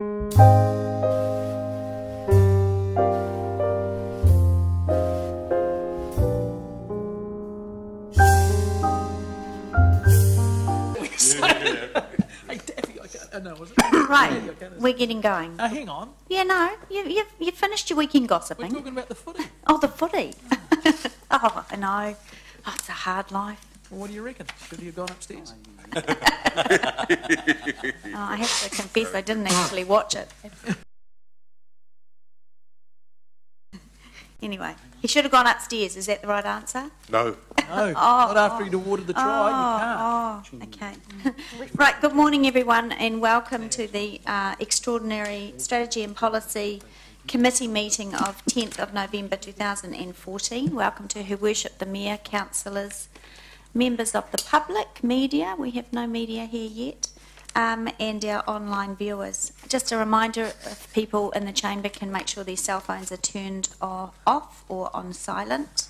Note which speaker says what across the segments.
Speaker 1: Right, we're getting going.
Speaker 2: Hang on.
Speaker 1: Yeah, no, you've finished your weekend gossiping.
Speaker 2: We're talking about the footy.
Speaker 1: Oh, the footy. Oh, I know. Oh, it's a hard life.
Speaker 2: Well, what do you reckon? Should you have gone upstairs?
Speaker 1: Oh, I have to confess I didn't actually watch it. Anyway, he should have gone upstairs. Is that the right answer?
Speaker 3: No.
Speaker 2: No, not after he'd awarded the try. You can't.
Speaker 1: Oh, okay. Right, good morning everyone and welcome to the Extraordinary Strategy and Policy Committee meeting of 10th of November 2014. Welcome to Her Worship the Mayor, councillors, members of the public, media, we have no media here yet, and our online viewers. Just a reminder, if people in the chamber can make sure their cell phones are turned off or on silent.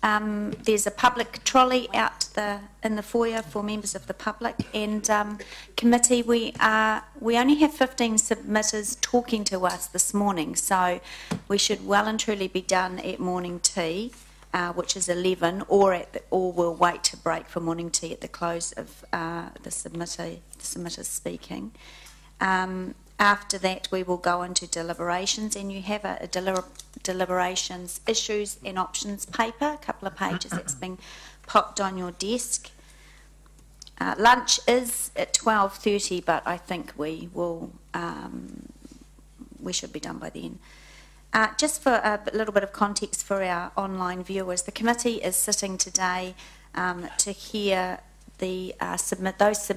Speaker 1: There's a public trolley out in the foyer for members of the public, and committee, we only have 15 submitters talking to us this morning, so we should well and truly be done at morning tea, which is 11, or we'll wait to break for morning tea at the close of the submitters speaking. After that, we will go into deliberations, and you have a deliberations issues and options paper, a couple of pages that's been popped on your desk. Lunch is at 12:30, but I think we should be done by then. Just for a little bit of context for our online viewers, the committee is sitting today to hear those submitters,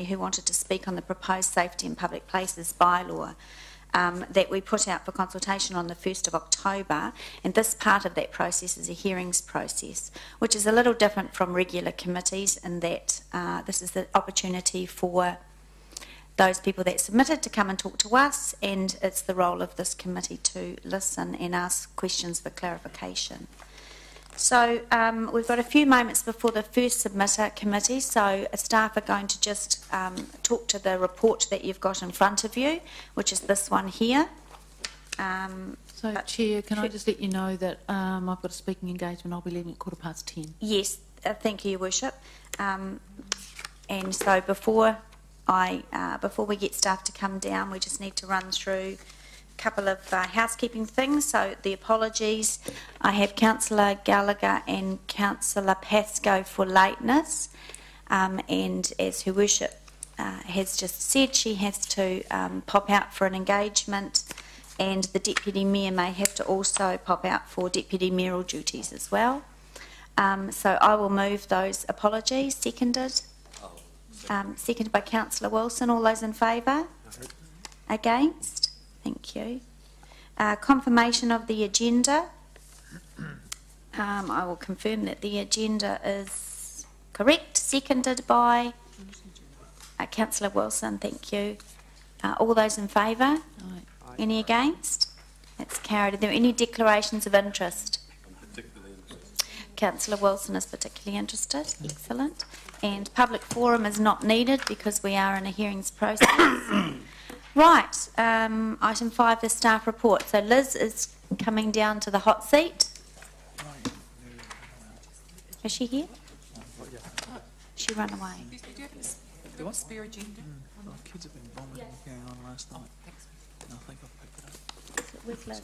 Speaker 1: who wanted to speak on the proposed safety in public places bylaw that we put out for consultation on the 1st of October. And this part of that process is a hearings process, which is a little different from regular committees in that this is the opportunity for those people that submitted to come and talk to us, and it's the role of this committee to listen and ask questions for clarification. So we've got a few moments before the first submitter committee, so staff are going to just talk to the report that you've got in front of you, which is this one here.
Speaker 4: So, Chair, can I just let you know that I've got a speaking engagement. I'll be leaving at 10:15.
Speaker 1: Yes, thank you, Your Worship. And so before we get staff to come down, we just need to run through a couple of housekeeping things. So the apologies, I have Councillor Gallagher and Councillor Pascoe for lateness, and as Her Worship has just said, she has to pop out for an engagement, and the Deputy Mayor may have to also pop out for Deputy Mayoral duties as well. So I will move those apologies. Seconded? Seconded by Councillor Wilson. All those in favour? Against? Thank you. Confirmation of the agenda. I will confirm that the agenda is correct. Seconded by Councillor Wilson. Thank you. All those in favour? Aye. Any against? That's carried. Are there any declarations of interest? Councillor Wilson is particularly interested. Excellent. And public forum is not needed because we are in a hearings process. Right, item 5, the staff report. So Liz is coming down to the hot seat. Is she here? She ran away.
Speaker 5: Do you have a spare agenda?
Speaker 2: Kids have been vomiting going on last night. And I think I've picked it up.
Speaker 1: Where's Liz?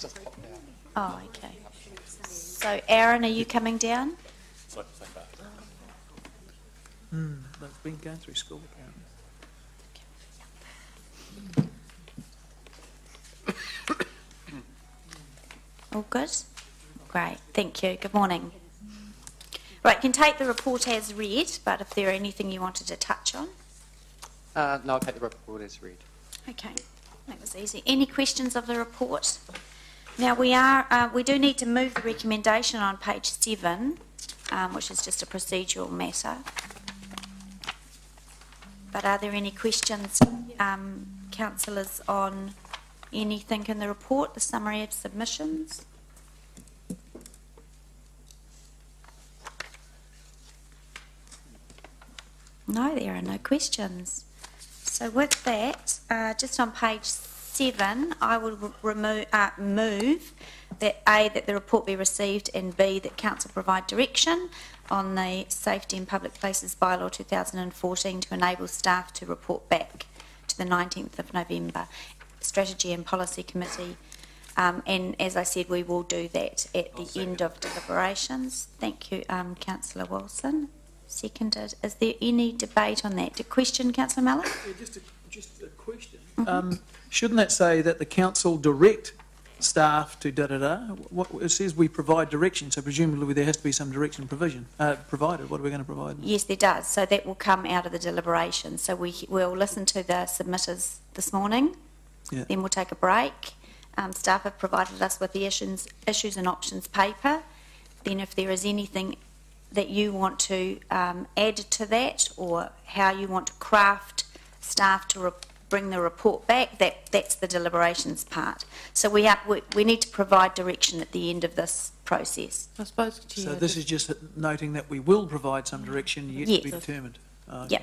Speaker 2: Just popped down.
Speaker 1: Oh, okay. So Aaron, are you coming down?
Speaker 2: They've been going through school apparently.
Speaker 1: All good? Great, thank you. Good morning. Right, you can take the report as read, but if there are anything you wanted to touch on?
Speaker 6: No, I'll take the report as read.
Speaker 1: Okay, that was easy. Any questions of the report? Now we do need to move the recommendation on page 7, which is just a procedural matter. But are there any questions, councillors, on anything in the report, the summary of submissions? No, there are no questions. So with that, just on page 7, I will move that A, that the report be received, and B, that council provide direction on the Safety in Public Places Bylaw 2014 to enable staff to report back to the 19th of November, Strategy and Policy Committee. And as I said, we will do that at the end of deliberations. Thank you, Councillor Wilson. Seconded. Is there any debate on that? Question, Councillor Mallett?
Speaker 2: Yeah, just a question. Shouldn't that say that the council direct staff to da-da-da? What, it says we provide direction, so presumably there has to be some direction provision provided. What are we going to provide?
Speaker 1: Yes, there does. So that will come out of the deliberation. So we'll listen to the submitters this morning.
Speaker 2: Yeah.
Speaker 1: Then we'll take a break. Staff have provided us with the issues and options paper. Then if there is anything that you want to add to that, or how you want to craft staff to bring the report back, that's the deliberations part. So we need to provide direction at the end of this process.
Speaker 4: I suppose, Chair,
Speaker 2: So this is just noting that we will provide some direction yet to be determined.
Speaker 1: Yeah.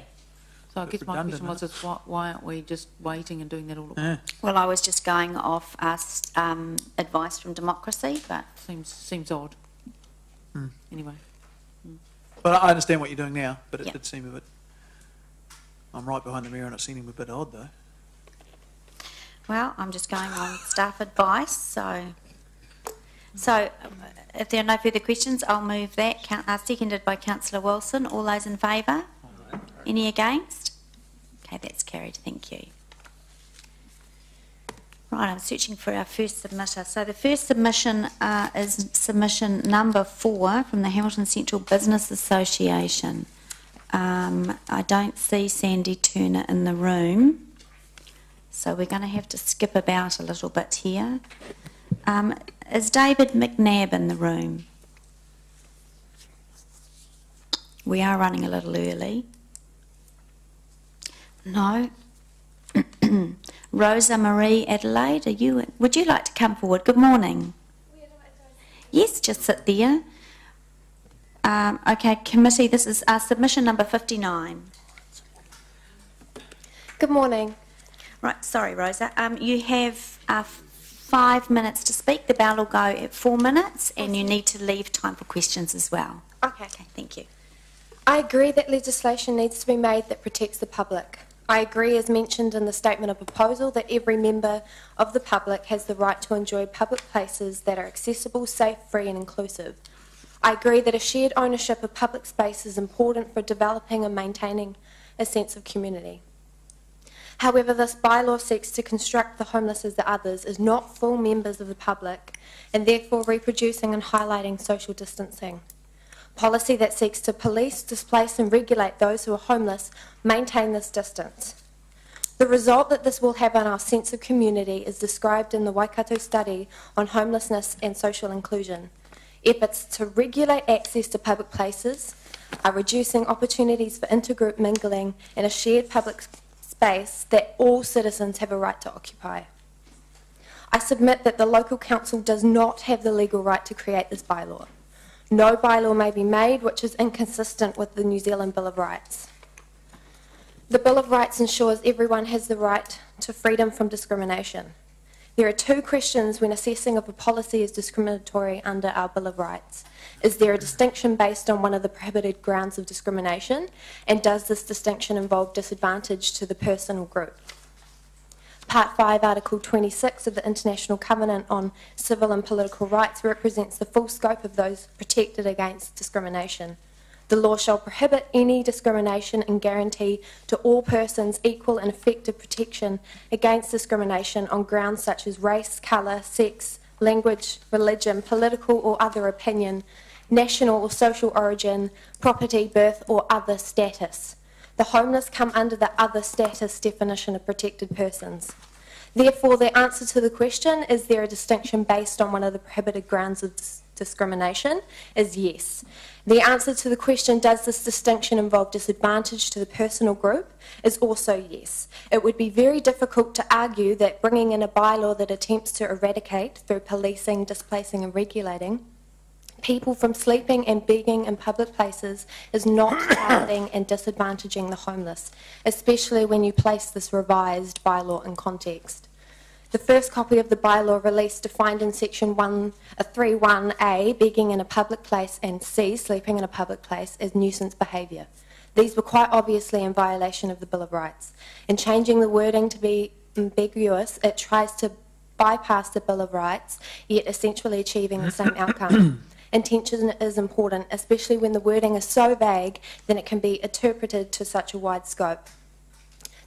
Speaker 4: So I guess my question was, why aren't we just waiting and doing that all at once?
Speaker 1: Well, I was just going off advice from democracy, but
Speaker 4: Seems odd. Anyway.
Speaker 2: But I understand what you're doing now, but it
Speaker 1: Yeah.
Speaker 2: did seem a bit... I'm right behind the mirror and it seemed a bit odd though.
Speaker 1: well, I'm just going on staff advice. So if there are no further questions, I'll move that. Seconded by Councillor Wilson. All those in favour? Any against? Okay, that's carried. Thank you. Right, I'm searching for our first submitter. So the first submission is submission number 4 from the Hamilton Central Business Association. I don't see Sandy Turner in the room, so we're going to have to skip about a little bit here. Is David McNabb in the room? We are running a little early. No. Rosa Marie Adelaide, would you like to come forward? Good morning. Yes, just sit there. Okay, committee, this is submission number 59.
Speaker 3: Good morning.
Speaker 1: Right, sorry, Rosa. You have 5 minutes to speak. The bell will go at 4 minutes, and you need to leave time for questions as well.
Speaker 3: Okay.
Speaker 1: Okay, thank you.
Speaker 3: I agree that legislation needs to be made that protects the public. I agree, as mentioned in the statement of proposal, that every member of the public has the right to enjoy public places that are accessible, safe, free and inclusive. I agree that a shared ownership of public space is important for developing and maintaining a sense of community. However, this bylaw seeks to construct the homeless as the others, as not full members of the public, and therefore reproducing and highlighting social distancing. Policy that seeks to police, displace and regulate those who are homeless maintain this distance. The result that this will have on our sense of community is described in the Waikato study on homelessness and social inclusion. Efforts to regulate access to public places are reducing opportunities for intergroup mingling in a shared public space that all citizens have a right to occupy. I submit that the local council does not have the legal right to create this bylaw. No bylaw may be made which is inconsistent with the New Zealand Bill of Rights. The Bill of Rights ensures everyone has the right to freedom from discrimination. There are 2 questions when assessing if a policy is discriminatory under our Bill of Rights. Is there a distinction based on one of the prohibited grounds of discrimination, and does this distinction involve disadvantage to the person or group? Part 5, Article 26 of the International Covenant on Civil and Political Rights represents the full scope of those protected against discrimination. The law shall prohibit any discrimination and guarantee to all persons equal and effective protection against discrimination on grounds such as race, colour, sex, language, religion, political or other opinion, national or social origin, property, birth or other status. The homeless come under the other status definition of protected persons. Therefore, the answer to the question, is there a distinction based on one of the prohibited grounds of discrimination, is yes. The answer to the question, does this distinction involve disadvantage to the person or group, is also yes. It would be very difficult to argue that bringing in a bylaw that attempts to eradicate through policing, displacing and regulating people from sleeping and begging in public places is not targeting and disadvantaging the homeless, especially when you place this revised bylaw in context. The first copy of the bylaw released defined in section 31A, begging in a public place, and C, sleeping in a public place, as nuisance behaviour. These were quite obviously in violation of the Bill of Rights. In changing the wording to be ambiguous, it tries to bypass the Bill of Rights, yet essentially achieving the same outcome. Intention is important, especially when the wording is so vague, then it can be interpreted to such a wide scope.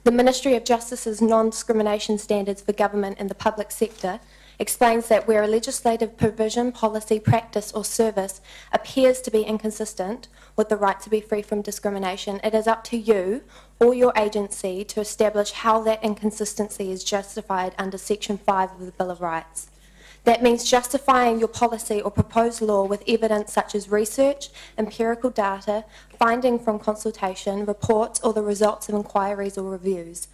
Speaker 3: The Ministry of Justice's non-discrimination standards for government in the public sector explains that where a legislative provision, policy, practice or service appears to be inconsistent with the right to be free from discrimination, it is up to you or your agency to establish how that inconsistency is justified under Section 5 of the Bill of Rights. That means justifying your policy or proposed law with evidence such as research, empirical data, finding from consultation, reports, or the results of inquiries or reviews.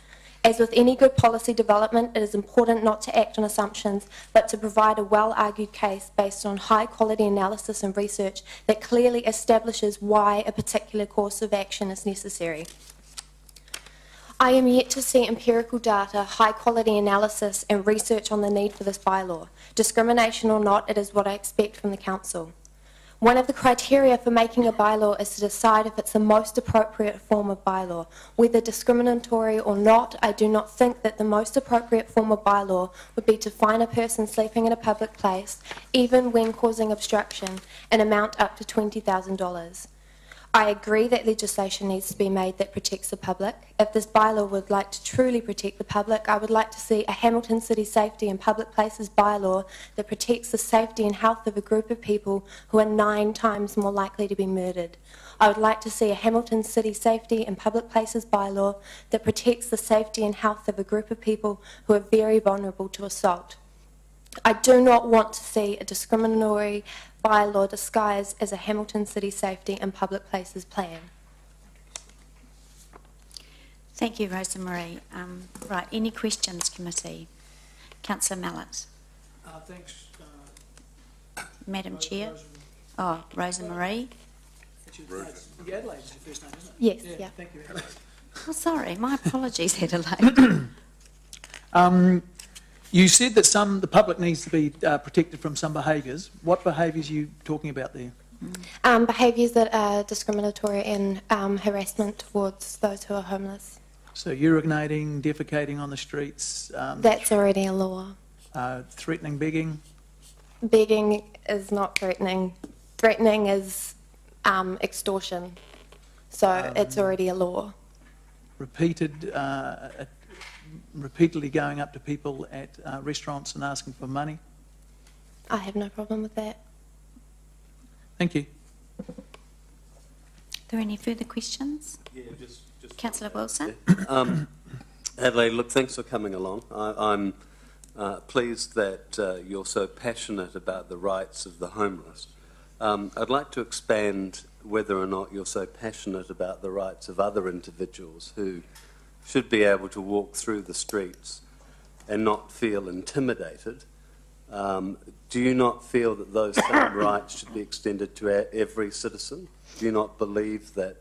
Speaker 3: As with any good policy development, it is important not to act on assumptions, but to provide a well-argued case based on high-quality analysis and research that clearly establishes why a particular course of action is necessary. I am yet to see empirical data, high-quality analysis and research on the need for this bylaw. Discrimination or not, it is what I expect from the Council. One of the criteria for making a bylaw is to decide if it's the most appropriate form of bylaw. Whether discriminatory or not, I do not think that the most appropriate form of bylaw would be to fine a person sleeping in a public place, even when causing obstruction, an amount up to $20,000. I agree that legislation needs to be made that protects the public. If this bylaw would like to truly protect the public, I would like to see a Hamilton City Safety and Public Places bylaw that protects the safety and health of a group of people who are 9 times more likely to be murdered. I would like to see a Hamilton City Safety and Public Places bylaw that protects the safety and health of a group of people who are very vulnerable to assault. I do not want to see a discriminatory bylaw disguised as a Hamilton City Safety and Public Places plan.
Speaker 1: Thank you, Rosa Marie. Right, any questions, committee? Councillor Mallett.
Speaker 2: Thanks.
Speaker 1: Madam Chair. Oh, Rosa Marie.
Speaker 2: Adelaide's your first name, isn't it?
Speaker 3: Yes, yeah.
Speaker 2: Thank you, Adelaide.
Speaker 1: Oh, sorry, my apologies, Adelaide.
Speaker 2: You said that the public needs to be protected from some behaviours. What behaviours are you talking about there?
Speaker 3: Behaviours that are discriminatory and harassment towards those who are homeless.
Speaker 2: So urinating, defecating on the streets.
Speaker 3: That's already a law.
Speaker 2: Threatening begging.
Speaker 3: Begging is not threatening. Threatening is extortion. So it's already a law.
Speaker 2: Repeatedly going up to people at restaurants and asking for money.
Speaker 3: I have no problem with that.
Speaker 2: Thank you.
Speaker 1: Are there any further questions?
Speaker 7: Yeah, just
Speaker 1: Councillor Wilson.
Speaker 7: Adelaide, look, thanks for coming along. I'm pleased that you're so passionate about the rights of the homeless. I'd like to expand whether or not you're so passionate about the rights of other individuals who should be able to walk through the streets and not feel intimidated. Do you not feel that those same rights should be extended to every citizen? Do you not believe that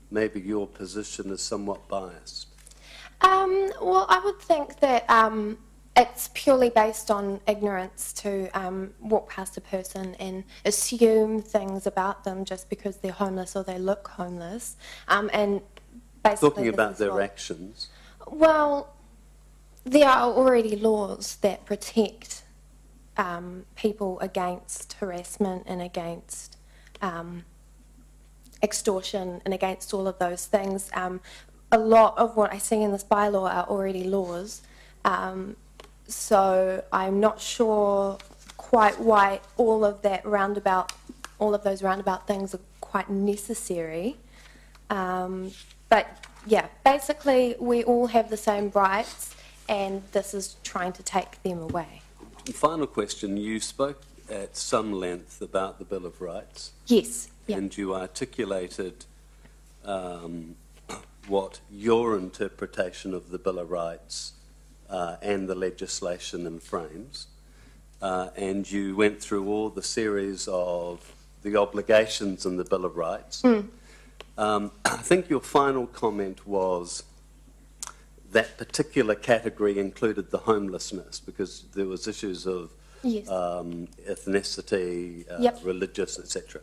Speaker 7: maybe your position is somewhat biased?
Speaker 3: Well, I would think that it's purely based on ignorance to walk past a person and assume things about them just because they're homeless or they look homeless. And basically
Speaker 7: talking about their actions.
Speaker 3: Well, there are already laws that protect people against harassment and against extortion and against all of those things. A lot of what I see in this bylaw are already laws, so I'm not sure quite why all of those roundabout things are quite necessary. But yeah, basically we all have the same rights, and this is trying to take them away.
Speaker 7: Final question: you spoke at some length about the Bill of Rights.
Speaker 3: Yes. Yeah.
Speaker 7: And you articulated what your interpretation of the Bill of Rights and the legislation and frames, and you went through all the series of the obligations in the Bill of Rights. I think your final comment was that particular category included the homelessness because there was issues of
Speaker 3: Yes.
Speaker 7: Ethnicity,
Speaker 3: Yep.
Speaker 7: religious, etc.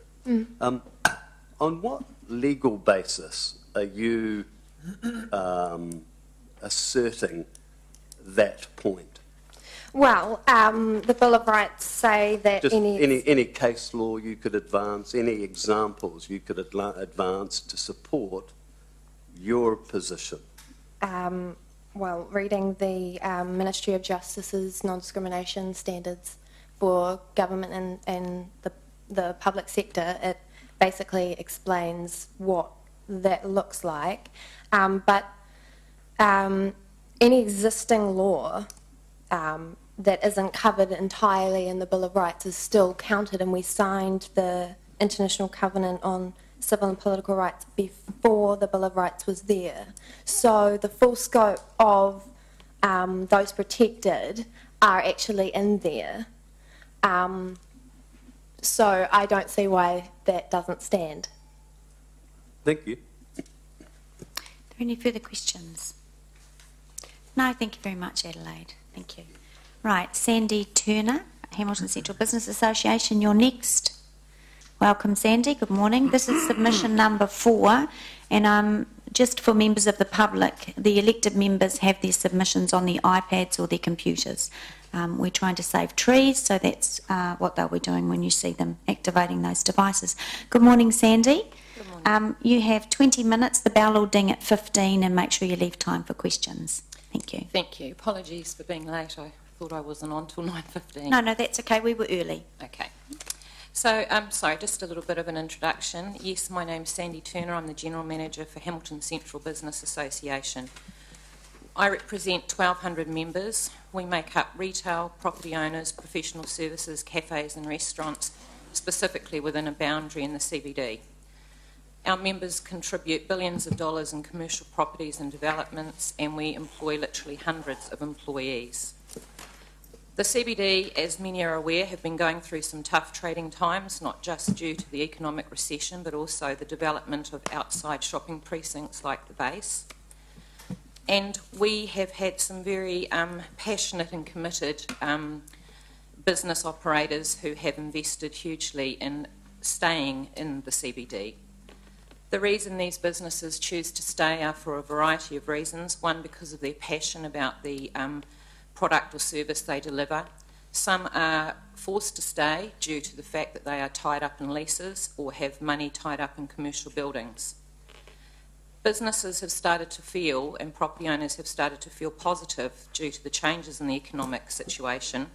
Speaker 7: On what legal basis are you asserting that point?
Speaker 3: Well, the Bill of Rights say that
Speaker 7: Just any case law you could advance, any examples you could advance to support your position?
Speaker 3: Well, reading the Ministry of Justice's non-discrimination standards for government and the public sector, it basically explains what that looks like. But any existing law that isn't covered entirely in the Bill of Rights is still counted, and we signed the International Covenant on Civil and Political Rights before the Bill of Rights was there. So the full scope of those protected are actually in there. So I don't see why that doesn't stand.
Speaker 7: Thank you.
Speaker 1: Are there any further questions? No, thank you very much, Adelaide. Thank you. Right, Sandy Turner, Hamilton Central Business Association, you're next. Welcome, Sandy. Good morning. This is submission number 4, and just for members of the public, the elected members have their submissions on their iPads or their computers. We're trying to save trees, so that's what they'll be doing when you see them activating those devices. Good morning, Sandy.
Speaker 5: Good morning.
Speaker 1: You have 20 minutes. The bell will ding at 15, and make sure you leave time for questions. Thank you.
Speaker 5: Thank you. Apologies for being late. I thought I wasn't on till 9:15.
Speaker 1: No, that's okay. We were early.
Speaker 5: Okay. So, sorry, just a little bit of an introduction. Yes, my name's Sandy Turner. I'm the General Manager for Hamilton Central Business Association. I represent 1,200 members. We make up retail, property owners, professional services, cafes and restaurants, specifically within a boundary in the CBD. Our members contribute billions of dollars in commercial properties and developments, and we employ literally hundreds of employees. The CBD, as many are aware, have been going through some tough trading times, not just due to the economic recession, but also the development of outside shopping precincts like the Base. And we have had some very passionate and committed business operators who have invested hugely in staying in the CBD. The reason these businesses choose to stay are for a variety of reasons. One, because of their passion about the product or service they deliver. Some are forced to stay due to the fact that they are tied up in leases or have money tied up in commercial buildings. Businesses have started to feel, and property owners have started to feel positive due to the changes in the economic situation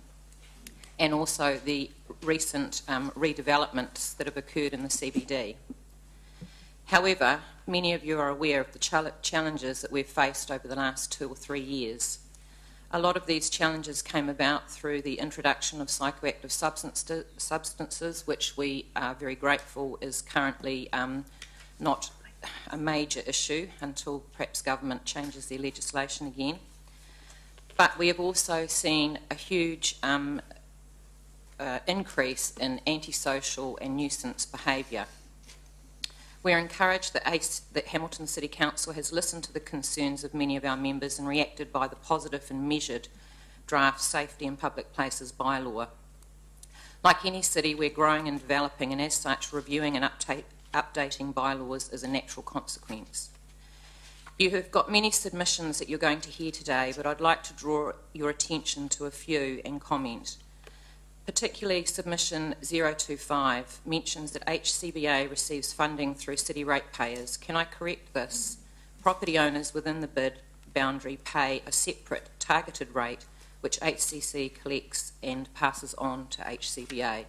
Speaker 5: and also the recent redevelopments that have occurred in the CBD. However, many of you are aware of the challenges that we've faced over the last 2 or 3 years. A lot of these challenges came about through the introduction of psychoactive substances, which we are very grateful is currently not a major issue until perhaps government changes their legislation again. But we have also seen a huge increase in antisocial and nuisance behaviour. We're encouraged that Hamilton City Council has listened to the concerns of many of our members and reacted by the positive and measured draft Safety in Public Places bylaw. Like any city, we're growing and developing, and as such, reviewing and updating bylaws is a natural consequence. You have got many submissions that you're going to hear today, but I'd like to draw your attention to a few and comment. Particularly submission 025 mentions that HCBA receives funding through city ratepayers. Can I correct this? Property owners within the bid boundary pay a separate targeted rate which HCC collects and passes on to HCBA.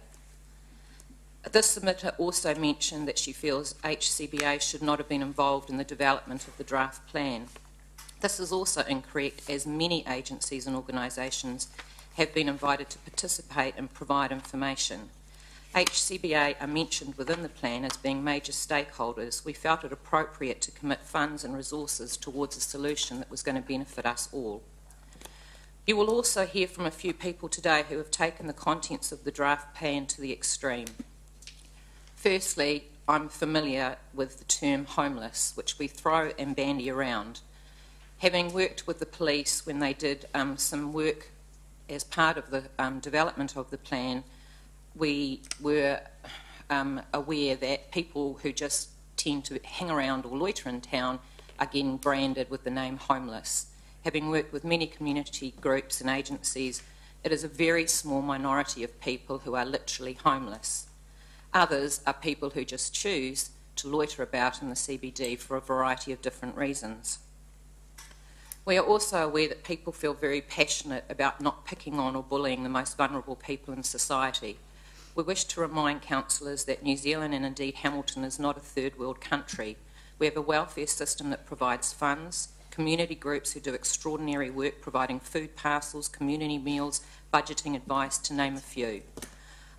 Speaker 5: This submitter also mentioned that she feels HCBA should not have been involved in the development of the draft plan. This is also incorrect, as many agencies and organisations have been invited to participate and provide information. HCBA are mentioned within the plan as being major stakeholders. We felt it appropriate to commit funds and resources towards a solution that was going to benefit us all. You will also hear from a few people today who have taken the contents of the draft plan to the extreme. Firstly, I'm familiar with the term homeless, which we throw and bandy around. Having worked with the police when they did some work as part of the development of the plan, we were aware that people who just tend to hang around or loiter in town are getting branded with the name homeless. Having worked with many community groups and agencies, it is a very small minority of people who are literally homeless. Others are people who just choose to loiter about in the CBD for a variety of different reasons. We are also aware that people feel very passionate about not picking on or bullying the most vulnerable people in society. We wish to remind councillors that New Zealand, and indeed Hamilton, is not a third world country. We have a welfare system that provides funds, community groups who do extraordinary work providing food parcels, community meals, budgeting advice, to name a few.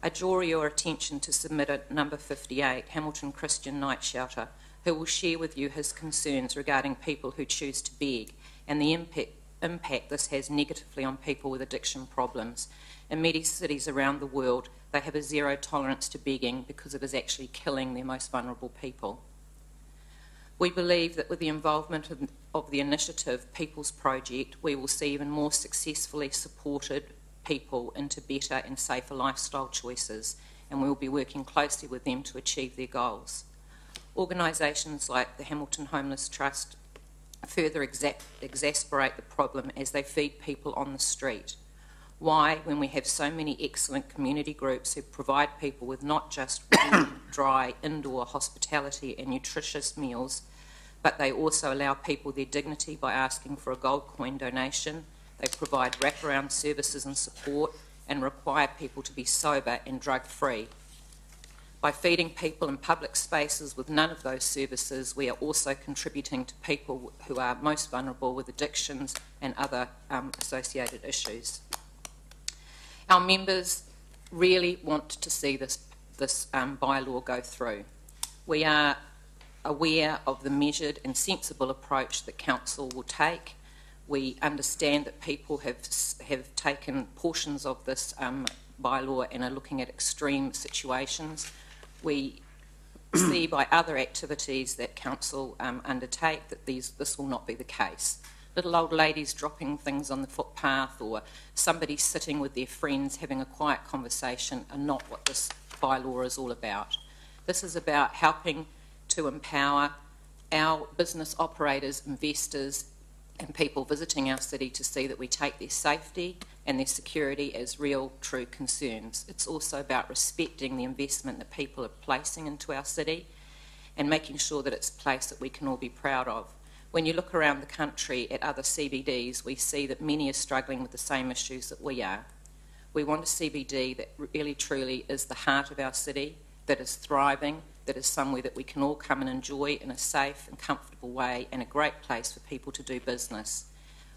Speaker 5: I draw your attention to submitter number 58, Hamilton Christian Night Shelter, who will share with you his concerns regarding people who choose to beg and the impact this has negatively on people with addiction problems. In many cities around the world, they have a zero tolerance to begging because it is actually killing their most vulnerable people. We believe that with the involvement of the initiative People's Project, we will see even more successfully supported people into better and safer lifestyle choices, and we will be working closely with them to achieve their goals. Organisations like the Hamilton Homeless Trust further exacerbate the problem as they feed people on the street. Why, when we have so many excellent community groups who provide people with not just warm, dry, indoor hospitality and nutritious meals, but they also allow people their dignity by asking for a gold coin donation. They provide wraparound services and support and require people to be sober and drug-free. By feeding people in public spaces with none of those services, we are also contributing to people who are most vulnerable with addictions and other associated issues. Our members really want to see this bylaw go through. We are aware of the measured and sensible approach that Council will take. We understand that people have taken portions of this bylaw and are looking at extreme situations. We see by other activities that Council undertake that this will not be the case. Little old ladies dropping things on the footpath or somebody sitting with their friends having a quiet conversation are not what this bylaw is all about. This is about helping to empower our business operators, investors and people visiting our city to see that we take their safety and their security as real, true concerns. It's also about respecting the investment that people are placing into our city and making sure that it's a place that we can all be proud of. When you look around the country at other CBDs, we see that many are struggling with the same issues that we are. We want a CBD that really truly is the heart of our city, that is thriving, that is somewhere that we can all come and enjoy in a safe and comfortable way, and a great place for people to do business.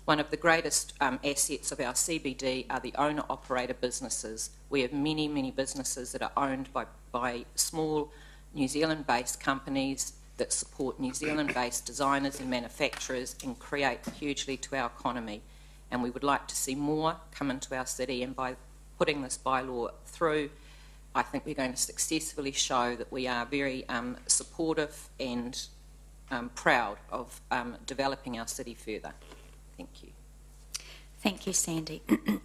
Speaker 5: One of the greatest assets of our CBD are the owner-operator businesses. We have many, many businesses that are owned by small New Zealand-based companies that support New Zealand-based designers and manufacturers and create hugely to our economy. And we would like to see more come into our city, and by putting this bylaw through, I think we're going to successfully show that we are very supportive and proud of developing our city further. Thank you.
Speaker 1: Thank you, Sandy.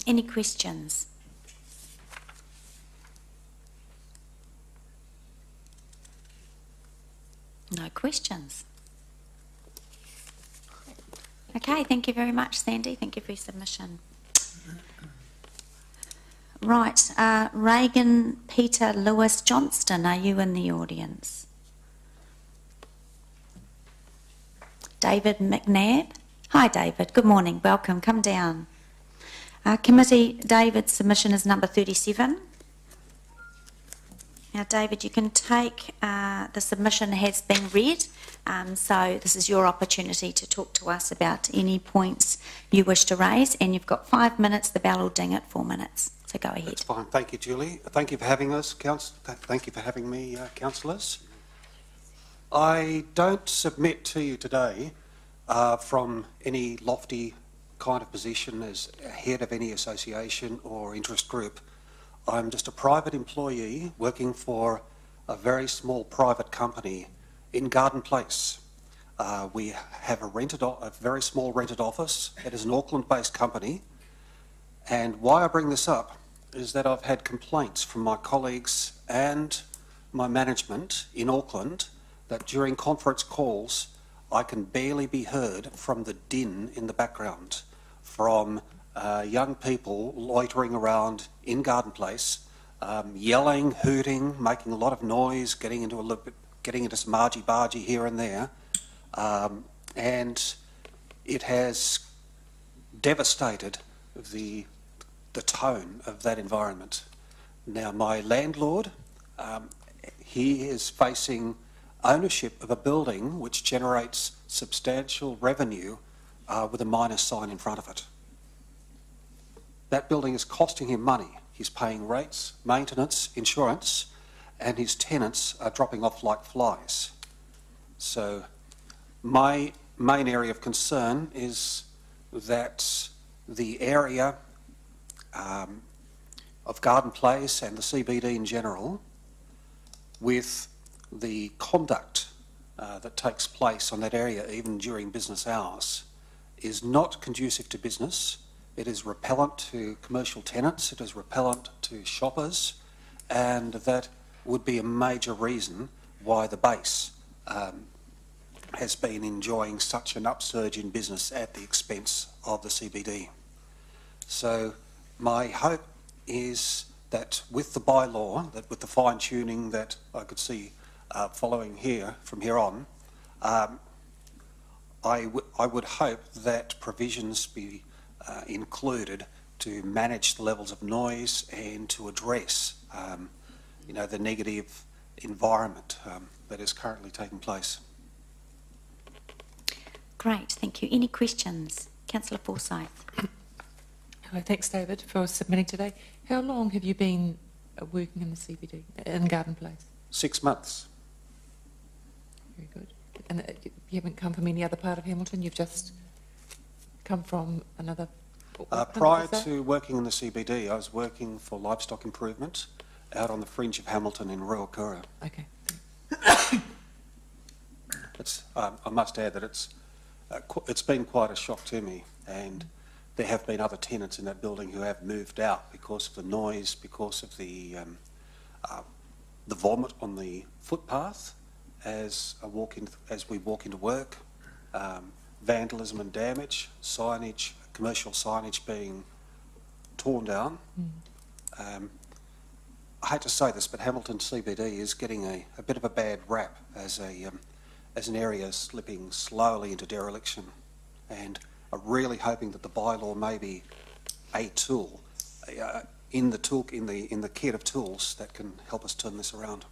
Speaker 1: Any questions? No questions. Okay, thank you very much, Sandy. Thank you for your submission. Right, Reagan Peter Lewis Johnston, are you in the audience? David McNabb? Hi, David. Good morning. Welcome. Come down. Committee, David's submission is number 37. Now, David, you can take, the submission has been read, so this is your opportunity to talk to us about any points you wish to raise, and you've got 5 minutes. The bell will ding at 4 minutes, so go ahead.
Speaker 8: That's fine. Thank you, Julie. Thank you for having us, thank you for having me, councillors. I don't submit to you today from any lofty kind of position as head of any association or interest group. I'm just a private employee working for a very small private company in Garden Place. We have a very small rented office. It is an Auckland-based company. And why I bring this up is that I've had complaints from my colleagues and my management in Auckland that during conference calls I can barely be heard from the din in the background from young people loitering around in Garden Place, yelling, hooting, making a lot of noise, getting into some argy-bargy here and there, and it has devastated the tone of that environment. Now, my landlord, he is facing ownership of a building which generates substantial revenue with a minus sign in front of it. That building is costing him money. He's paying rates, maintenance, insurance, and his tenants are dropping off like flies. So my main area of concern is that the area of Garden Place and the CBD in general, with the conduct that takes place on that area even during business hours, is not conducive to business. It is repellent to commercial tenants, it is repellent to shoppers, and that would be a major reason why the base has been enjoying such an upsurge in business at the expense of the CBD. So my hope is that with the bylaw, that with the fine-tuning that I could see following here from here on, I would hope that provisions be included to manage the levels of noise and to address, the negative environment that is currently taking place.
Speaker 1: Great, thank you. Any questions? Councillor Forsyth.
Speaker 9: Hello, thanks David for submitting today. How long have you been working in the CBD, in Garden Place? 6
Speaker 8: months.
Speaker 9: Very good. And you haven't come from any other part of Hamilton, you've just come from another...
Speaker 8: Prior to working in the CBD, I was working for livestock improvement out on the fringe of Hamilton in Ruakura.
Speaker 9: Okay.
Speaker 8: I must add that it's been quite a shock to me, and there have been other tenants in that building who have moved out because of the noise, because of the vomit on the footpath as we walk into work, vandalism and damage, signage, commercial signage being torn down. I hate to say this, but Hamilton CBD is getting a bit of a bad rap as an area slipping slowly into dereliction, and I'm really hoping that the bylaw may be a tool in the kit of tools that can help us turn this around.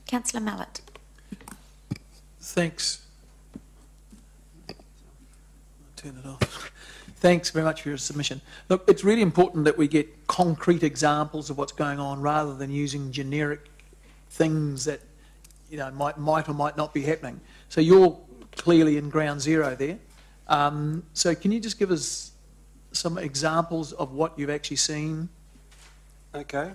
Speaker 1: Councillor Mallett.
Speaker 2: Thanks. Turn it off. Thanks very much for your submission. Look, it's really important that we get concrete examples of what's going on rather than using generic things that might or might not be happening. So you're clearly in ground zero there. So can you just give us some examples of what you've actually seen?
Speaker 8: Okay.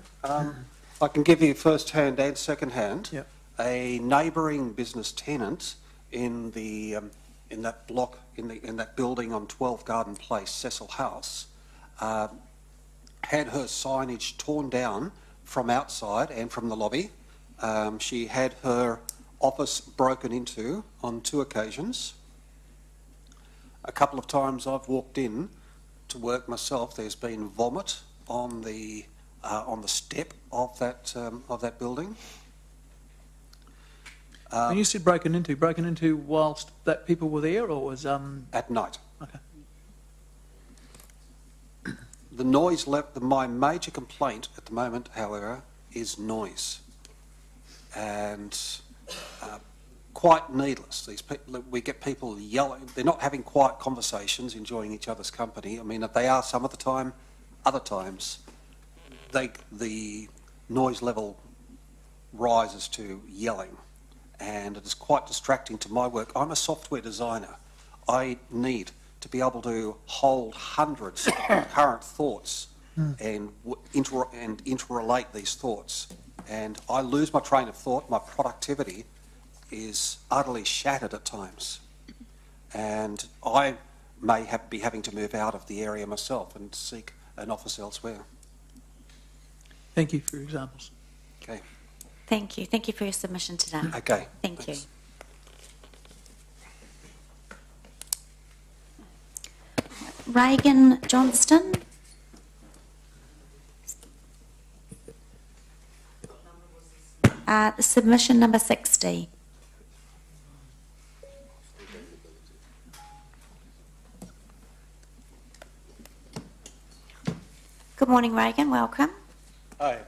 Speaker 8: I can give you first-hand and second-hand.
Speaker 2: Yep.
Speaker 8: A neighbouring business tenant in that block, in that building on 12 Garden Place, Cecil House, had her signage torn down from outside and from the lobby. She had her office broken into on 2 occasions. A couple of times I've walked in to work myself. There's been vomit on the step of that building.
Speaker 2: When you said broken into whilst that people were there, or was
Speaker 8: at night?
Speaker 2: Okay.
Speaker 8: The noise my major complaint at the moment, however, is noise, and quite needless. We get people yelling. They're not having quiet conversations, enjoying each other's company. I mean, they are some of the time. Other times, the noise level rises to yelling, and it is quite distracting to my work. I'm a software designer. I need to be able to hold hundreds of concurrent thoughts and interrelate these thoughts and I lose my train of thought. My productivity is utterly shattered at times, and I may be having to move out of the area myself and seek an office elsewhere.
Speaker 2: Thank you for your examples.
Speaker 8: Okay.
Speaker 1: Thank you. Thank you for your submission today.
Speaker 8: Okay.
Speaker 1: Thank
Speaker 8: Thanks.
Speaker 1: you. Reagan Johnston. Submission number 60. Good morning, Reagan. Welcome.
Speaker 10: Hi.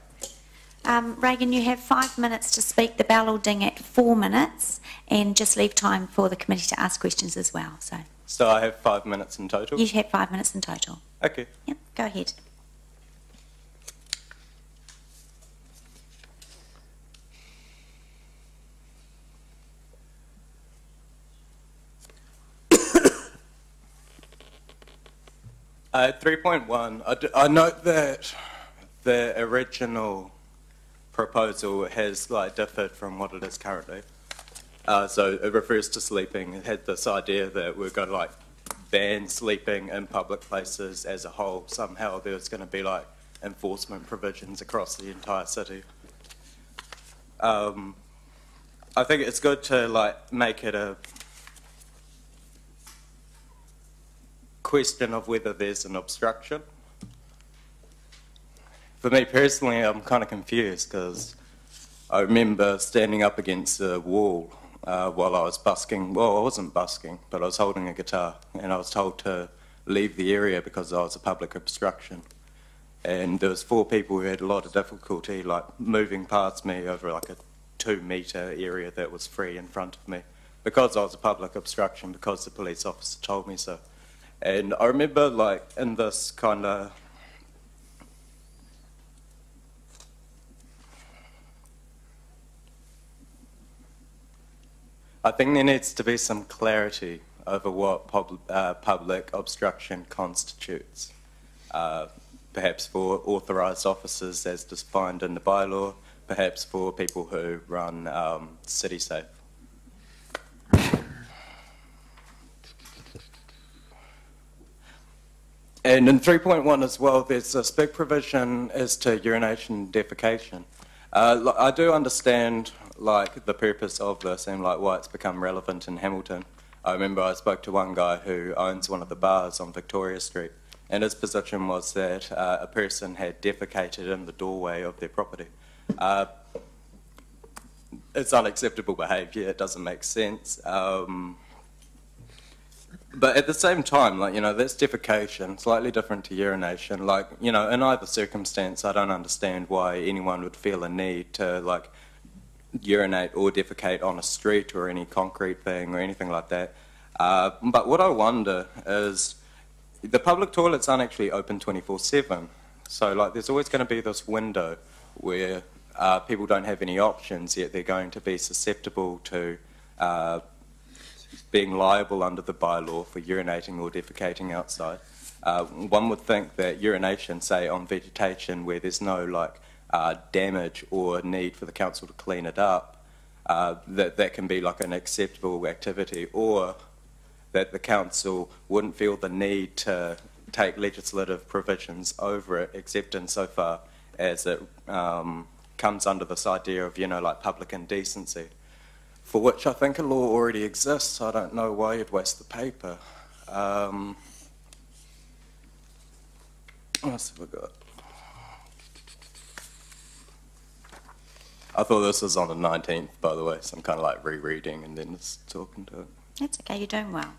Speaker 1: Reagan, you have 5 minutes to speak. The bell will ding at 4 minutes, and just leave time for the committee to ask questions as well.
Speaker 10: So I have 5 minutes in total?
Speaker 1: You have 5 minutes in total.
Speaker 10: Okay.
Speaker 1: Yep, go ahead.
Speaker 10: At 3.1, I note that the original proposal has differed from what it is currently. So it refers to sleeping. It had this idea that we're going to ban sleeping in public places as a whole. Somehow there's going to be enforcement provisions across the entire city. I think it's good to make it a question of whether there's an obstruction. For me personally, I'm kind of confused because I remember standing up against a wall while I was busking. Well, I wasn't busking, but I was holding a guitar, and I was told to leave the area because I was a public obstruction. And there was 4 people who had a lot of difficulty moving past me over a 2-metre area that was free in front of me because I was a public obstruction, because the police officer told me so. And I remember in this kind of I think there needs to be some clarity over what public obstruction constitutes, perhaps for authorised officers as defined in the bylaw, perhaps for people who run CitySafe. And in 3.1 as well, there's this big provision as to urination and defecation. I do understand the purpose of this and why it's become relevant in Hamilton. I remember I spoke to one guy who owns one of the bars on Victoria Street, and his position was that a person had defecated in the doorway of their property. It's unacceptable behaviour, it doesn't make sense. But at the same time, that's defecation, slightly different to urination. In either circumstance, I don't understand why anyone would feel a need to, urinate or defecate on a street or any concrete thing or anything like that. But what I wonder is, the public toilets aren't actually open 24/7. So, there's always going to be this window where people don't have any options, yet they're going to be susceptible to being liable under the bylaw for urinating or defecating outside. One would think that urination, say on vegetation where there's no damage or need for the council to clean it up, that can be an acceptable activity, or that the council wouldn't feel the need to take legislative provisions over it, except insofar as it comes under this idea of, public indecency, for which I think a law already exists. I don't know why you'd waste the paper. What else have we got? I thought this was on the 19th, by the way, so I'm kind of rereading and then just talking to it.
Speaker 1: That's okay, you're doing well.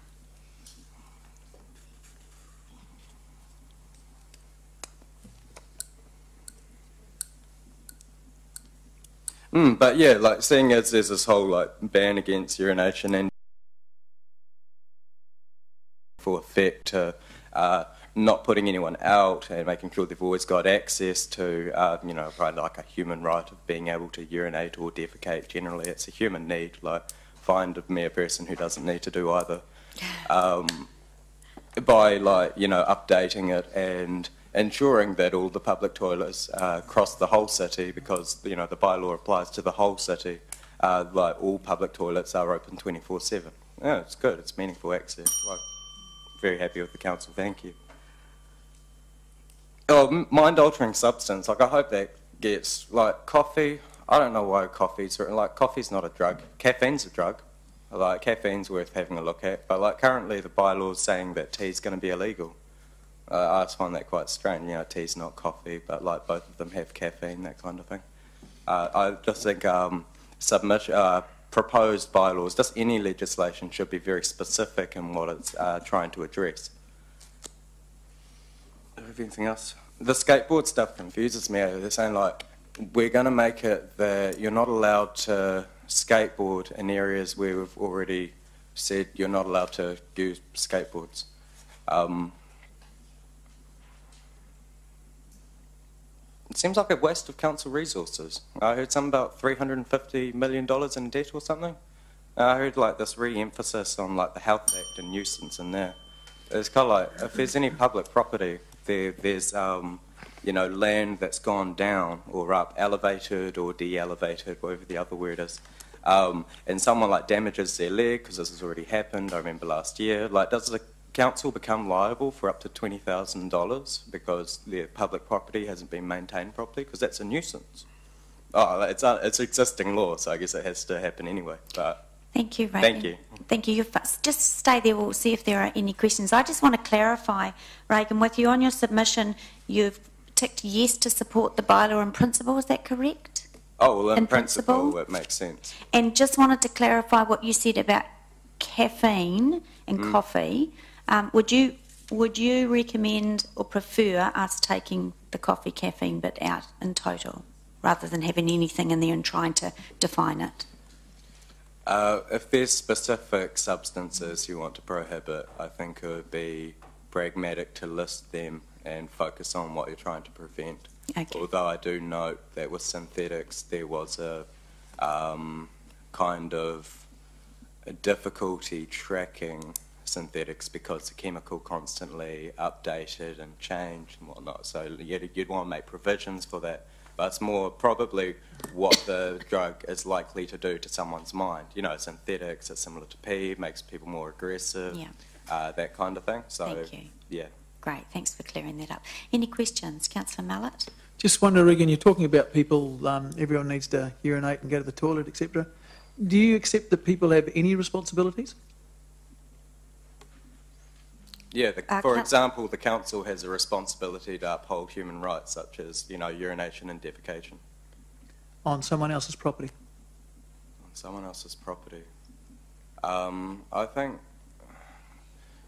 Speaker 10: But yeah, seeing as there's this whole ban against urination and for effect to not putting anyone out and making sure they've always got access to, probably a human right of being able to urinate or defecate. Generally, it's a human need. Find me a person who doesn't need to do either. By updating it and ensuring that all the public toilets across the whole city, because the bylaw applies to the whole city, like all public toilets are open 24/7. Yeah, it's good. It's meaningful access. Like, very happy with the council. Thank you. Oh, mind-altering substance. Like, I hope that gets, like, coffee. I don't know why coffee's not a drug. Caffeine's a drug. Like, caffeine's worth having a look at. But, like, currently the bylaw's saying that tea's going to be illegal. I just find that quite strange. Tea's not coffee, but, like, both of them have caffeine, that kind of thing. I just think proposed bylaws, just any legislation, should be very specific in what it's trying to address. Anything else? The skateboard stuff confuses me. They're saying, like, we're going to make it that you're not allowed to skateboard in areas where we've already said you're not allowed to use skateboards. It seems like a waste of council resources. I heard something about $350 million in debt or something. I heard, like, this re-emphasis on, like, the Health Act and nuisance in there. It's kind of like, if there's any public property, there's land that's gone down or up, elevated or de-elevated, whatever the other word is, and someone, like, damages their leg, because this has already happened, I remember last year, like, does the council become liable for up to $20,000 because their public property hasn't been maintained properly? Because that's a nuisance. Oh, it's existing law, so I guess it has to happen anyway. But
Speaker 1: thank you, Reagan.
Speaker 10: thank you.
Speaker 1: Thank you. Just stay there. We'll see if there are any questions. I just want to clarify, Reagan, with you on your submission, you've ticked yes to support the bylaw in principle. Is that correct?
Speaker 10: Oh, well, in principle, it makes sense.
Speaker 1: And just wanted to clarify what you said about caffeine and coffee. Would you recommend or prefer us taking the coffee caffeine bit out in total, rather than having anything in there and trying to define it?
Speaker 10: If there's specific substances you want to prohibit, I think it would be pragmatic to list them and focus on what you're trying to prevent.
Speaker 1: Okay.
Speaker 10: Although I do note that with synthetics there was a kind of a difficulty tracking synthetics because the chemical constantly updated and changed and whatnot. So you'd want to make provisions for that. But it's more probably what the drug is likely to do to someone's mind. Synthetics are similar to pee, makes people more aggressive, that kind of thing. So,
Speaker 1: thank you.
Speaker 10: Yeah.
Speaker 1: Great, thanks for clearing that up. Any questions? Councillor Mallett?
Speaker 2: Just wonder, Regan, you're talking about people, everyone needs to urinate and go to the toilet, etc. Do you accept that people have any responsibilities?
Speaker 10: Yeah, for example, the council has a responsibility to uphold human rights, such as, urination and defecation.
Speaker 2: On someone else's property?
Speaker 10: On someone else's property. I think...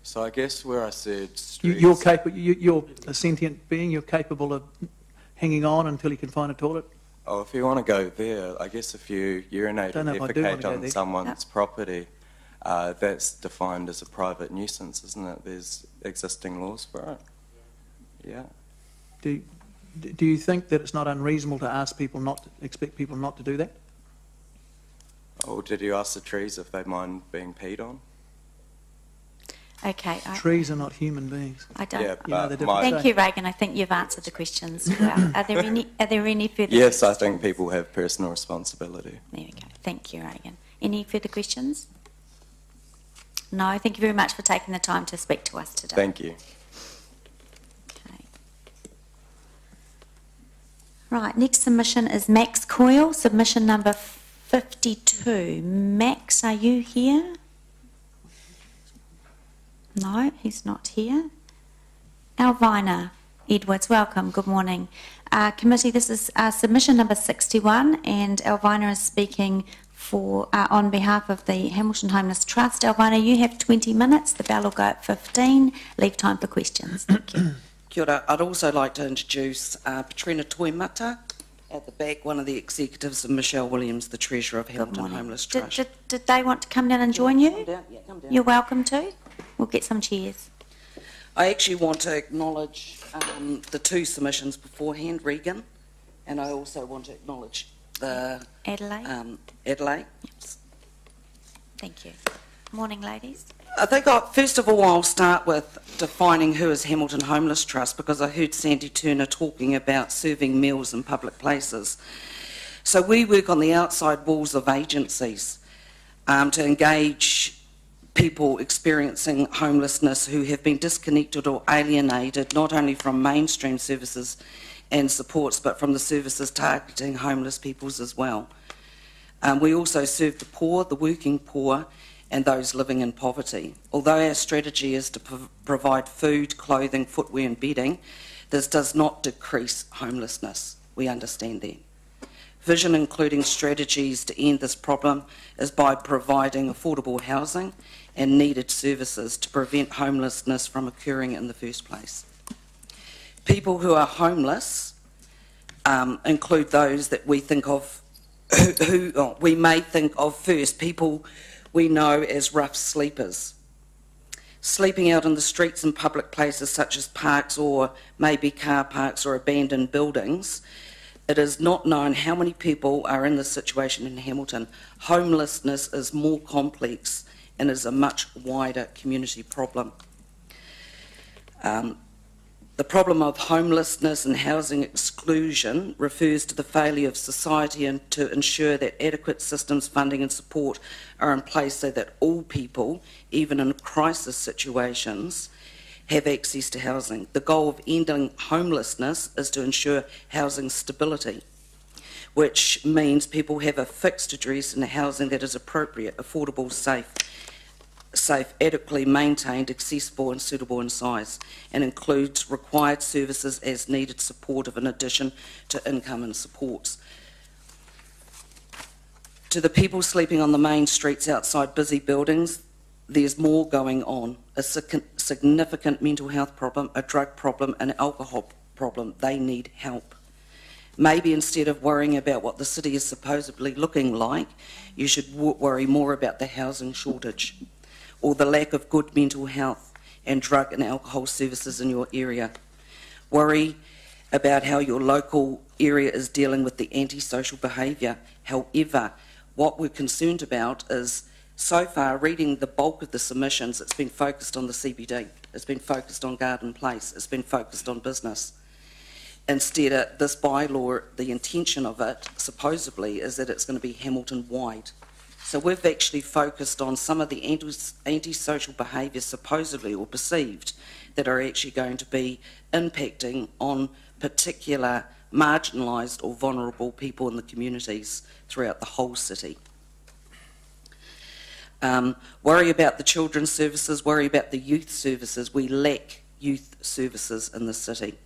Speaker 10: So I guess where I said streets...
Speaker 2: You're a sentient being, you're capable of hanging on until you can find a toilet?
Speaker 10: Oh, if you want to go there, I guess if you urinate or defecate on someone's property... that's defined as a private nuisance, isn't it? There's existing laws for it. Yeah.
Speaker 2: Do you think that it's not unreasonable to expect people not to do that?
Speaker 10: Oh, did you ask the trees if they mind being peed on?
Speaker 1: Okay.
Speaker 2: Trees are not human beings.
Speaker 1: I don't.
Speaker 10: Yeah,
Speaker 1: thank you, Reagan. I think you've answered the questions well. Are there any further
Speaker 10: Yes,
Speaker 1: questions?
Speaker 10: I think people have personal responsibility.
Speaker 1: There we go. Thank you, Reagan. Any further questions? No, thank you very much for taking the time to speak to us today.
Speaker 10: Thank you.
Speaker 1: Okay. Right, next submission is Max Coyle, submission number 52. Max, are you here? No, he's not here. Alvina Edwards, welcome, good morning. Committee, this is submission number 61, and Alvina is speaking on behalf of the Hamilton Homeless Trust. Alvina, you have 20 minutes. The bell will go at 15. Leave time for questions. Thank you.
Speaker 11: Kia ora. I'd also like to introduce Patrina Toimata at the back, one of the executives, and Michelle Williams, the Treasurer of Hamilton Homeless Trust.
Speaker 1: Did they want to come down and join you?
Speaker 11: Come down. Yeah, come down.
Speaker 1: You're welcome to. We'll get some chairs.
Speaker 11: I actually want to acknowledge the two submissions beforehand, Regan, and I also want to acknowledge the
Speaker 1: Adelaide.
Speaker 11: Adelaide.
Speaker 1: Thank you. Morning, ladies.
Speaker 11: I think, first of all, I'll start with defining who is Hamilton Homeless Trust, because I heard Sandy Turner talking about serving meals in public places. So we work on the outside walls of agencies to engage people experiencing homelessness who have been disconnected or alienated, not only from mainstream services and supports, but from the services targeting homeless peoples as well. We also serve the poor, the working poor, and those living in poverty. Although our strategy is to provide food, clothing, footwear and bedding, this does not decrease homelessness. We understand that. Vision, including strategies to end this problem, is by providing affordable housing and needed services to prevent homelessness from occurring in the first place. People who are homeless include those that we think of, who we may think of first, people we know as rough sleepers. Sleeping out in the streets and public places such as parks or maybe car parks or abandoned buildings, it is not known how many people are in this situation in Hamilton. Homelessness is more complex and is a much wider community problem. The problem of homelessness and housing exclusion refers to the failure of society and to ensure that adequate systems, funding and support are in place so that all people, even in crisis situations, have access to housing. The goal of ending homelessness is to ensure housing stability, which means people have a fixed address and housing that is appropriate, affordable, safe, adequately maintained, accessible and suitable in size, and includes required services as needed supportive in addition to income and supports. To the people sleeping on the main streets outside busy buildings, there's more going on. A significant mental health problem, a drug problem, an alcohol problem. They need help. Maybe instead of worrying about what the city is supposedly looking like, you should worry more about the housing shortage or the lack of good mental health and drug and alcohol services in your area. Worry about how your local area is dealing with the antisocial behaviour. However, what we're concerned about is, so far, reading the bulk of the submissions, it's been focused on the CBD, it's been focused on Garden Place, it's been focused on business. Instead, this bylaw, the intention of it, supposedly, is that it's going to be Hamilton-wide. So we've actually focused on some of the antisocial behaviours, supposedly or perceived, that are actually going to be impacting on particular marginalised or vulnerable people in the communities throughout the whole city. Worry about the children's services, worry about the youth services. We lack youth services in the city.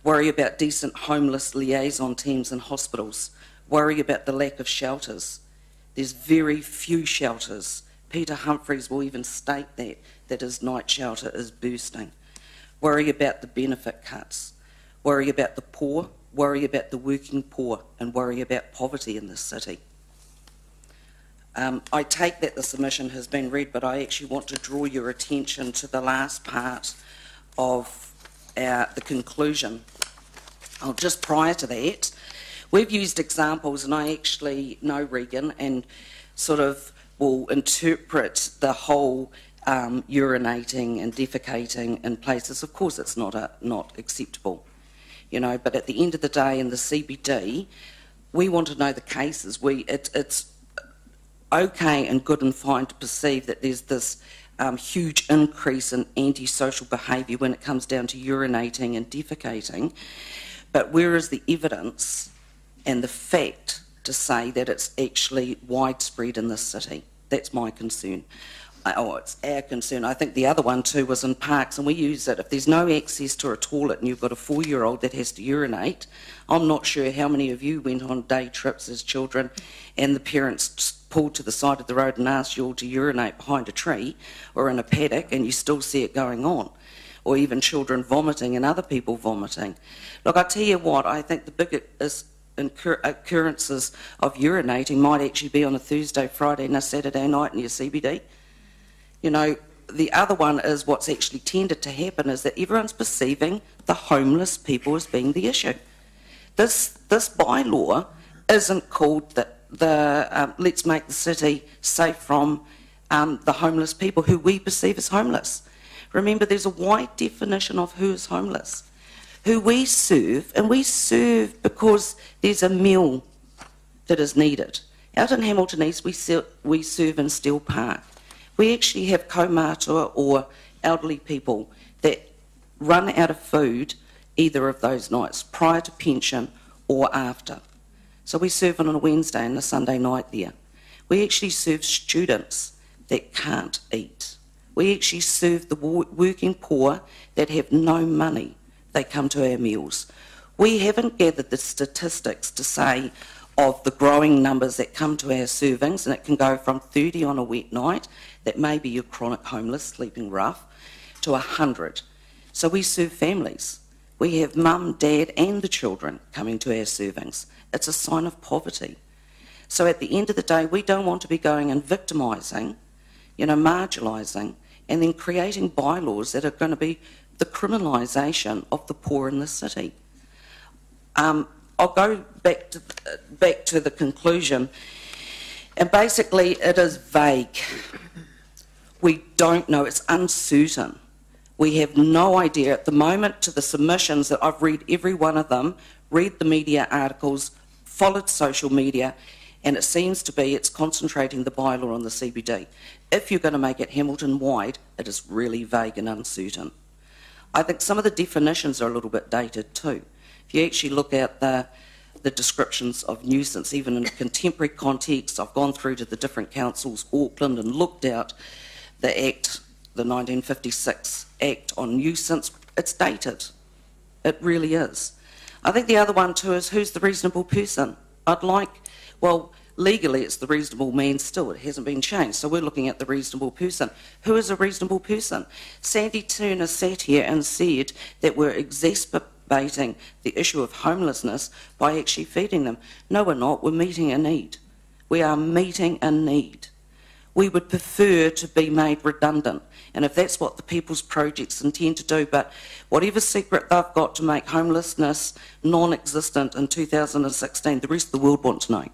Speaker 11: Worry about decent homeless liaison teams in hospitals. Worry about the lack of shelters. There's very few shelters. Peter Humphreys will even state that his night shelter is bursting. Worry about the benefit cuts. Worry about the poor, worry about the working poor, and worry about poverty in this city. I take that the submission has been read, but I actually want to draw your attention to the last part of the conclusion. Just prior to that, we've used examples, and I actually know Regan and sort of will interpret the whole urinating and defecating in places. Of course, it's not acceptable, you know. But at the end of the day, in the CBD, we want to know the cases. It's okay and good and fine to perceive that there's this huge increase in antisocial behaviour when it comes down to urinating and defecating. But where is the evidence and the fact to say that it's actually widespread in this city? That's my concern. It's our concern. I think the other one too was in parks, and we use it. If there's no access to a toilet and you've got a 4-year-old that has to urinate, I'm not sure how many of you went on day trips as children and the parents pulled to the side of the road and asked you all to urinate behind a tree or in a paddock, and you still see it going on. Or even children vomiting and other people vomiting. Look, I tell you what, I think the biggest occurrences of urinating might actually be on a Thursday, Friday and a Saturday night in your CBD. You know, the other one is what's actually tended to happen is that everyone's perceiving the homeless people as being the issue. This bylaw isn't called the let's make the city safe from the homeless people who we perceive as homeless. Remember, there's a wide definition of who is homeless. Who we serve, and we serve because there's a meal that is needed. Out in Hamilton East, we serve in Steel Park. We actually have kaumātua or elderly people that run out of food either of those nights, prior to pension or after. So we serve on a Wednesday and a Sunday night there. We actually serve students that can't eat. We actually serve the working poor that have no money. They come to our meals. We haven't gathered the statistics to say of the growing numbers that come to our servings, and it can go from 30 on a wet night, that may be your chronic homeless, sleeping rough, to 100. So we serve families. We have mum, dad and the children coming to our servings. It's a sign of poverty. So at the end of the day, we don't want to be going and victimising, marginalising, and then creating bylaws that are going to be the criminalisation of the poor in the city. I'll go back to the conclusion, and basically it is vague. We don't know, it's uncertain. We have no idea at the moment. To the submissions that I've read every one of them, read the media articles, followed social media, and it seems to be it's concentrating the bylaw on the CBD. If you're going to make it Hamilton-wide, it is really vague and uncertain. I think some of the definitions are a little bit dated too. If you actually look at the descriptions of nuisance, even in a contemporary context, I've gone through to the different councils, Auckland, and looked out the Act, the 1956 Act on nuisance. It's dated. It really is. I think the other one too is who's the reasonable person? Legally it's the reasonable man still. It hasn't been changed. So we're looking at the reasonable person. Who is a reasonable person? Sandy Turner sat here and said that we're exacerbating the issue of homelessness by actually feeding them. No, we're not. We're meeting a need. We are meeting a need. We would prefer to be made redundant, and if that's what the People's Projects intend to do, but whatever secret they've got to make homelessness non-existent in 2016, the rest of the world want to know.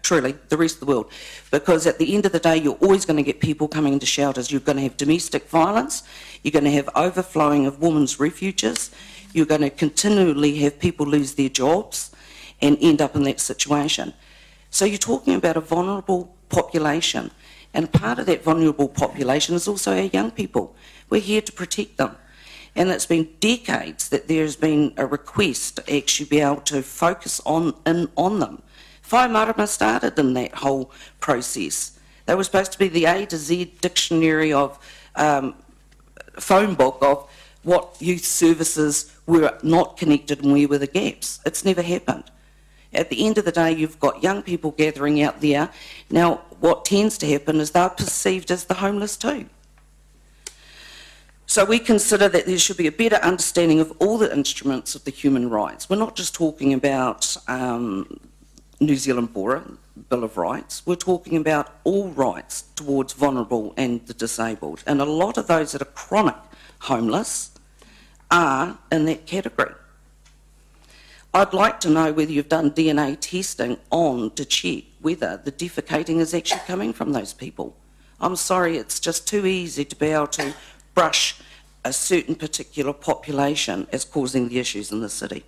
Speaker 11: Truly, the rest of the world. Because at the end of the day, you're always going to get people coming into shelters. You're going to have domestic violence. You're going to have overflowing of women's refuges. You're going to continually have people lose their jobs and end up in that situation. So you're talking about a vulnerable population, and part of that vulnerable population is also our young people. We're here to protect them, and it's been decades that there's been a request to actually be able to focus on them. Whai Marama started in that whole process. They were supposed to be the A to Z dictionary of phone book of what youth services were not connected and where were the gaps. It's never happened. At the end of the day, you've got young people gathering out there. Now, what tends to happen is they're perceived as the homeless too. So we consider that there should be a better understanding of all the instruments of the human rights. We're not just talking about New Zealand Bill of Rights. We're talking about all rights towards vulnerable and the disabled. And a lot of those that are chronic homeless are in that category. I'd like to know whether you've done DNA testing to check whether the defecating is actually coming from those people. I'm sorry, it's just too easy to be able to brush a certain particular population as causing the issues in the city.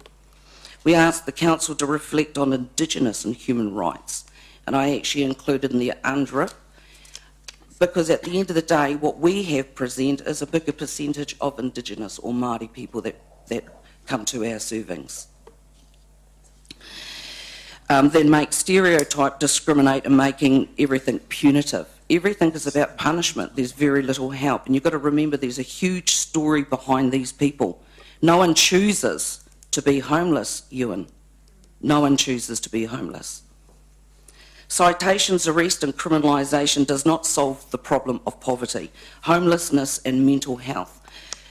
Speaker 11: We asked the council to reflect on Indigenous and human rights, and I actually included in the UNDRIP, because at the end of the day, what we have present is a bigger percentage of Indigenous or Māori people that come to our servings. Then make stereotype, discriminate, and making everything punitive. Everything is about punishment. There's very little help. And you've got to remember there's a huge story behind these people. No one chooses to be homeless, Ewan. No one chooses to be homeless. Citations, arrest and criminalisation does not solve the problem of poverty, homelessness and mental health.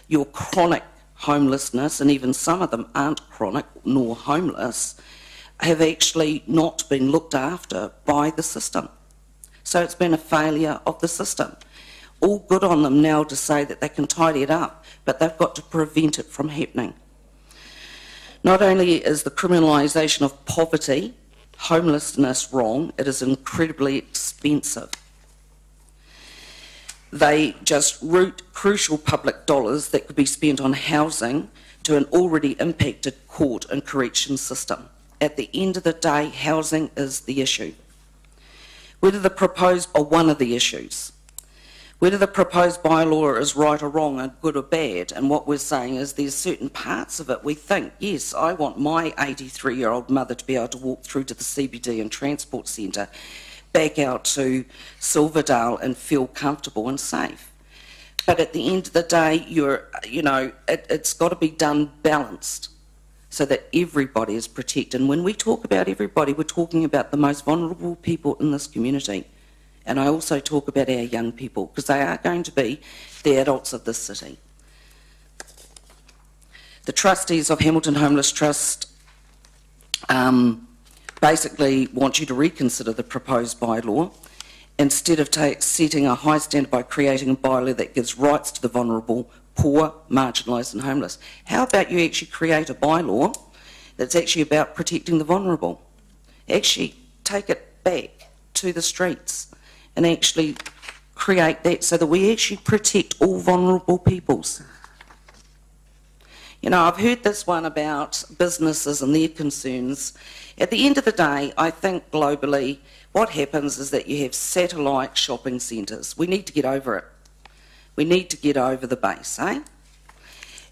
Speaker 11: Your chronic homelessness, and even some of them aren't chronic nor homeless, have actually not been looked after by the system. So it's been a failure of the system. All good on them now to say that they can tidy it up, but they've got to prevent it from happening. Not only is the criminalisation of poverty, homelessness wrong, it is incredibly expensive. they just route crucial public dollars that could be spent on housing to an already impacted court and correction system. At the end of the day, housing is the issue. Whether the proposed, or one of the issues, whether the proposed bylaw is right or wrong and good or bad, and what we're saying is there's certain parts of it we think, yes, I want my 83-year-old mother to be able to walk through to the CBD and Transport Centre, back out to Silverdale and feel comfortable and safe. But at the end of the day, it's got to be done balanced so that everybody is protected. And when we talk about everybody, we're talking about the most vulnerable people in this community. And I also talk about our young people, because they are going to be the adults of this city. The trustees of Hamilton Homeless Trust basically want you to reconsider the proposed bylaw instead of setting a high standard by creating a bylaw that gives rights to the vulnerable, poor, marginalised and homeless. How about you actually create a bylaw that's actually about protecting the vulnerable? Actually take it back to the streets and actually create that so that we actually protect all vulnerable peoples. You know, I've heard this one about businesses and their concerns. At the end of the day, I think globally, what happens is that you have satellite shopping centres. We need to get over it. We need to get over the base, eh?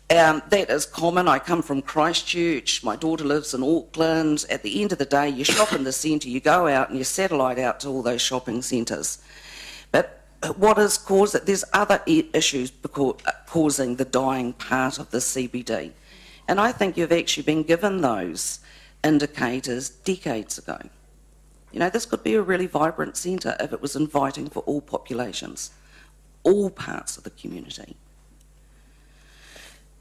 Speaker 11: That is common. I come from Christchurch. My daughter lives in Auckland. At the end of the day, you shop in the centre, you go out and you satellite out to all those shopping centres. But what has caused it? There's other issues causing the dying part of the CBD. And I think you've actually been given those indicators decades ago. You know, this could be a really vibrant centre if it was inviting for all populations, all parts of the community.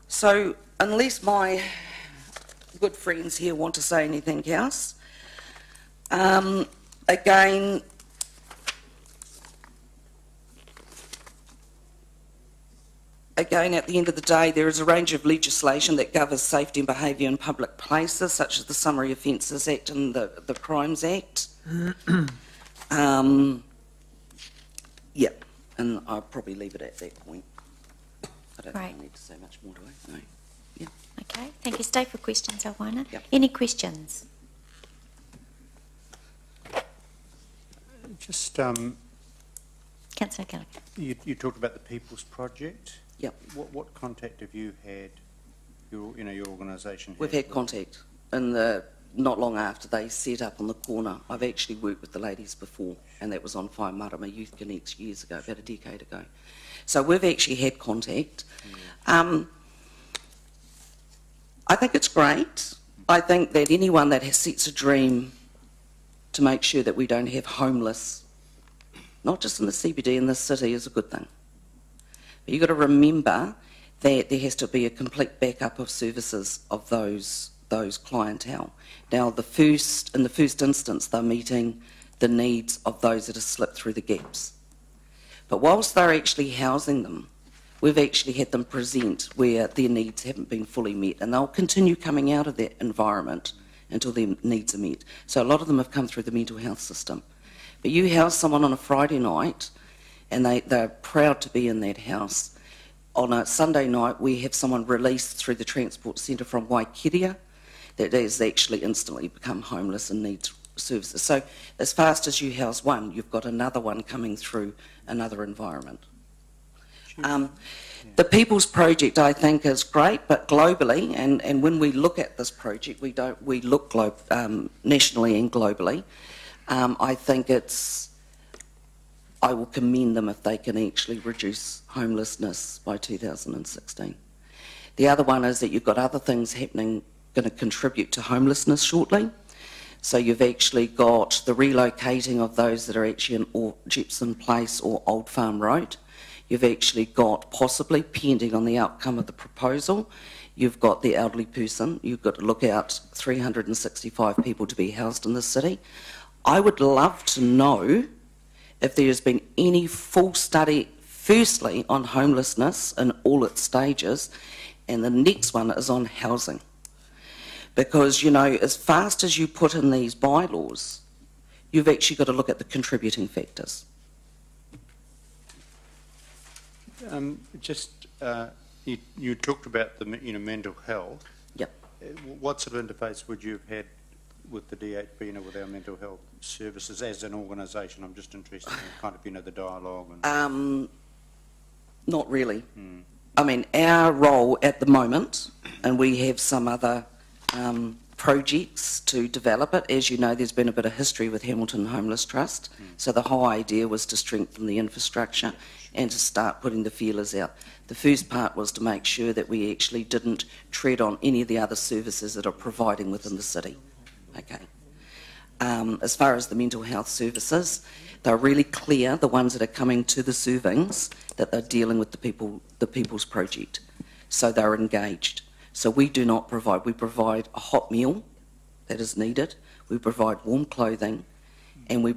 Speaker 11: So, unless my good friends here want to say anything else, again, at the end of the day, there is a range of legislation that governs safety and behaviour in public places, such as the Summary Offences Act and the Crimes Act. Yeah, and I'll probably leave it at that point. I don't think I need to say much more, do I? No. Yeah.
Speaker 1: Okay, thank you. Stay for questions, Alwana.
Speaker 11: Yep.
Speaker 1: Any questions?
Speaker 12: Just,
Speaker 1: Councillor Gallagher.
Speaker 12: you talked about the People's Project.
Speaker 11: Yep.
Speaker 12: What contact have you had, your organisation?
Speaker 11: We've had contact not long after they set up on the corner. I've actually worked with the ladies before, and that was on Whaimarama Youth Connects years ago, about a decade ago. So we've actually had contact. I think it's great. I think that anyone that sets a dream to make sure that we don't have homeless, not just in the CBD, in this city, is a good thing. But you've got to remember that there has to be a complete backup of services of those clientele. Now, in the first instance, they're meeting the needs of those that have slipped through the gaps. But whilst they're actually housing them, we've actually had them present where their needs haven't been fully met, and they'll continue coming out of that environment until their needs are met. So a lot of them have come through the mental health system. But you house someone on a Friday night, and they're proud to be in that house. On a Sunday night, we have someone released through the Transport Centre from Waikeria that has actually instantly become homeless and needs services. So as fast as you house one, you've got another one coming through another environment. The People's Project, I think, is great, but globally, and when we look at this project, we look nationally and globally. I think I will commend them if they can actually reduce homelessness by 2016. The other one is that you've got other things happening going to contribute to homelessness shortly. So you've actually got the relocating of those that are actually in Jepson Place or Old Farm Road. You've actually got, possibly pending on the outcome of the proposal, you've got the elderly person. You've got to look out 365 people to be housed in the city. I would love to know if there has been any full study, firstly, on homelessness in all its stages, and the next one is on housing. Because, you know, as fast as you put in these bylaws, you've actually got to look at the contributing factors.
Speaker 12: You talked about the mental health.
Speaker 11: Yep.
Speaker 12: What sort of interface would you have had with the DHB, with our mental health services as an organisation? I'm just interested in kind of, the dialogue. And...
Speaker 11: Not really. I mean, our role at the moment, and we have some other projects to develop it. As you know, there's been a bit of history with Hamilton Homeless Trust. So the whole idea was to strengthen the infrastructure and to start putting the feelers out. The first part was to make sure that we actually didn't tread on any of the other services that are providing within the city. Okay. As far as the mental health services, they're really clear, the ones that are coming to the servings, that they're dealing with the People's Project. So they're engaged. So we do not provide, we provide a hot meal that is needed, we provide warm clothing,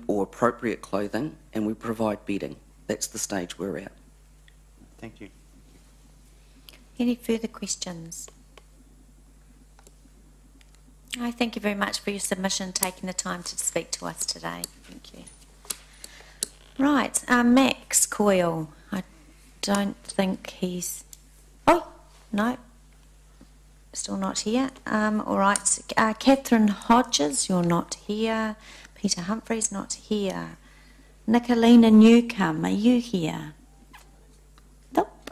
Speaker 11: or appropriate clothing, and we provide bedding. That's the stage we're at.
Speaker 12: Thank you.
Speaker 1: Any further questions? I thank you very much for your submission, taking the time to speak to us today. Thank you. Right, Max Coyle. I don't think he's... Oh, no. Still not here. All right. Catherine Hodges, you're not here. Peter Humphreys, not here. Nicolina Newcomb, are you here? Nope.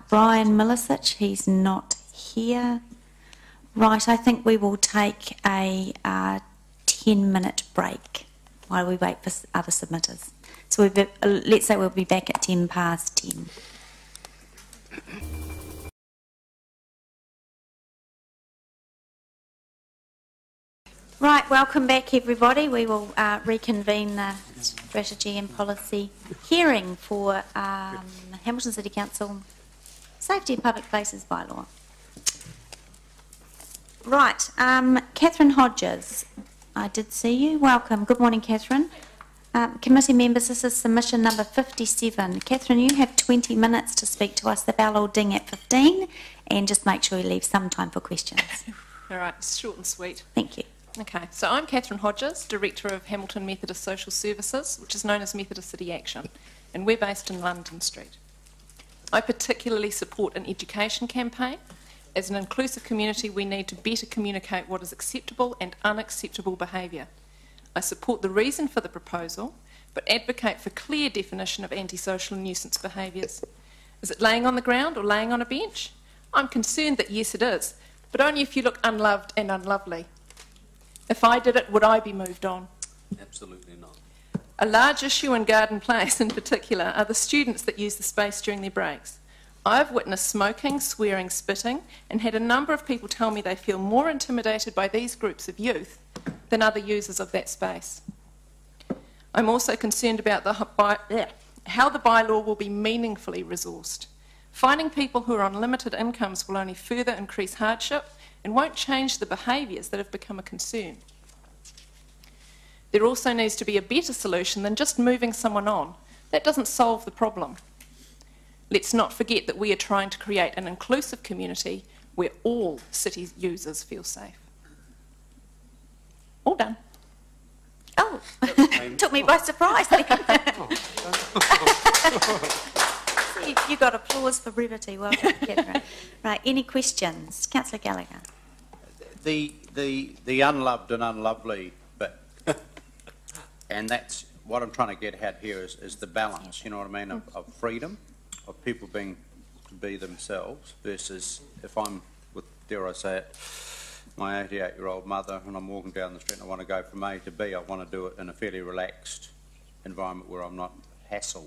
Speaker 1: Brian Milicic, he's not here. Right, I think we will take a 10-minute break while we wait for other submitters. So let's say we'll be back at 10:10. Right, welcome back everybody. We will reconvene the strategy and policy hearing for Hamilton City Council Safety in Public Places bylaw. Right, Catherine Hodges, I did see you. Welcome. Good morning, Catherine. Committee members, this is submission number 57. Catherine, you have 20 minutes to speak to us. The bell will ding at 15, and just make sure you leave some time for questions.
Speaker 13: All right, it's short and sweet.
Speaker 1: Thank you.
Speaker 13: Okay, so I'm Catherine Hodges, Director of Hamilton Methodist Social Services, which is known as Methodist City Action, and we're based in London Street. I particularly support an education campaign. As an inclusive community, we need to better communicate what is acceptable and unacceptable behaviour. I support the reason for the proposal, but advocate for clear definition of antisocial nuisance behaviours. Is it laying on the ground or laying on a bench? I'm concerned that yes, it is, but only if you look unloved and unlovely. If I did it, would I be moved on?
Speaker 7: Absolutely not.
Speaker 13: A large issue in Garden Place in particular are the students that use the space during their breaks. I've witnessed smoking, swearing, spitting, and had a number of people tell me they feel more intimidated by these groups of youth than other users of that space. I'm also concerned about how the bylaw will be meaningfully resourced. Finding people who are on limited incomes will only further increase hardship and won't change the behaviours that have become a concern. There also needs to be a better solution than just moving someone on. That doesn't solve the problem. Let's not forget that we are trying to create an inclusive community where all city users feel safe. All done.
Speaker 1: Oh, took me by surprise. You got applause for brevity. Welcome, Catherine. Right, any questions? Councillor Gallagher.
Speaker 12: The unloved and unlovely bit, and that's what I'm trying to get at here is the balance, you know what I mean, of freedom, of people being to be themselves versus if I'm with, dare I say it, my 88-year-old mother and I'm walking down the street and I want to go from A to B, I want to do it in a fairly relaxed environment where I'm not hassled.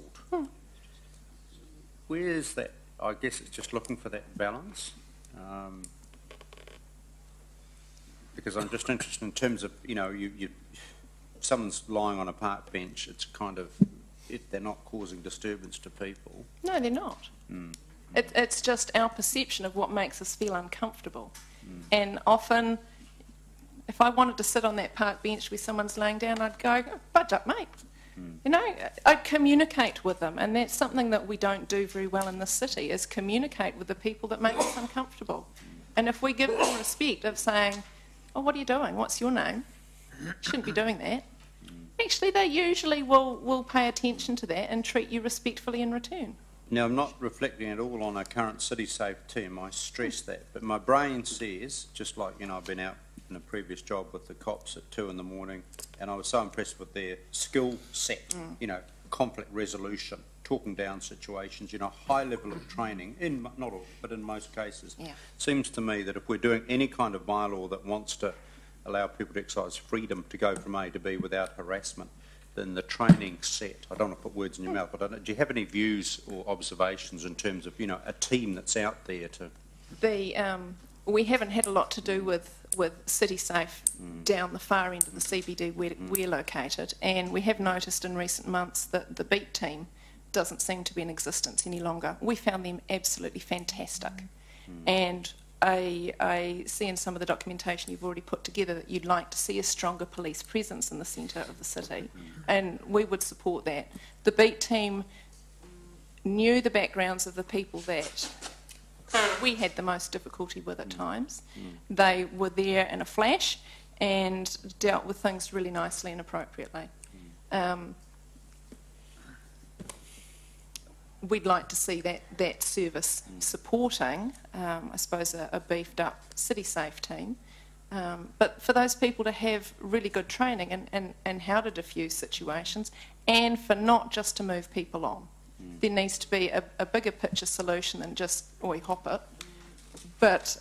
Speaker 12: Where is that? I guess it's just looking for that balance. Because I'm just interested in terms of, you know, if someone's lying on a park bench, it's kind of, they're not causing disturbance to people.
Speaker 13: No, they're not. It's just our perception of what makes us feel uncomfortable. And often, if I wanted to sit on that park bench where someone's laying down, I'd go, budge up, mate. You know, I'd communicate with them, and that's something that we don't do very well in this city, is communicate with the people that make us uncomfortable. And if we give them respect of saying, oh, what are you doing? What's your name? You shouldn't be doing that. Actually, they usually will pay attention to that and treat you respectfully in return.
Speaker 12: Now, I'm not reflecting at all on our current City Safe team, I stress that, but my brain says, just like, you know, I've been out in a previous job with the cops at 2 in the morning, and I was so impressed with their skill set, you know, conflict resolution, talking down situations, you know, high level of training, in not all, but in most cases.
Speaker 13: Yeah.
Speaker 12: Seems to me that if we're doing any kind of bylaw that wants to allow people to exercise freedom to go from A to B without harassment, then the training set, I don't want to put words in your mouth, but I don't, do you have any views or observations in terms of, you know, a team that's out there to...
Speaker 13: We haven't had a lot to do with City Safe down the far end of the CBD where we're located, and we have noticed in recent months that the beat team doesn't seem to be in existence any longer. We found them absolutely fantastic, and I see in some of the documentation you've already put together that you'd like to see a stronger police presence in the centre of the city, and we would support that. The beat team knew the backgrounds of the people that we had the most difficulty with at times. They were there in a flash and dealt with things really nicely and appropriately. We'd like to see that service supporting, I suppose, a beefed up City Safe team. But for those people to have really good training and how to diffuse situations, and for not just to move people on. There needs to be a bigger picture solution than just, oi, hop it. But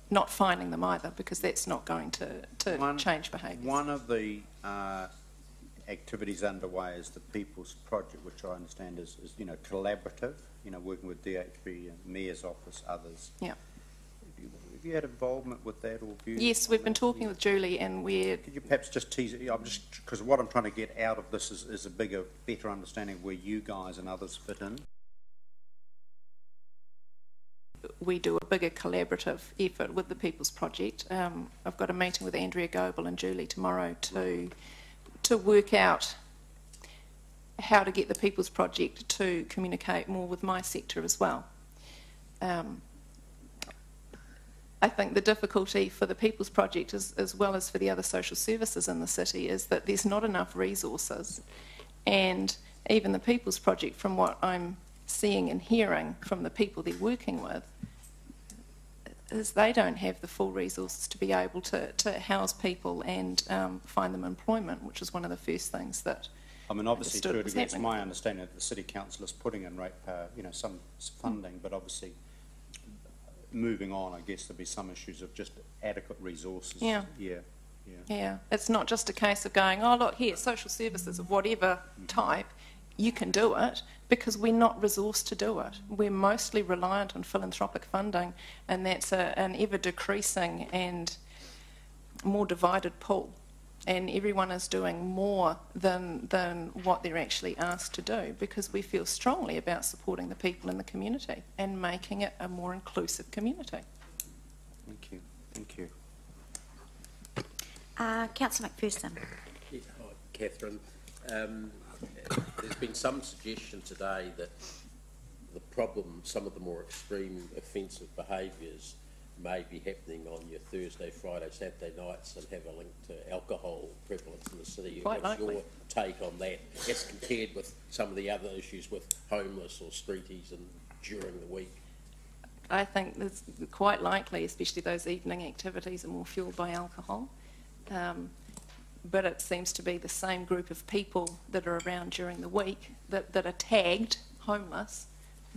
Speaker 13: not fining them either, because that's not going to change behaviours.
Speaker 12: One of the activities underway is the People's Project, which I understand is you know, collaborative, you know, working with DHB and Mayor's Office, others.
Speaker 13: Yeah.
Speaker 12: Have you had involvement with that or views?
Speaker 13: Yes, we've been talking with Julie, and we're...
Speaker 12: Could you perhaps just tease it? I'm just, because what I'm trying to get out of this is a bigger, better understanding of where you guys and others fit in.
Speaker 13: We do a bigger collaborative effort with the People's Project. I've got a meeting with Andrea Goebel and Julie tomorrow to work out how to get the People's Project to communicate more with my sector as well. I think the difficulty for the People's Project, as well as for the other social services in the city, is that there's not enough resources. And even the People's Project, from what I'm seeing and hearing from the people they're working with, is they don't have the full resources to be able to house people and find them employment, which is one of the first things that
Speaker 12: I mean, obviously, to a degree, it's my understanding that the City Council is putting in ratepayer, you know, some funding, but obviously moving on, I guess there'll be some issues of just adequate resources.
Speaker 13: Yeah. Yeah. It's not just a case of going, oh, look, here, social services of whatever type, you can do it, because we're not resourced to do it. We're mostly reliant on philanthropic funding, and that's an ever-decreasing and more divided pool. And everyone is doing more than what they're actually asked to do, because we feel strongly about supporting the people in the community and making it a more inclusive community.
Speaker 12: Thank you. Thank you.
Speaker 1: Councillor McPherson.
Speaker 14: Yeah, hi, Catherine. There's been some suggestion today that the problem, some of the more extreme offensive behaviours may be happening on your Thursday, Friday, Saturday nights and have a link to alcohol prevalence in the city.
Speaker 13: Quite
Speaker 14: What's
Speaker 13: likely.
Speaker 14: your take on that as compared with some of the other issues with homeless or streeties and during the week?
Speaker 13: I think it's quite likely, especially those evening activities, are more fuelled by alcohol. But it seems to be the same group of people that are around during the week that are tagged homeless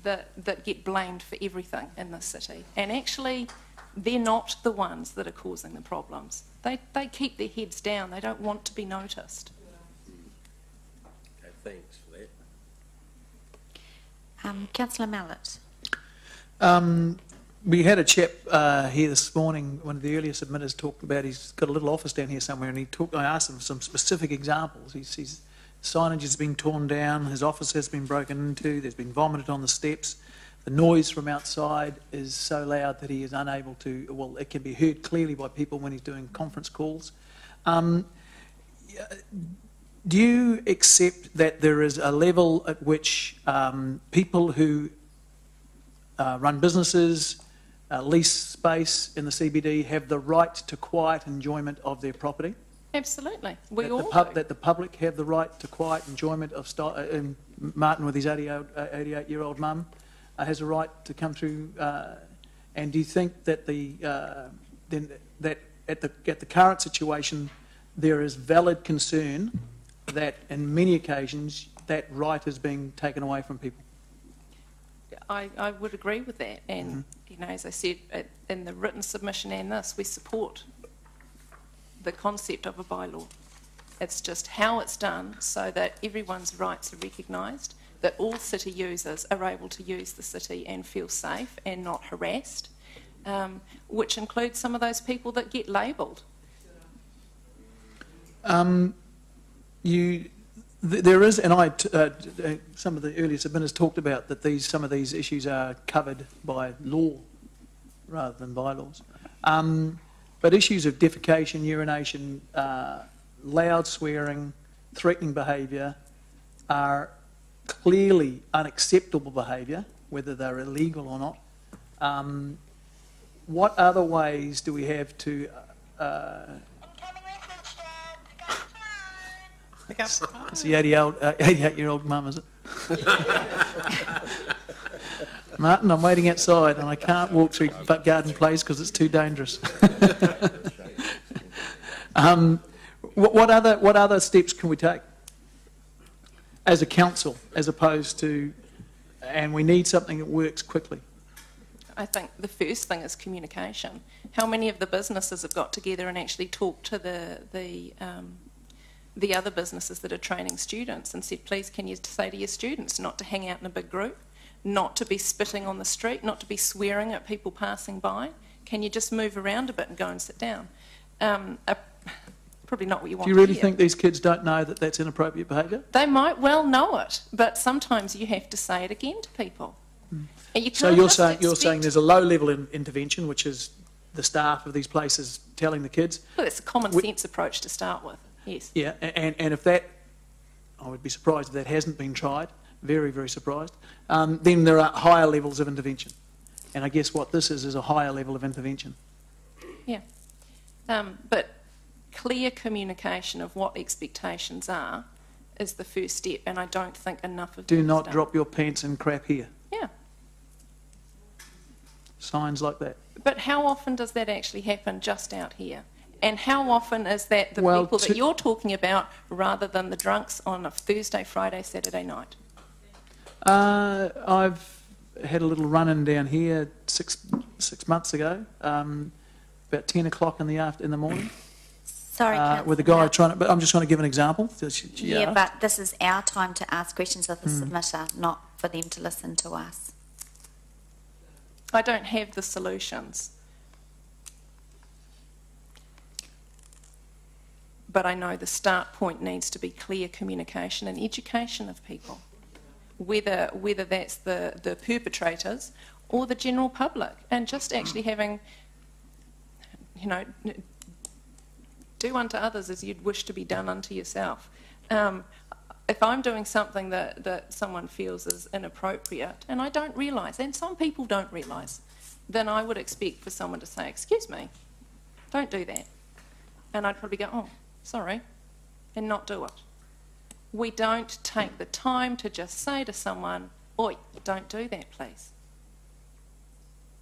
Speaker 13: that get blamed for everything in this city. And actually, they're not the ones that are causing the problems. They keep their heads down. They don't want to be noticed.
Speaker 14: Okay, thanks for that.
Speaker 1: Councillor Mallett.
Speaker 2: We had a chap here this morning, one of the earlier submitters talked about, he's got a little office down here somewhere, and I asked him for some specific examples. His signage has been torn down, his office has been broken into, there's been vomited on the steps, the noise from outside is so loud that he is unable to, well, it can be heard clearly by people when he's doing conference calls. Do you accept that there is a level at which people who run businesses, lease space in the CBD have the right to quiet enjoyment of their property?
Speaker 13: Absolutely. We all
Speaker 2: that the public have the right to quiet enjoyment of Martin with his 88-year-old mum has a right to come through. And do you think that that at the current situation there is valid concern that in many occasions that right is being taken away from people?
Speaker 13: I would agree with that, and you know, as I said in the written submission and this, we support the concept of a bylaw. It's just how it's done so that everyone's rights are recognised, that all city users are able to use the city and feel safe and not harassed, which includes some of those people that get labelled.
Speaker 2: There is, and some of the earlier submitters talked about that some of these issues are covered by law rather than bylaws. But issues of defecation, urination, loud swearing, threatening behaviour are clearly unacceptable behaviour, whether they're illegal or not. What other ways do we have to... It's the 88-year-old mum, is it? Martin, I'm waiting outside and I can't walk through Garden Place because it's too dangerous. What other steps can we take as a council, as opposed to, and we need something that works quickly?
Speaker 13: I think the first thing is communication. How many of the businesses have got together and actually talked to the other businesses that are training students and said, please, can you say to your students not to hang out in a big group, not to be spitting on the street, not to be swearing at people passing by? Can you just move around a bit and go and sit down? Probably not what you want to hear.
Speaker 2: Do you really think these kids don't know that that's inappropriate behaviour?
Speaker 13: They might well know it, but sometimes you have to say it again to people. And you
Speaker 2: So
Speaker 13: can't
Speaker 2: you're
Speaker 13: just
Speaker 2: saying there's a low level of intervention, which is the staff of these places telling the kids.
Speaker 13: Well, it's a common sense approach to start with. Yes.
Speaker 2: Yeah, and if that, I would be surprised if that hasn't been tried, very, very surprised, then there are higher levels of intervention. And I guess what this is a higher level of intervention.
Speaker 13: Yeah. But clear communication of what expectations are is the first step, and I don't think enough of
Speaker 2: Do
Speaker 13: that is
Speaker 2: not
Speaker 13: done.
Speaker 2: drop your pants and crap here.
Speaker 13: Yeah.
Speaker 2: Signs like that.
Speaker 13: But how often does that actually happen just out here? And how often is that the
Speaker 2: Well,
Speaker 13: people that you're talking about rather than the drunks on a Thursday, Friday, Saturday night?
Speaker 2: I've had a little run-in down here six months ago, about 10 o'clock in the morning.
Speaker 1: Sorry,
Speaker 2: with a guy trying to, but I'm just going to give an example.
Speaker 1: Yeah, but this is our time to ask questions of the submitter, not for them to listen to us.
Speaker 13: I don't have the solutions. But I know the start point needs to be clear communication and education of people, whether that's the perpetrators or the general public, and just actually having, you know, do unto others as you'd wish to be done unto yourself. If I'm doing something that someone feels is inappropriate, and I don't realise, and some people don't realise, then I would expect for someone to say, excuse me, don't do that. And I'd probably go, oh, sorry, and not do it. We don't take the time to just say to someone, oi, don't do that, please.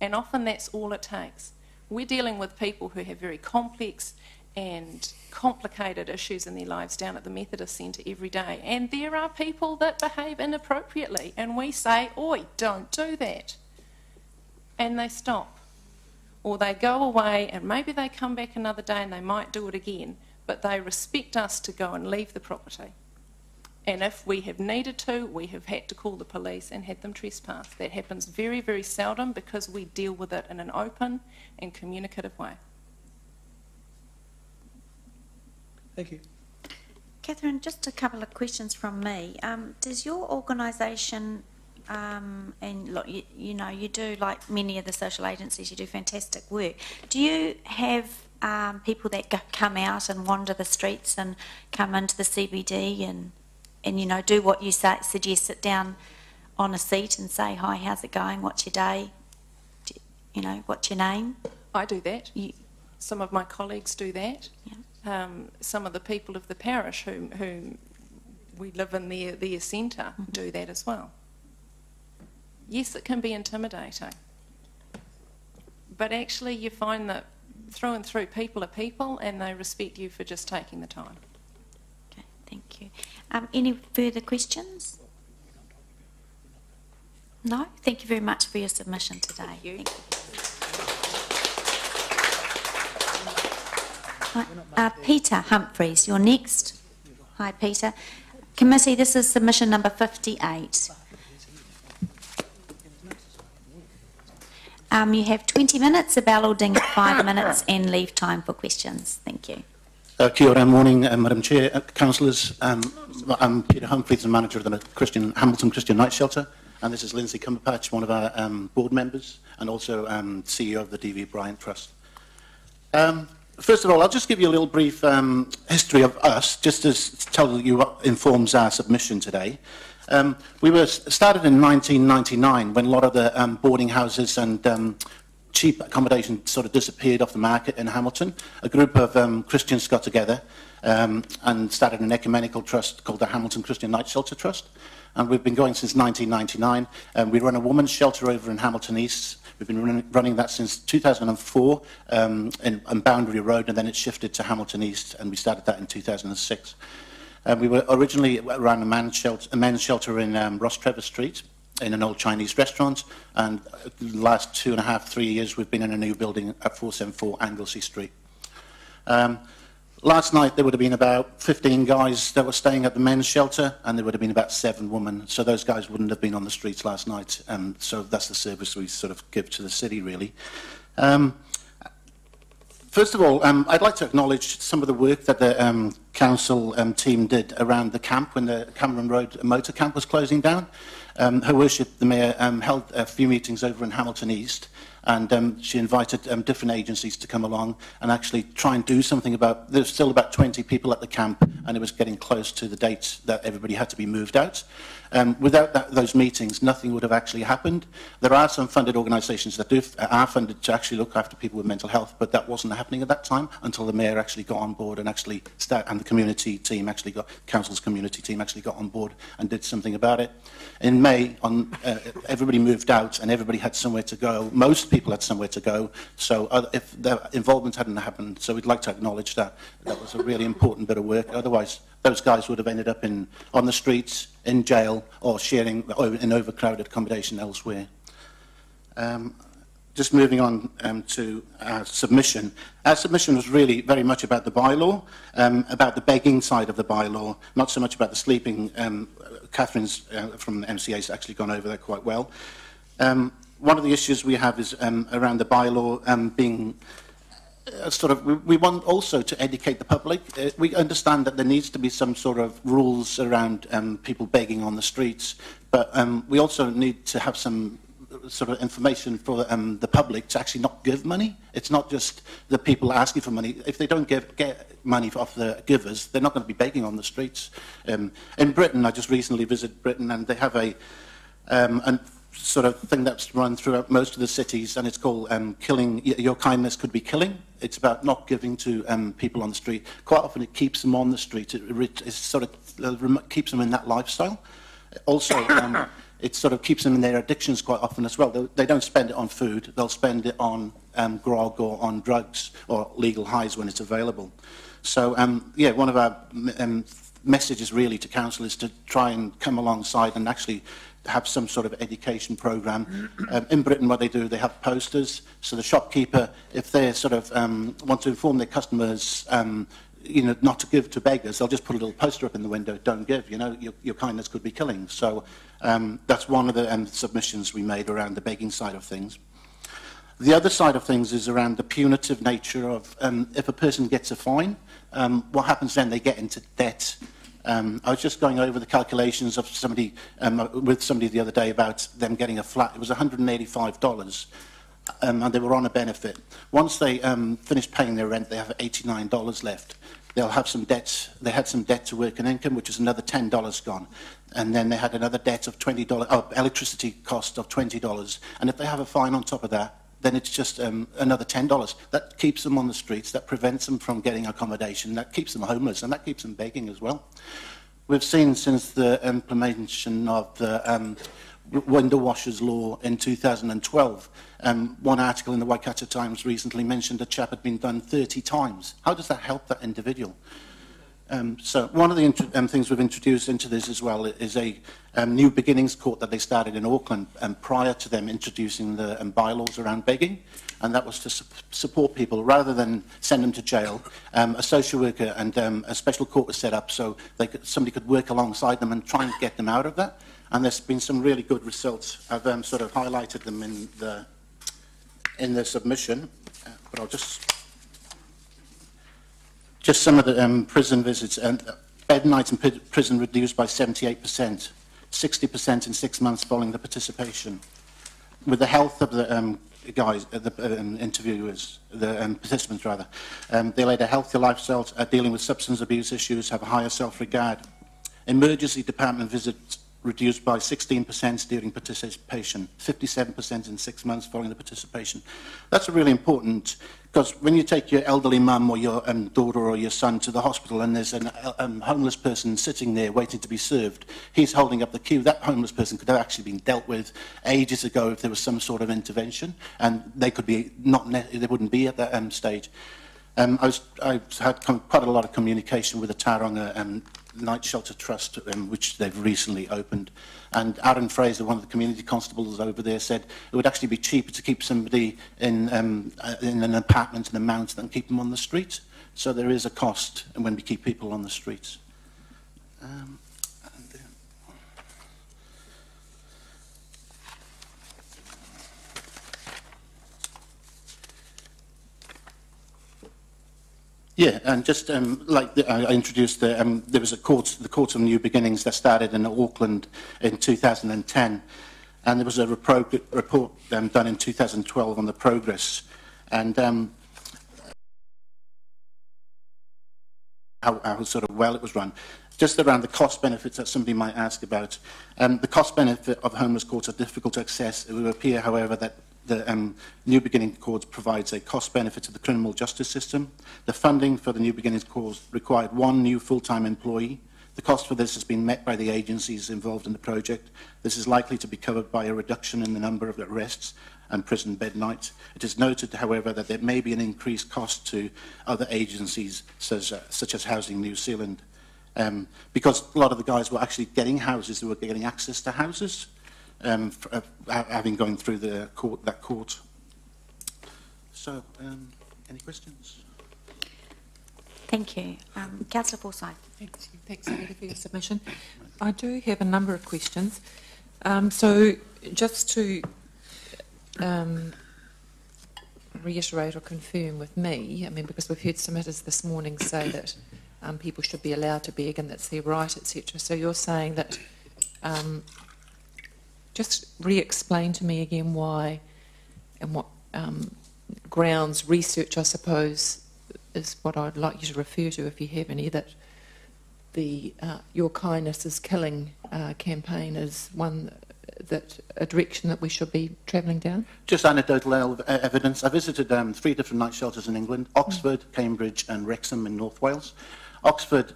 Speaker 13: And often that's all it takes. We're dealing with people who have very complex and complicated issues in their lives down at the Methodist Centre every day. And there are people that behave inappropriately, and we say, oi, don't do that. And they stop. Or they go away, and maybe they come back another day and they might do it again, but they respect us to go and leave the property. And if we have needed to, we have had to call the police and had them trespass. That happens very, very seldom because we deal with it in an open and communicative way.
Speaker 2: Thank you.
Speaker 1: Catherine, just a couple of questions from me. Does your organisation, and look, you know, you do, like many of the social agencies, you do fantastic work. Do you have people that come out and wander the streets and come into the CBD and you know, do what you suggest, sit down on a seat and say, hi, how's it going, what's your day, you know, what's your name?
Speaker 13: I do that. Some of my colleagues do that.
Speaker 1: Yeah.
Speaker 13: some of the people of the parish who we live in their centre do that as well. Yes, it can be intimidating, but actually you find that through and through people are people and they respect you for just taking the time.
Speaker 1: Okay, thank you. Any further questions? No? Thank you very much for your submission today. Thank you. Peter Humphreys, you're next. Hi, Peter. Committee, this is submission number 58. You have 20 minutes, a balloting at 5 minutes, and leave time for questions. Thank you.
Speaker 15: Kia ora, morning, Madam Chair, councillors. I'm Peter Humphreys, the manager of the Hamilton Christian Night Shelter, and this is Lindsay Cumberpatch, one of our board members, and also CEO of the D.V. Bryant Trust. First of all, I'll just give you a little brief history of us, just to tell you what informs our submission today. We were started in 1999 when a lot of the boarding houses and cheap accommodation sort of disappeared off the market in Hamilton. A group of Christians got together and started an ecumenical trust called the Hamilton Christian Night Shelter Trust. And we've been going since 1999. We run a women's shelter over in Hamilton East. We've been running that since 2004 on Boundary Road, and then it shifted to Hamilton East, and we started that in 2006. We were originally around a men's shelter in Ross Trevor Street in an old Chinese restaurant, and the last 2.5, 3 years we've been in a new building at 474 Anglesey Street. Last night there would have been about 15 guys that were staying at the men's shelter, and there would have been about 7 women, so those guys wouldn't have been on the streets last night, so that's the service we sort of give to the city, really. First of all, I'd like to acknowledge some of the work that the council team did around the camp when the Cameron Road motor camp was closing down. Her Worship, the Mayor, held a few meetings over in Hamilton East, and she invited different agencies to come along and actually try and do something about... There's still about 20 people at the camp, and it was getting close to the date that everybody had to be moved out. Without those meetings, nothing would have actually happened. There are some funded organisations that are funded to actually look after people with mental health, but that wasn't happening at that time until the Mayor actually got on board and and the community team actually council's community team actually got on board and did something about it. In May, everybody moved out and everybody had somewhere to go. Most people had somewhere to go, so if the involvement hadn't happened, so we'd like to acknowledge that. That was a really important bit of work. Otherwise, those guys would have ended up on the streets, in jail, or sharing in overcrowded accommodation elsewhere. Just moving on to our submission. Our submission was really very much about the bylaw, about the begging side of the bylaw, not so much about the sleeping. Catherine's from the MCA has actually gone over that quite well. One of the issues we have is around the bylaw being we want also to educate the public. We understand that there needs to be some sort of rules around people begging on the streets, but we also need to have some sort of information for the public to actually not give money. It's not just the people asking for money. If they don't get money off the givers, they're not going to be begging on the streets. In Britain, I just recently visited Britain, and they have a sort of thing that's run throughout most of the cities, and it's called killing. Your kindness could be killing. It's about not giving to people on the street. Quite often it keeps them on the street. It sort of keeps them in that lifestyle. Also, it sort of keeps them in their addictions quite often as well. They don't spend it on food. They'll spend it on grog or on drugs or legal highs when it's available. So, yeah, one of our messages really to council is to try and come alongside and actually have some sort of education program. In Britain, what they do, they have posters. So the shopkeeper, if they sort of want to inform their customers, you know, not to give to beggars, they'll just put a little poster up in the window, don't give, you know, your kindness could be killing. So that's one of the submissions we made around the begging side of things. The other side of things is around the punitive nature of if a person gets a fine, what happens then? They get into debt. I was just going over the calculations of somebody with somebody the other day about them getting a flat. It was $185, and they were on a benefit. Once they finish paying their rent, they have $89 left. They'll have some debts. They had some debt to work and income, which is another $10 gone. And then they had another debt of $20, electricity cost of $20. And if they have a fine on top of that, then it's just another $10. That keeps them on the streets, that prevents them from getting accommodation, that keeps them homeless, and that keeps them begging as well. We've seen since the implementation of the window washers law in 2012, one article in the Waikato Times recently mentioned a chap had been done 30 times. How does that help that individual? So one of the things we've introduced into this as well is a new beginnings court that they started in Auckland prior to them introducing the bylaws around begging, and that was to support people rather than send them to jail. A social worker and a special court was set up so somebody could work alongside them and try and get them out of that. And there's been some really good results. I've sort of highlighted them in the submission, but I'll just some of the prison visits. Bed nights in prison reduced by 78%, 60% in 6 months following the participation. With the health of the guys, the interviewers, the participants rather, they led a healthier lifestyle, dealing with substance abuse issues, have a higher self-regard. Emergency department visits reduced by 16% during participation, 57% in 6 months following the participation. That's really important, because when you take your elderly mum or your daughter or your son to the hospital and there's a homeless person sitting there waiting to be served, he's holding up the queue. That homeless person could have actually been dealt with ages ago if there was some sort of intervention, and they could be they wouldn't be at that stage. I've had quite a lot of communication with the Tauranga Night Shelter Trust, which they've recently opened. And Aaron Fraser, one of the community constables over there, said it would actually be cheaper to keep somebody in an apartment in a mountain than keep them on the street. So there is a cost when we keep people on the streets. Yeah, and just like I introduced, there was the Court of New Beginnings that started in Auckland in 2010, and there was a report done in 2012 on the progress, and how sort of well it was run. Just around the cost benefits that somebody might ask about. The cost benefit of homeless courts are difficult to access. It would appear, however, that the New Beginnings Courts provides a cost benefit to the criminal justice system. The funding for the New Beginnings Courts required one new full-time employee. The cost for this has been met by the agencies involved in the project. This is likely to be covered by a reduction in the number of arrests and prison bed nights. It is noted, however, that there may be an increased cost to other agencies, such as Housing New Zealand, because a lot of the guys were actually getting houses, they were getting access to houses. Having gone through that court. So, any questions?
Speaker 1: Thank you. Councillor Forsyth.
Speaker 9: Thanks, Senator, for your submission. I do have a number of questions. So, just to reiterate or confirm with me, I mean, because we've heard submitters this morning say that people should be allowed to beg and that's their right, etc. So you're saying that just re-explain to me again why and what grounds, research I suppose, is what I'd like you to refer to if you have any, that the Your Kindness is Killing campaign is a direction that we should be travelling down?
Speaker 15: Just anecdotal evidence. I visited 3 different night shelters in England, Oxford, Cambridge and Wrexham in North Wales. Oxford,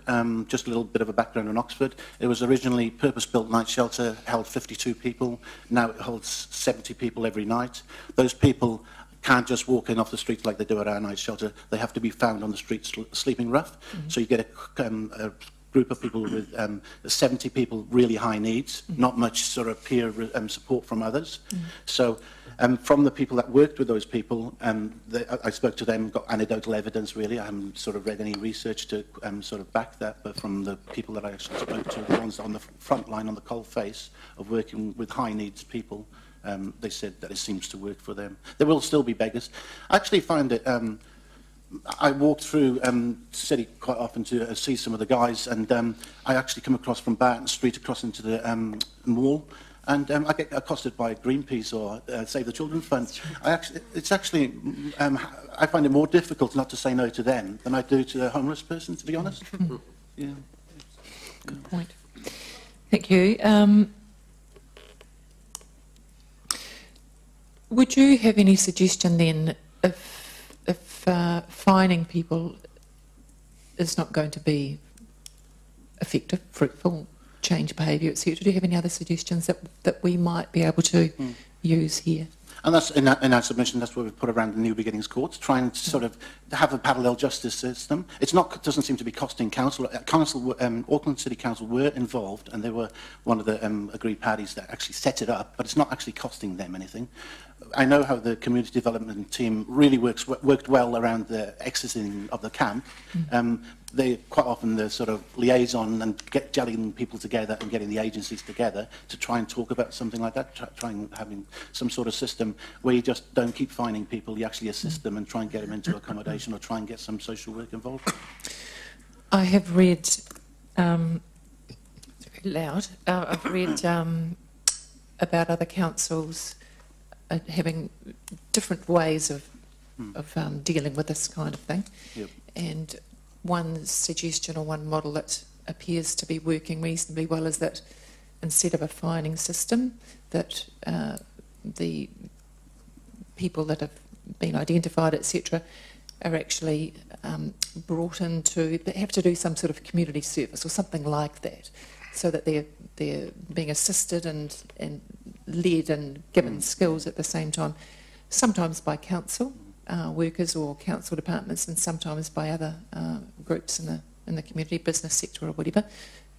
Speaker 15: just a little bit of a background on Oxford. It was originally purpose-built night shelter, held 52 people. Now it holds 70 people every night. Those people can't just walk in off the streets like they do at our night shelter. They have to be found on the streets sleeping rough. Mm-hmm. So you get a group of people with 70 people really high needs, not much sort of peer support from others. So from the people that worked with those people, I spoke to them, got anecdotal evidence really. I haven't sort of read any research to sort of back that, but from the people that I actually spoke to, the ones on the front line, on the cold face of working with high needs people, they said that it seems to work for them. There will still be beggars. I actually find it, I walk through city quite often to see some of the guys, and I actually come across from Barton Street across into the mall, and I get accosted by Greenpeace or Save the Children Fund. I find it more difficult not to say no to them than I do to a homeless person, to be honest. Yeah.
Speaker 9: Good point. Thank you. Would you have any suggestion then if fining people is not going to be effective, fruitful, change behaviour, etc.? Do you have any other suggestions that we might be able to use here?
Speaker 15: And that's in our submission. That's what we've put around the New Beginnings courts, trying to sort of have a parallel justice system. It's not doesn't seem to be costing council. Auckland City Council were involved, and they were one of the agreed parties that actually set it up. But it's not actually costing them anything. I know how the community development team really worked well around the exiting of the camp. They quite often the sort of liaison and gelling people together and getting the agencies together to try and talk about something like that, trying having some sort of system where you just don't keep finding people, you actually assist them and try and get them into accommodation or try and get some social work involved.
Speaker 9: I have read, it's very loud, I've read about other councils having different ways of dealing with this kind of thing.
Speaker 15: Yep. And
Speaker 9: one suggestion or one model that appears to be working reasonably well is that instead of a fining system, that the people that have been identified, etc., are actually brought into, they have to do some sort of community service or something like that, so that they're being assisted and led and given skills at the same time, sometimes by council workers or council departments, and sometimes by other groups in the community, business sector or whatever.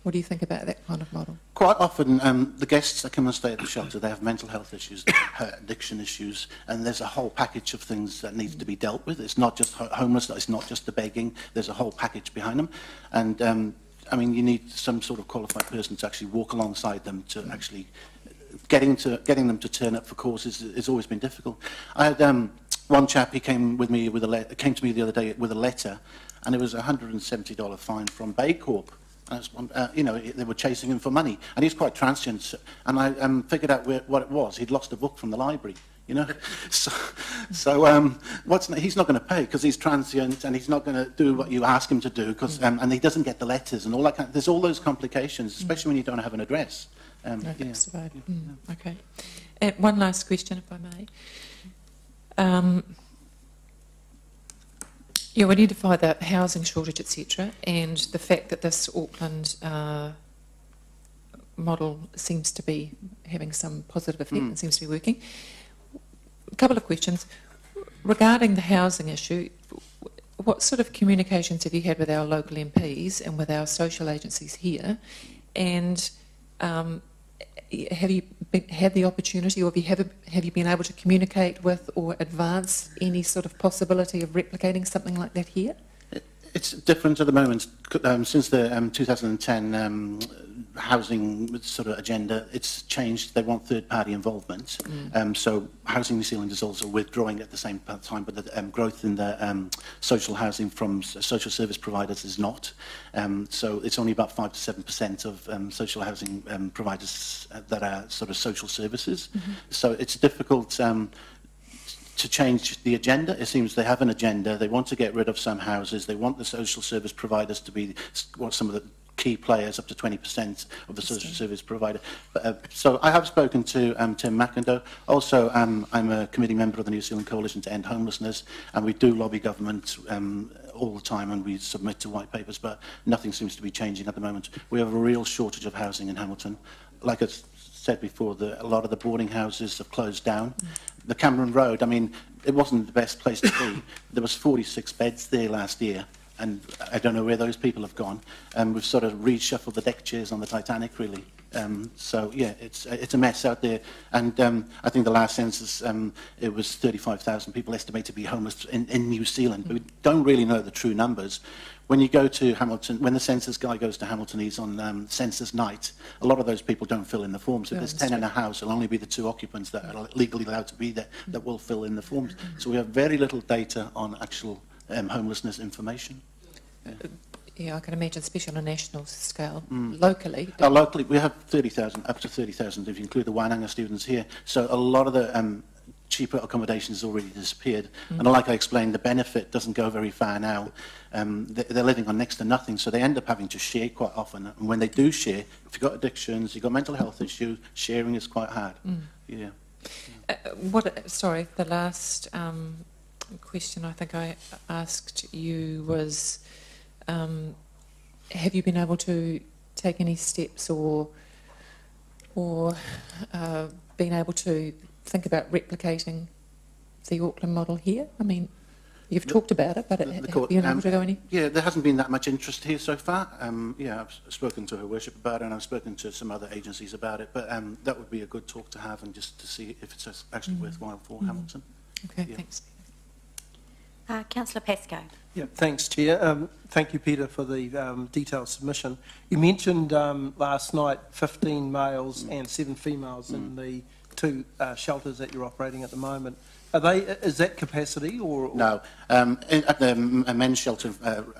Speaker 9: What do you think about that kind of model?
Speaker 15: Quite often, the guests that come and stay at the shelter, they have mental health issues, they have addiction issues, and there's a whole package of things that needs to be dealt with. It's not just homeless, it's not just the begging, there's a whole package behind them. And I mean, you need some sort of qualified person to actually walk alongside them to actually getting them to turn up for causes has always been difficult. I had one chap, he came with me with came to me the other day with a letter, and it was a $170 fine from Bay Corp. You know, they were chasing him for money, and he's quite transient. And I figured out what it was. He'd lost a book from the library. You know, so he's not going to pay because he's transient, and he's not going to do what you ask him to do because, and he doesn't get the letters and all that. There's all those complications, especially when you don't have an address.
Speaker 9: Okay. And one last question, if I may. You identify the housing shortage, etc., and the fact that this Auckland model seems to be having some positive effect and seems to be working. A couple of questions. Regarding the housing issue, what sort of communications have you had with our local MPs and with our social agencies here? And have you had the opportunity, or have you been able to communicate with or advance any sort of possibility of replicating something like that here?
Speaker 15: It's different at the moment. Since the 2010 housing sort of agenda, it's changed. They want third-party involvement. So Housing New Zealand is also withdrawing at the same time, but the growth in the social housing from social service providers is not. So it's only about 5 to 7% of social housing providers that are sort of social services. So it's difficult to change the agenda. It seems they have an agenda. They want to get rid of some houses. They want the social service providers to be some of the key players, up to 20% of the social service provider. So I have spoken to Tim McIndoe. Also, I'm a committee member of the New Zealand Coalition to End Homelessness, and we do lobby government all the time, and we submit to white papers, but nothing seems to be changing at the moment. We have a real shortage of housing in Hamilton. Like I said before, a lot of the boarding houses have closed down. The Cameron Road, I mean, it wasn't the best place to be. There was 46 beds there last year, and I don't know where those people have gone. We've sort of reshuffled the deck chairs on the Titanic, really. So yeah, it's a mess out there. And I think the last census, it was 35,000 people estimated to be homeless in New Zealand. But we don't really know the true numbers. When you go to Hamilton, when the census guy goes to Hamilton, he's on census night. A lot of those people don't fill in the forms. If there's 10 in a house, it'll only be the 2 occupants that are legally allowed to be there that will fill in the forms. So we have very little data on actual homelessness information.
Speaker 9: Yeah, I can imagine, especially on a national scale. Locally?
Speaker 15: Locally, we have 30,000, up to 30,000 if you include the Wainanga students here. So a lot of the cheaper accommodation has already disappeared. And like I explained, the benefit doesn't go very far now. They're living on next to nothing, so they end up having to share quite often. And when they do share, if you've got addictions, you've got mental health issues, sharing is quite hard. Yeah.
Speaker 9: Sorry, the last question I think I asked you was, have you been able to take any steps or been able to think about replicating the Auckland model here? I mean, you've talked about it, but have you been able to go any?
Speaker 15: Yeah, there hasn't been that much interest here so far. Yeah, I've spoken to Her Worship about it, and I've spoken to some other agencies about it, but that would be a good talk to have, and just to see if it's actually worthwhile for Hamilton.
Speaker 9: Okay, thanks.
Speaker 1: Councillor Pascoe.
Speaker 16: Yeah, thanks, Chair. Thank you, Peter, for the detailed submission. You mentioned last night 15 males and 7 females in the 2 shelters that you're operating at the moment. Are they? Is that capacity or?
Speaker 15: No. At the men's shelter,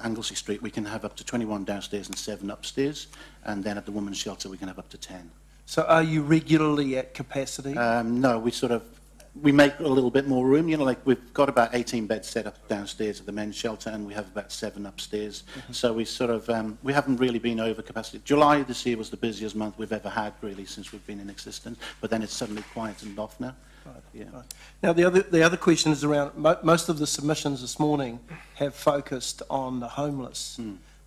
Speaker 15: Anglesey Street, we can have up to 21 downstairs and 7 upstairs, and then at the women's shelter we can have up to 10.
Speaker 16: So are you regularly at capacity?
Speaker 15: No, we make a little bit more room. You know, like we've got about 18 beds set up downstairs at the men's shelter, and we have about 7 upstairs. So we we haven't really been over capacity. July this year was the busiest month we've ever had, really, since we've been in existence. But then it's suddenly quietened off now.
Speaker 16: Right. Yeah. Right. Now the other question is around most of the submissions this morning have focused on the homeless.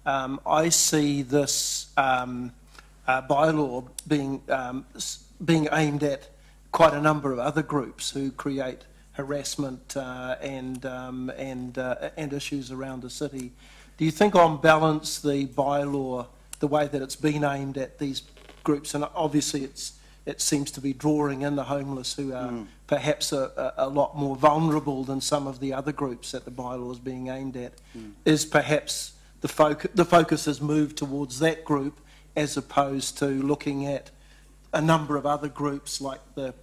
Speaker 16: I see this bylaw being aimed at quite a number of other groups who create harassment and issues around the city. Do you think, on balance, the bylaw, the way that it's been aimed at these groups, and obviously it seems to be drawing in the homeless who are perhaps a lot more vulnerable than some of the other groups that the bylaw is being aimed at, is perhaps the focus has moved towards that group as opposed to looking at a number of other groups like the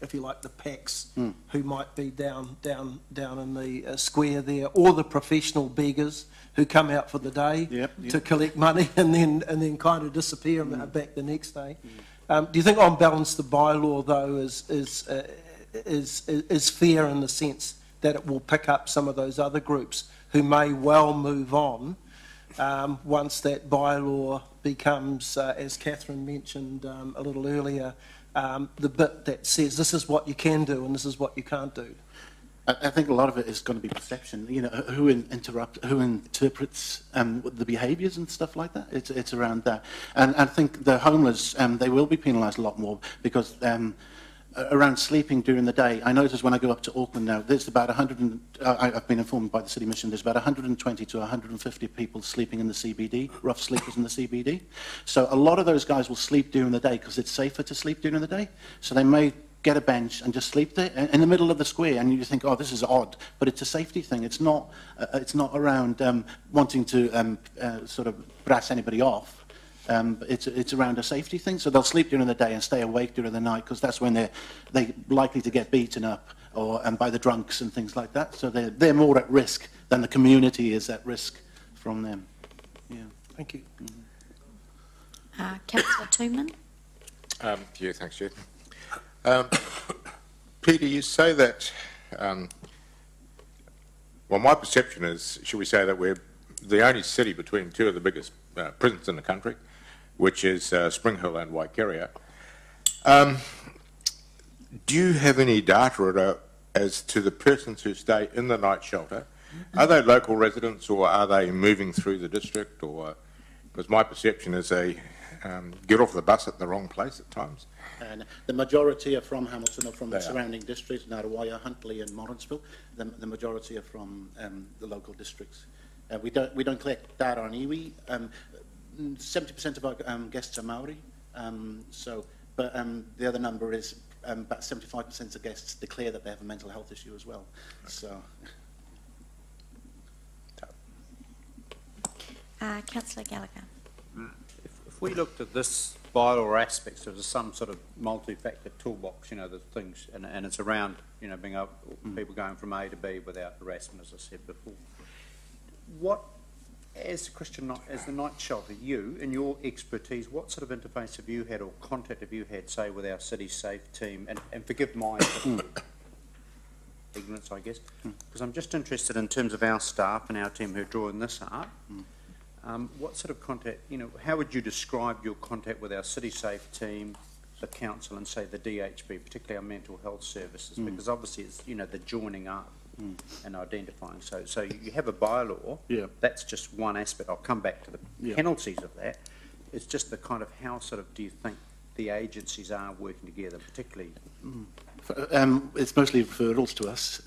Speaker 16: if you like, the PACs who might be down in the square there, or the professional beggars who come out for the day to collect money and then kind of disappear and are back the next day. Do you think, on balance, the bylaw though is fair in the sense that it will pick up some of those other groups who may well move on once that bylaw becomes, as Catherine mentioned a little earlier, the bit that says this is what you can do and this is what you can't do?
Speaker 15: I think a lot of it is going to be perception. You know, who interprets the behaviours and stuff like that. It's around that, and I think the homeless they will be penalised a lot more because around sleeping during the day. I notice when I go up to Auckland now, there's about 100. I've been informed by the City Mission. There's about 120 to 150 people sleeping in the CBD, rough sleepers in the CBD. So a lot of those guys will sleep during the day because it's safer to sleep during the day. So they may get a bench and just sleep there in the middle of the square, and you think, oh, this is odd, but it's a safety thing. It's not around wanting to sort of brass anybody off. It's around a safety thing. So they'll sleep during the day and stay awake during the night because that's when they're likely to get beaten up or by the drunks and things like that. So they're more at risk than the community is at risk from them. Yeah.
Speaker 16: Thank you.
Speaker 1: Councillor Toomey.
Speaker 17: Yeah, thanks, Chair. Peter, you say that, well, my perception is, should we say, that we're the only city between 2 of the biggest prisons in the country, which is Spring Hill and Waikeria. Do you have any data as to the persons who stay in the night shelter? Are they local residents or are they moving through the district? Or because my perception is they get off the bus at the wrong place at times.
Speaker 15: And the majority are from Hamilton or from the surrounding districts, Narrawaya, Huntly and Morrinsville. The majority are from the local districts. We don't collect data on iwi. 70% of our guests are Maori. But the other number is about 75% of guests declare that they have a mental health issue as well. So.
Speaker 1: Councillor Gallagher.
Speaker 12: If we looked at this bylaw aspects, there's some sort of multi-factor toolbox, you know, the things, and it's around, you know, being able, people going from A to B without harassment, as I said before. What, as the night shelter, you, in your expertise, what sort of interface have you had or contact have you had, say, with our City Safe team? And forgive my ignorance, I guess, because I'm just interested in terms of our staff and our team who are drawing this up. What sort of contact, you know, how would you describe your contact with our City Safe team the council and say the DHB, particularly our mental health services, because obviously it's, you know, the joining up and identifying. So you have a bylaw.
Speaker 15: Yeah.
Speaker 12: That's just one aspect. I'll come back to the
Speaker 15: Yeah.
Speaker 12: penalties of that. It's just the kind of how sort of do you think the agencies are working together, particularly?
Speaker 15: It's mostly referrals to us.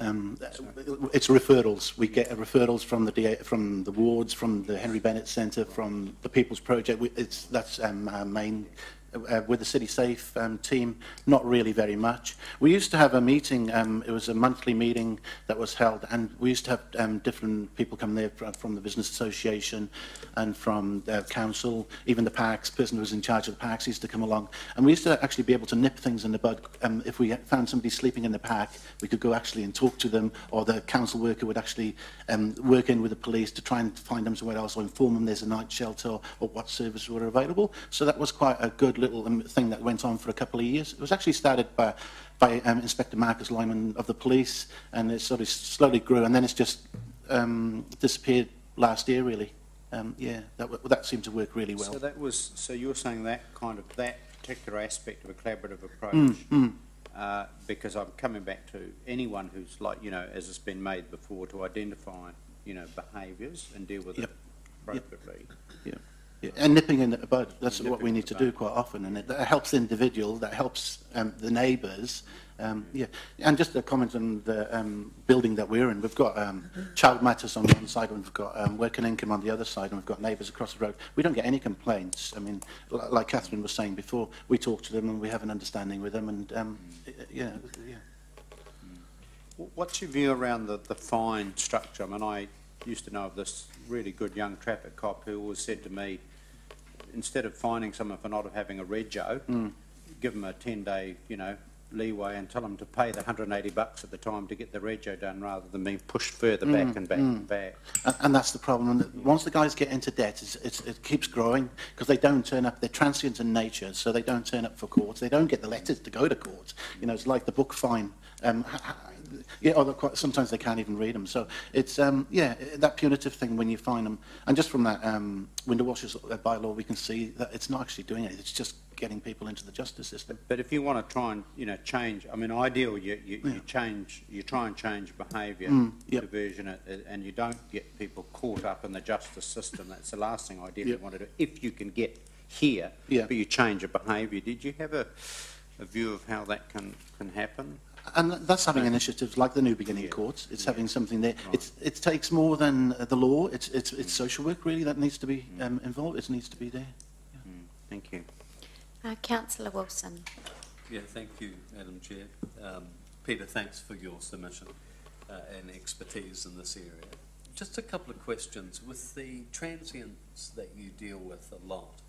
Speaker 15: It's referrals. We get referrals from the wards, from the Henry Bennett Centre, from the People's Project. That's our main. With the City Safe team, not really very much. We used to have a meeting, it was a monthly meeting that was held, and we used to have different people come there from the Business Association and from the council, even the parks, person who was in charge of the parks used to come along, and we used to actually be able to nip things in the bud. If we found somebody sleeping in the park, we could go actually and talk to them, or the council worker would actually work in with the police to try and find them somewhere else, or inform them there's a night shelter, or what services were available. So that was quite a good little thing that went on for a couple of years. It was actually started by Inspector Marcus Lyman of the police, and it sort of slowly grew, and then it's just disappeared last year, really. Yeah, that seemed to work really well.
Speaker 12: So that was, so you're saying that kind of, that particular aspect of a collaborative approach, because I'm coming back to anyone who's like, you know, as it's been made before, to identify, you know, behaviours and deal with it appropriately.
Speaker 15: Yeah. Yeah, and nipping in the bud, that's what we need to do quite often, and that helps the individual, that helps the neighbours. Yeah, and just a comment on the building that we're in. We've got Child Matters on one side, and we've got Work and Income on the other side, and we've got neighbours across the road. We don't get any complaints. I mean, like Catherine was saying before, we talk to them and we have an understanding with them, and yeah.
Speaker 12: What's your view around the fine structure? I mean, I used to know of this really good young traffic cop who always said to me, instead of fining someone for not having a rego, give them a 10-day, you know, leeway and tell them to pay the $180 at the time to get the rego done, rather than being pushed further back and back and back.
Speaker 15: And that's the problem. And once the guys get into debt, it keeps growing, because they don't turn up. They're transient in nature, so they don't turn up for courts. They don't get the letters to go to court. You know, it's like the book fine. Yeah, or sometimes they can't even read them. So it's, yeah, that punitive thing when you find them. And just from that window washers bylaw, we can see that it's not actually doing it. It's just getting people into the justice system.
Speaker 12: But if you want to try and, you know, change, I mean, ideal, you change, you try and change behaviour, diversion, and you don't get people caught up in the justice system. That's the last thing ideally you want to do. If you can get here, but you change a behaviour. Did you have a view of how that can happen?
Speaker 15: And that's having initiatives like the New Beginning Courts. It's having something there. It takes more than the law. It's social work, really, that needs to be involved. It needs to be there. Yeah.
Speaker 12: Thank you.
Speaker 1: Councillor Wilson.
Speaker 7: Yeah, thank you, Madam Chair. Peter, thanks for your submission and expertise in this area. Just a couple of questions. With the transients that you deal with a lot,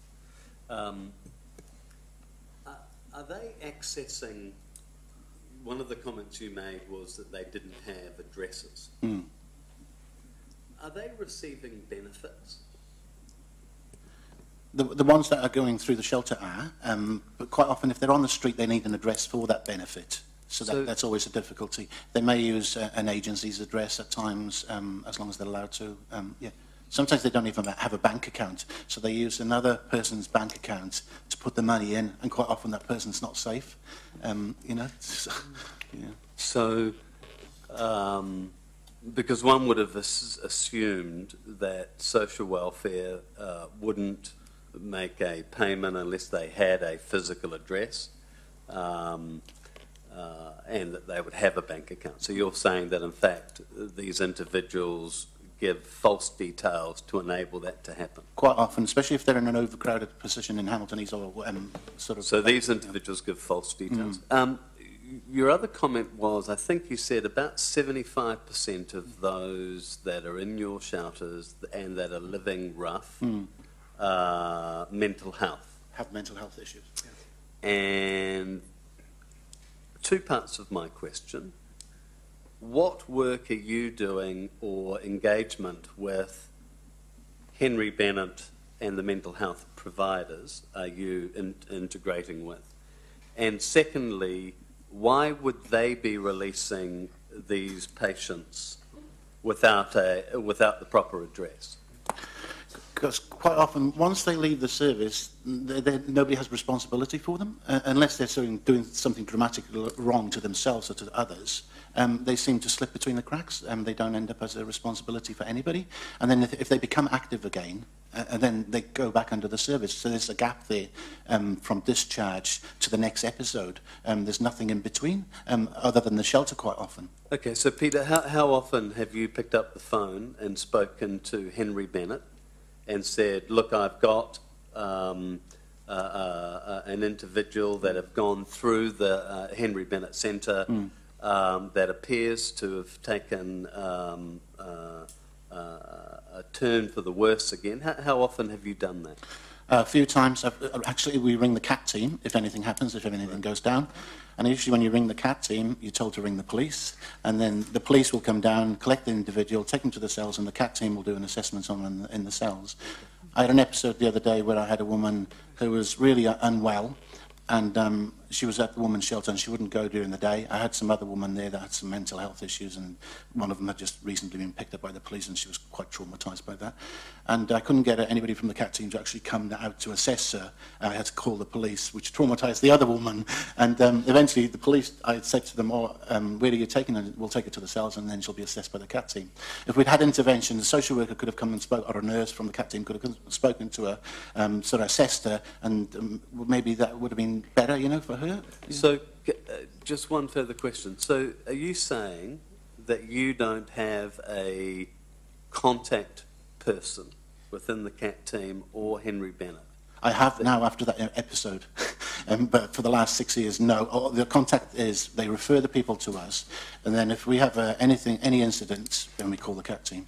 Speaker 7: are they accessing... One of the comments you made was that they didn't have addresses. Are they receiving benefits?
Speaker 15: The ones that are going through the shelter are, but quite often if they're on the street they need an address for that benefit. So that's always a difficulty. They may use an agency's address at times, as long as they're allowed to. Yeah. Sometimes they don't even have a bank account, so they use another person's bank account to put the money in, and quite often that person's not safe. You know.
Speaker 7: So, because one would have assumed that social welfare wouldn't make a payment unless they had a physical address, and that they would have a bank account. So you're saying that in fact these individuals give false details to enable that to happen?
Speaker 15: Quite often, especially if they're in an overcrowded position in Hamilton East or sort of...
Speaker 7: So these individuals give false details. Your other comment was, I think you said about 75% of those that are in your shelters and that are living rough, mental health.
Speaker 15: Have mental health issues. Yeah.
Speaker 7: And two parts of my question. What work are you doing or engagement with Henry Bennett and the mental health providers are you integrating with? And secondly, why would they be releasing these patients without the proper address?
Speaker 15: because quite often, once they leave the service, nobody has responsibility for them, unless they're doing something dramatically wrong to themselves or to others. They seem to slip between the cracks. They don't end up as a responsibility for anybody. And then if they become active again, and then they go back under the service. So there's a gap there from discharge to the next episode. There's nothing in between, other than the shelter quite often.
Speaker 7: Okay, so Peter, how often have you picked up the phone and spoken to Henry Bennett and said, look, I've got an individual that have gone through the Henry Bennett Centre that appears to have taken a turn for the worse again? How often have you done that?
Speaker 15: A few times. Actually, we ring the CAT team if anything happens, if anything goes down. And usually when you ring the CAT team, you're told to ring the police. And then the police will come down, collect the individual, take them to the cells, and the CAT team will do an assessment on them in the cells. I had an episode the other day where I had a woman who was really unwell, and she was at the woman's shelter and she wouldn't go during the day. I had some other woman there that had some mental health issues, and one of them had just recently been picked up by the police, and she was quite traumatised by that. And I couldn't get anybody from the CAT team to actually come out to assess her. I had to call the police, which traumatised the other woman. And eventually the police, I said to them, where are you taking her? We'll take her to the cells and then she'll be assessed by the CAT team. If we'd had intervention, the social worker could have come and spoke, or a nurse from the CAT team could have spoken to her, sort of assessed her, and maybe that would have been better, you know, for her.
Speaker 7: So, just one further question. So, are you saying that you don't have a contact person within the CAT team or Henry Bennett?
Speaker 15: I have now after that episode, but for the last 6 years, no. The contact is they refer the people to us, and then if we have any incidents, then we call the CAT team.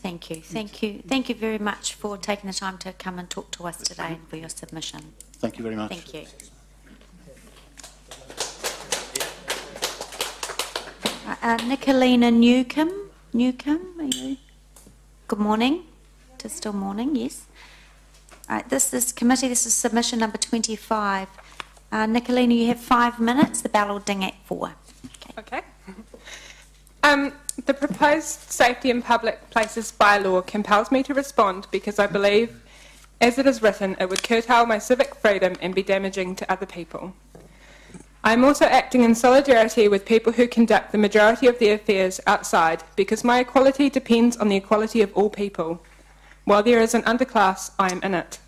Speaker 1: Thank you. Thank you. Thank you very much for taking the time to come and talk to us today and for your submission.
Speaker 15: Thank you very much.
Speaker 1: Thank you. Nicolina Newcomb. Newcomb, are you? Good morning. It is still morning, yes. This is committee, this is submission number 25. Nicolina, you have 5 minutes. The bell will ding at 4.
Speaker 18: Okay. The proposed Safety in Public Places bylaw compels me to respond because I believe, as it is written, it would curtail my civic freedom and be damaging to other people. I am also acting in solidarity with people who conduct the majority of their affairs outside because my equality depends on the equality of all people. While there is an underclass, I am in it.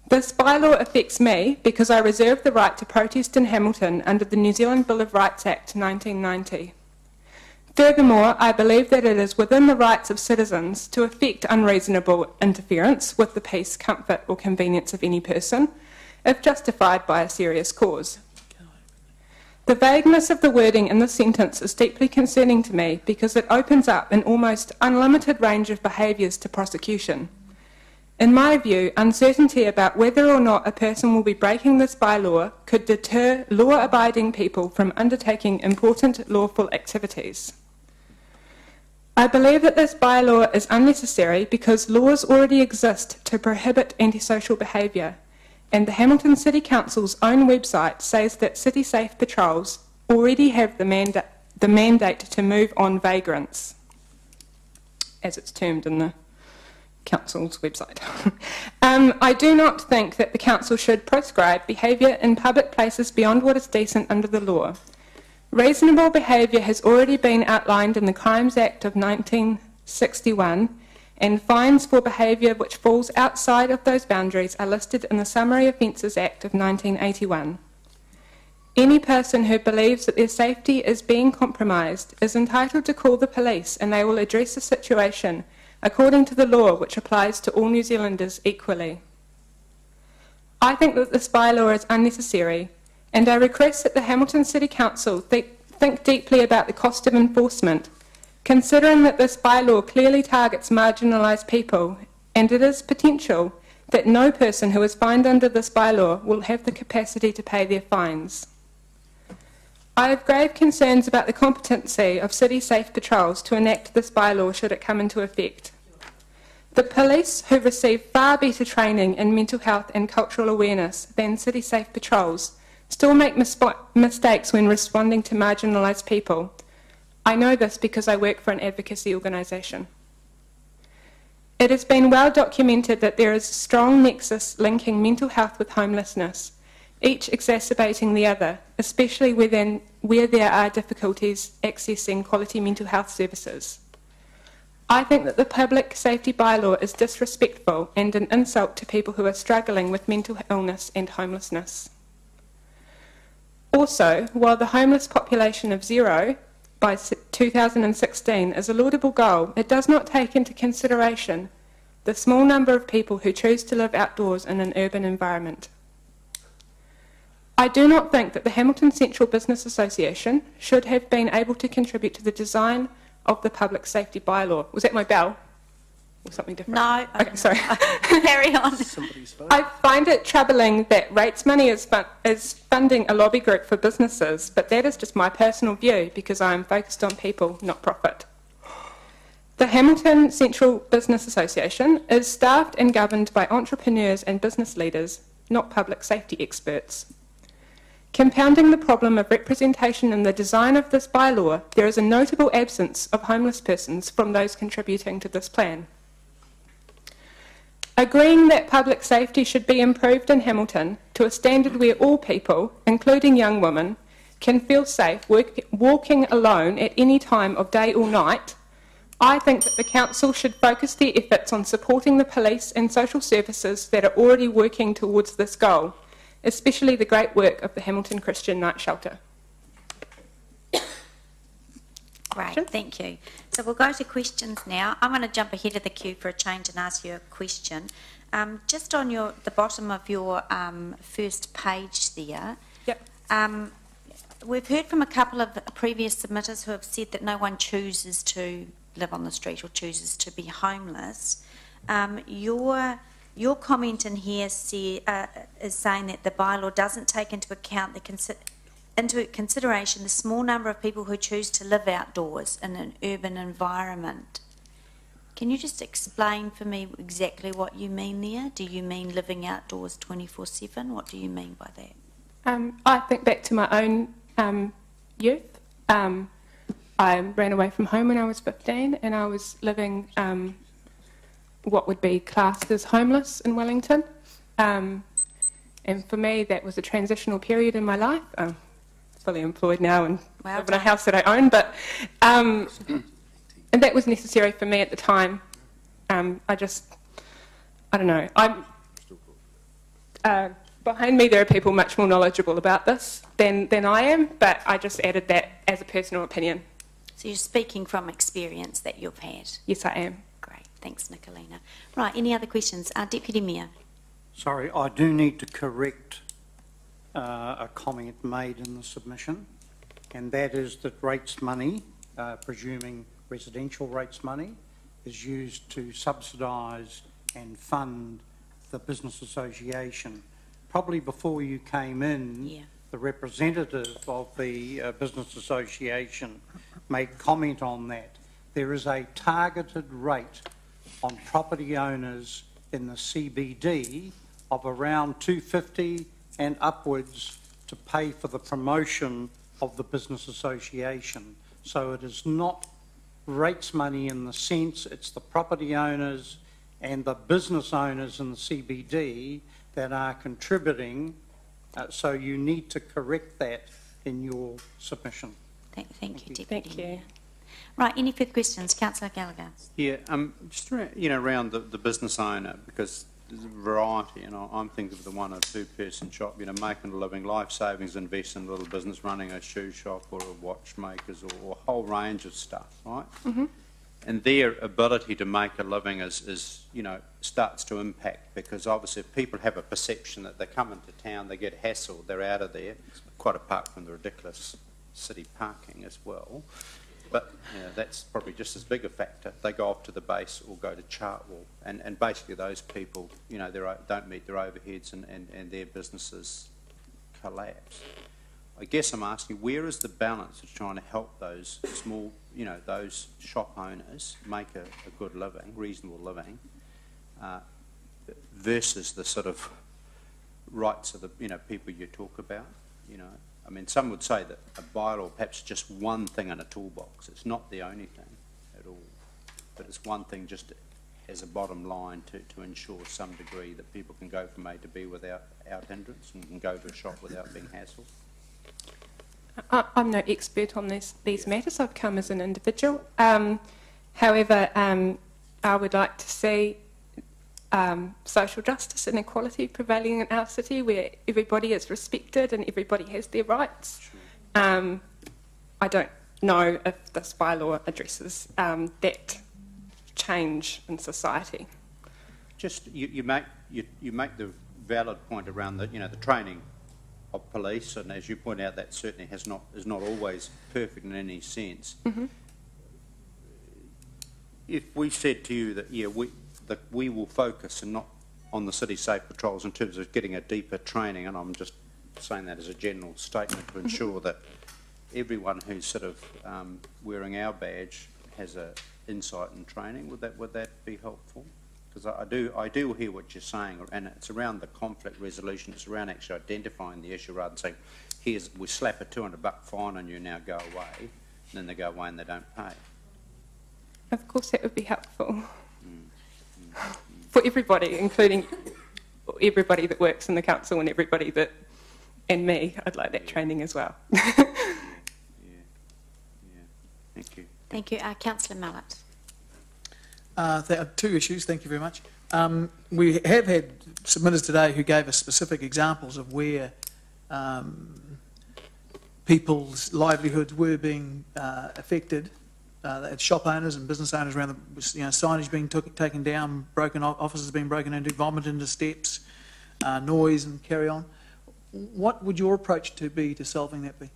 Speaker 18: This bylaw affects me because I reserve the right to protest in Hamilton under the New Zealand Bill of Rights Act 1990. Furthermore, I believe that it is within the rights of citizens to effect unreasonable interference with the peace, comfort or convenience of any person, if justified by a serious cause. The vagueness of the wording in this sentence is deeply concerning to me because it opens up an almost unlimited range of behaviours to prosecution. In my view, uncertainty about whether or not a person will be breaking this bylaw could deter law-abiding people from undertaking important lawful activities. I believe that this bylaw is unnecessary because laws already exist to prohibit antisocial behaviour, and the Hamilton City Council's own website says that City Safe patrols already have the mandate to move on vagrants, as it's termed in the Council's website. I do not think that the Council should prescribe behaviour in public places beyond what is decent under the law. Reasonable behaviour has already been outlined in the Crimes Act of 1961, and fines for behaviour which falls outside of those boundaries are listed in the Summary Offences Act of 1981. Any person who believes that their safety is being compromised is entitled to call the police, and they will address the situation according to the law which applies to all New Zealanders equally. I think that this bylaw is unnecessary, and I request that the Hamilton City Council think deeply about the cost of enforcement, considering that this bylaw clearly targets marginalised people, and it is potential that no person who is fined under this bylaw will have the capacity to pay their fines. I have grave concerns about the competency of City Safe patrols to enact this bylaw should it come into effect. The police, who receive far better training in mental health and cultural awareness than City Safe patrols, still make mistakes when responding to marginalised people. I know this because I work for an advocacy organisation. It has been well documented that there is a strong nexus linking mental health with homelessness, each exacerbating the other, especially where there are difficulties accessing quality mental health services. I think that the public safety bylaw is disrespectful and an insult to people who are struggling with mental illness and homelessness. Also, while the homeless population of 0 by 2016 is a laudable goal, it does not take into consideration the small number of people who choose to live outdoors in an urban environment. I do not think that the Hamilton Central Business Association should have been able to contribute to the design of the public safety bylaw. Was that my bell? Or something different?
Speaker 1: No.
Speaker 18: Okay, sorry.
Speaker 1: Carry on.
Speaker 18: I find it troubling that rates money is funding a lobby group for businesses, but that is just my personal view because I am focused on people, not profit. The Hamilton Central Business Association is staffed and governed by entrepreneurs and business leaders, not public safety experts. Compounding the problem of representation in the design of this bylaw, there is a notable absence of homeless persons from those contributing to this plan. Agreeing that public safety should be improved in Hamilton to a standard where all people, including young women, can feel safe walking alone at any time of day or night, I think that the Council should focus their efforts on supporting the police and social services that are already working towards this goal, especially the great work of the Hamilton Christian Night Shelter.
Speaker 1: Great, thank you. So we'll go to questions now. I'm going to jump ahead of the queue for a change and ask you a question. Just on the bottom of your first page there,
Speaker 18: yep.
Speaker 1: We've heard from a couple of previous submitters who have said that no one chooses to live on the street or chooses to be homeless. Your comment in here is saying that the bylaw doesn't take into account into consideration the small number of people who choose to live outdoors in an urban environment. Can you just explain for me exactly what you mean there? Do you mean living outdoors 24/7? What do you mean by that?
Speaker 18: I think back to my own youth. I ran away from home when I was 15 and I was living what would be classed as homeless in Wellington. And for me, that was a transitional period in my life. I'm fully employed now and live in a house that I own, but and that was necessary for me at the time. I don't know. Behind me, there are people much more knowledgeable about this than I am, but I just added that as a personal opinion.
Speaker 1: So you're speaking from experience that you've had?
Speaker 18: Yes, I am.
Speaker 1: Great, thanks, Nicolina. Right, any other questions? Deputy Mayor.
Speaker 19: Sorry, I do need to correct a comment made in the submission, and that is that rates money, presuming residential rates money, is used to subsidise and fund the business association. Probably before you came in, the representative of the business association made comment on that. There is a targeted rate on property owners in the CBD of around $250 and upwards to pay for the promotion of the business association. So it is not rates money in the sense it's the property owners and the business owners in the CBD that are contributing, so you need to correct that in your submission.
Speaker 1: Thank you, Deputy.
Speaker 18: Thank you.
Speaker 1: Right, any further questions? Councillor Gallagher.
Speaker 12: Yeah, just around the business owner, because there's a variety, I'm thinking of the 1 or 2 person shop, making a living, life savings, invest in a little business, running a shoe shop or a watchmakers or a whole range of stuff, right?
Speaker 18: Mm-hmm.
Speaker 12: And their ability to make a living is starts to impact, because obviously if people have a perception that they come into town, they get hassled, they're out of there, quite apart from the ridiculous city parking as well. But that's probably just as big a factor. They go off to the base or go to Chartwell, and basically those people, they don't meet their overheads and their businesses collapse. I guess I'm asking, where is the balance of trying to help those small, those shop owners make a good living, reasonable living, versus the sort of rights of the people you talk about? I mean, some would say that a bylaw perhaps just one thing in a toolbox. It's not the only thing at all, but it's one thing just as a bottom line to ensure some degree that people can go from A to B without hindrance and can go to a shop without being hassled?
Speaker 18: I'm no expert on these matters. I've come as an individual. However, I would like to see social justice and equality prevailing in our city, where everybody is respected and everybody has their rights. I don't know if this bylaw addresses that change in society.
Speaker 12: Just you make the valid point around the the training of police, and as you point out, that certainly is not always perfect in any sense.
Speaker 18: Mm-hmm.
Speaker 12: If we said to you that we will focus and not on the city safe patrols in terms of getting a deeper training, and I'm just saying that as a general statement to ensure that everyone who's sort of wearing our badge has a insight and training, would that be helpful? Because I do hear what you're saying, and it's around the conflict resolution. It's around actually identifying the issue rather than saying, we slap a $200 fine on you, now go away, and then they go away and they don't pay.
Speaker 18: Of course, that would be helpful for everybody, including everybody that works in the council and everybody and me. I'd like that training as well.
Speaker 12: Thank you.
Speaker 1: Thank you. Councillor Mallett.
Speaker 2: There are two issues. Thank you very much. We have had submitters today who gave us specific examples of where people's livelihoods were being affected. Shop owners and business owners around the signage being taken down, offices being broken into, vomit into steps, noise and carry on. What would your approach be to solving that be?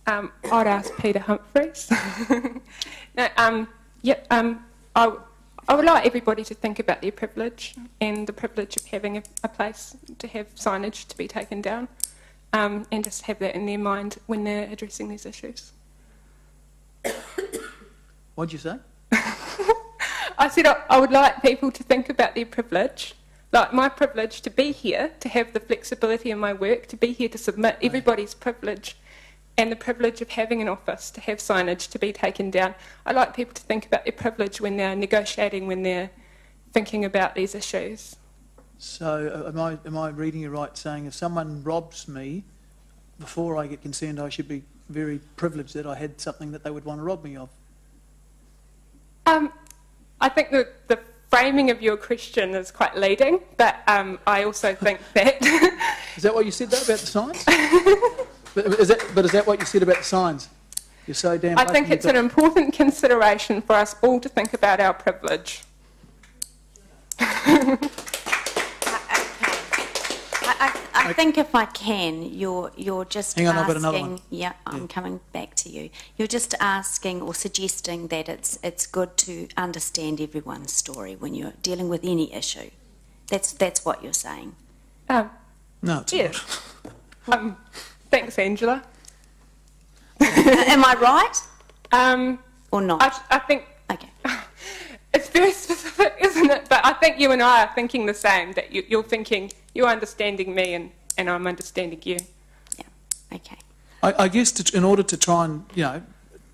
Speaker 18: I'd ask Peter Humphreys. I would like everybody to think about their privilege and the privilege of having a place to have signage to be taken down, and just have that in their mind when they're addressing these issues.
Speaker 2: What'd you say?
Speaker 18: I said I would like people to think about their privilege, like my privilege to be here, to have the flexibility in my work, to be here to submit, everybody's privilege, and the privilege of having an office, to have signage to be taken down. I'd like people to think about their privilege when they're negotiating, when they're thinking about these issues.
Speaker 2: So am I reading you right, saying if someone robs me, before I get concerned I should be very privileged that I had something that they would want to rob me of?
Speaker 18: I think that the framing of your question is quite leading, but I also think that...
Speaker 2: Is that what you said, though, about the signs? But is that what you said about the signs? You're so damn...
Speaker 18: I think it's an important consideration for us all to think about our privilege.
Speaker 1: I think if I can, you're just
Speaker 2: Hang on,
Speaker 1: asking...
Speaker 2: I've got another one.
Speaker 1: Yeah, I'm coming back to you. You're just asking or suggesting that it's good to understand everyone's story when you're dealing with any issue. That's what you're saying.
Speaker 2: No, it's
Speaker 18: not. Thanks, Angela.
Speaker 1: Am I right? Or not?
Speaker 18: I think...
Speaker 1: Okay.
Speaker 18: It's very specific, isn't it? But I think you and I are thinking the same, that you're thinking, you're understanding me and I'm understanding you.
Speaker 1: Yeah, okay.
Speaker 2: I guess in order to try and,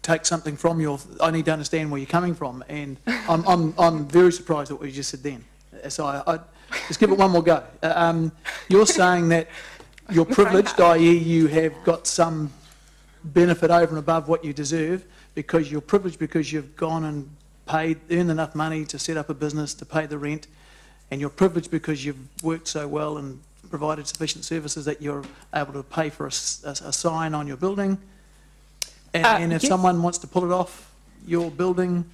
Speaker 2: take something from I need to understand where you're coming from, and I'm very surprised at what you just said then. So I just give it one more go. You're saying that you're privileged, i.e. you have got some benefit over and above what you deserve, because you're privileged because you've gone and earned enough money to set up a business, to pay the rent, and you're privileged because you've worked so well and provided sufficient services that you're able to pay for a sign on your building. And if someone wants to pull it off your building,